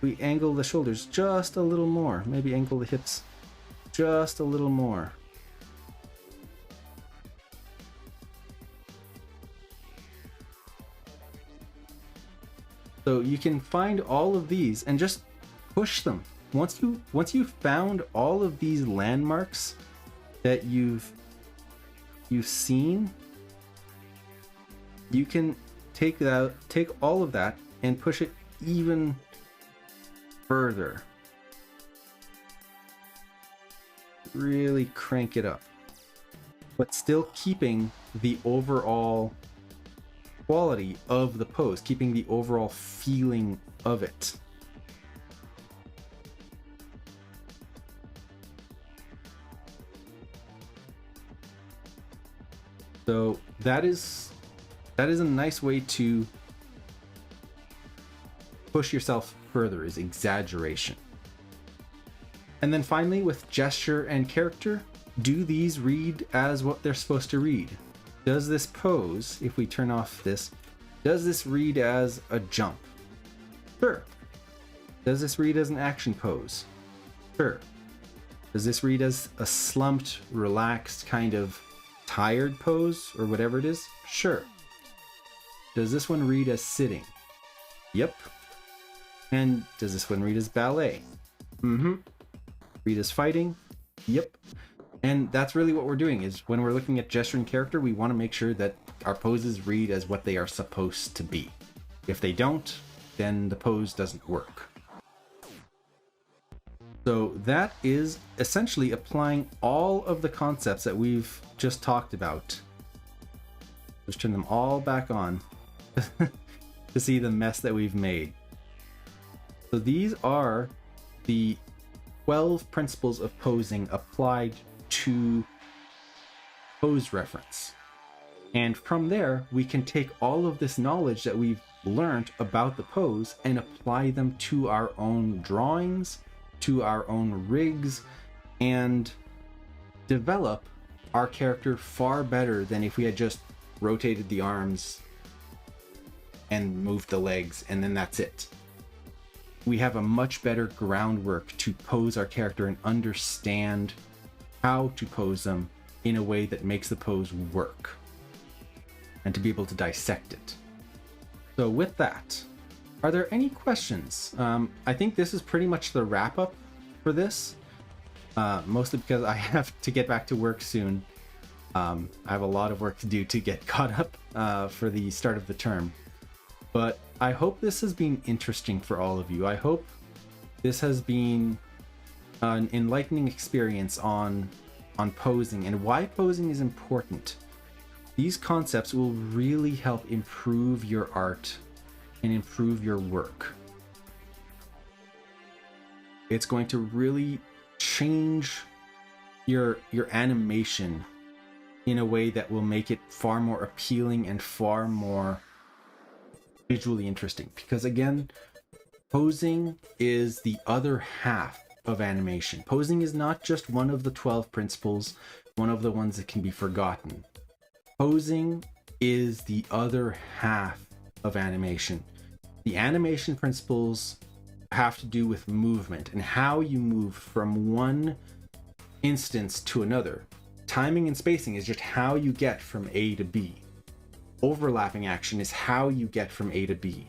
we angle the shoulders just a little more. Maybe angle the hips just a little more. So you can find all of these and just push them. Once you've found all of these landmarks that you've seen, you can take all of that and push it even further. Really crank it up, but still keeping the overall quality of the pose, keeping the overall feeling of it. So that is a nice way to push yourself further, is exaggeration. And then finally, with gesture and character, do these read as what they're supposed to read? Does this pose, if we turn off this, does this read as a jump? Sure. Does this read as an action pose? Sure. Does this read as a slumped, relaxed, kind of tired pose, or whatever it is? Sure. Does this one read as sitting? Yep. And does this one read as ballet? Mm-hmm. Read as fighting? Yep. And that's really what we're doing, is when we're looking at gesture and character, we want to make sure that our poses read as what they are supposed to be. If they don't, then the pose doesn't work. So that is essentially applying all of the concepts that we've just talked about. Let's turn them all back on to see the mess that we've made. So these are the 12 principles of posing applied to pose reference. And from there, we can take all of this knowledge that we've learned about the pose and apply them to our own drawings, to our own rigs, and develop our character far better than if we had just rotated the arms and moved the legs and then that's it. We have a much better groundwork to pose our character and understand how to pose them in a way that makes the pose work, and to be able to dissect it. So with that, are there any questions? I think this is pretty much the wrap up for this, mostly because I have to get back to work soon. I have a lot of work to do to get caught up for the start of the term. But I hope this has been interesting for all of you. I hope this has been an enlightening experience on posing and why posing is important. These concepts will really help improve your art and improve your work. It's going to really change your animation in a way that will make it far more appealing and far more visually interesting. Because again, posing is the other half of animation. Posing is not just one of the 12 principles, one of the ones that can be forgotten. Posing is the other half of animation. The animation principles have to do with movement and how you move from one instance to another. Timing and spacing is just how you get from A to B. Overlapping action is how you get from A to B.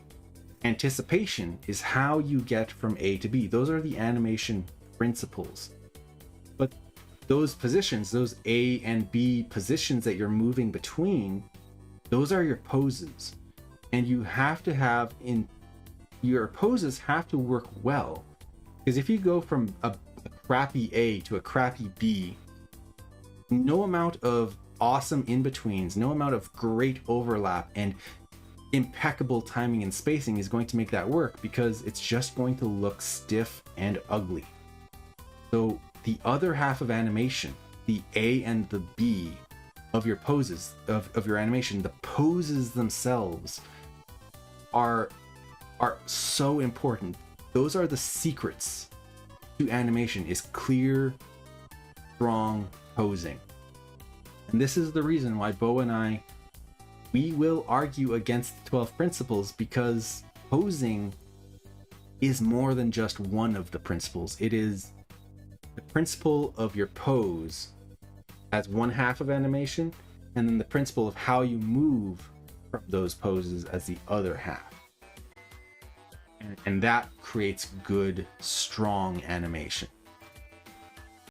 Anticipation is how you get from A to B. Those are the animation principles. But those positions, those A and B positions that you're moving between, those are your poses. And you have to have your poses have to work well. Because if you go from a crappy A to a crappy B, no amount of awesome in-betweens, no amount of great overlap and impeccable timing and spacing is going to make that work, because it's just going to look stiff and ugly. So the other half of animation, the A and the B of your poses, of your animation, the poses themselves are so important. Those are the secrets to animation, is clear, strong posing. And this is the reason why Bo and I, we will argue against the 12 principles, because posing is more than just one of the principles. It is the principle of your pose as one half of animation, and then the principle of how you move from those poses as the other half. And that creates good, strong animation.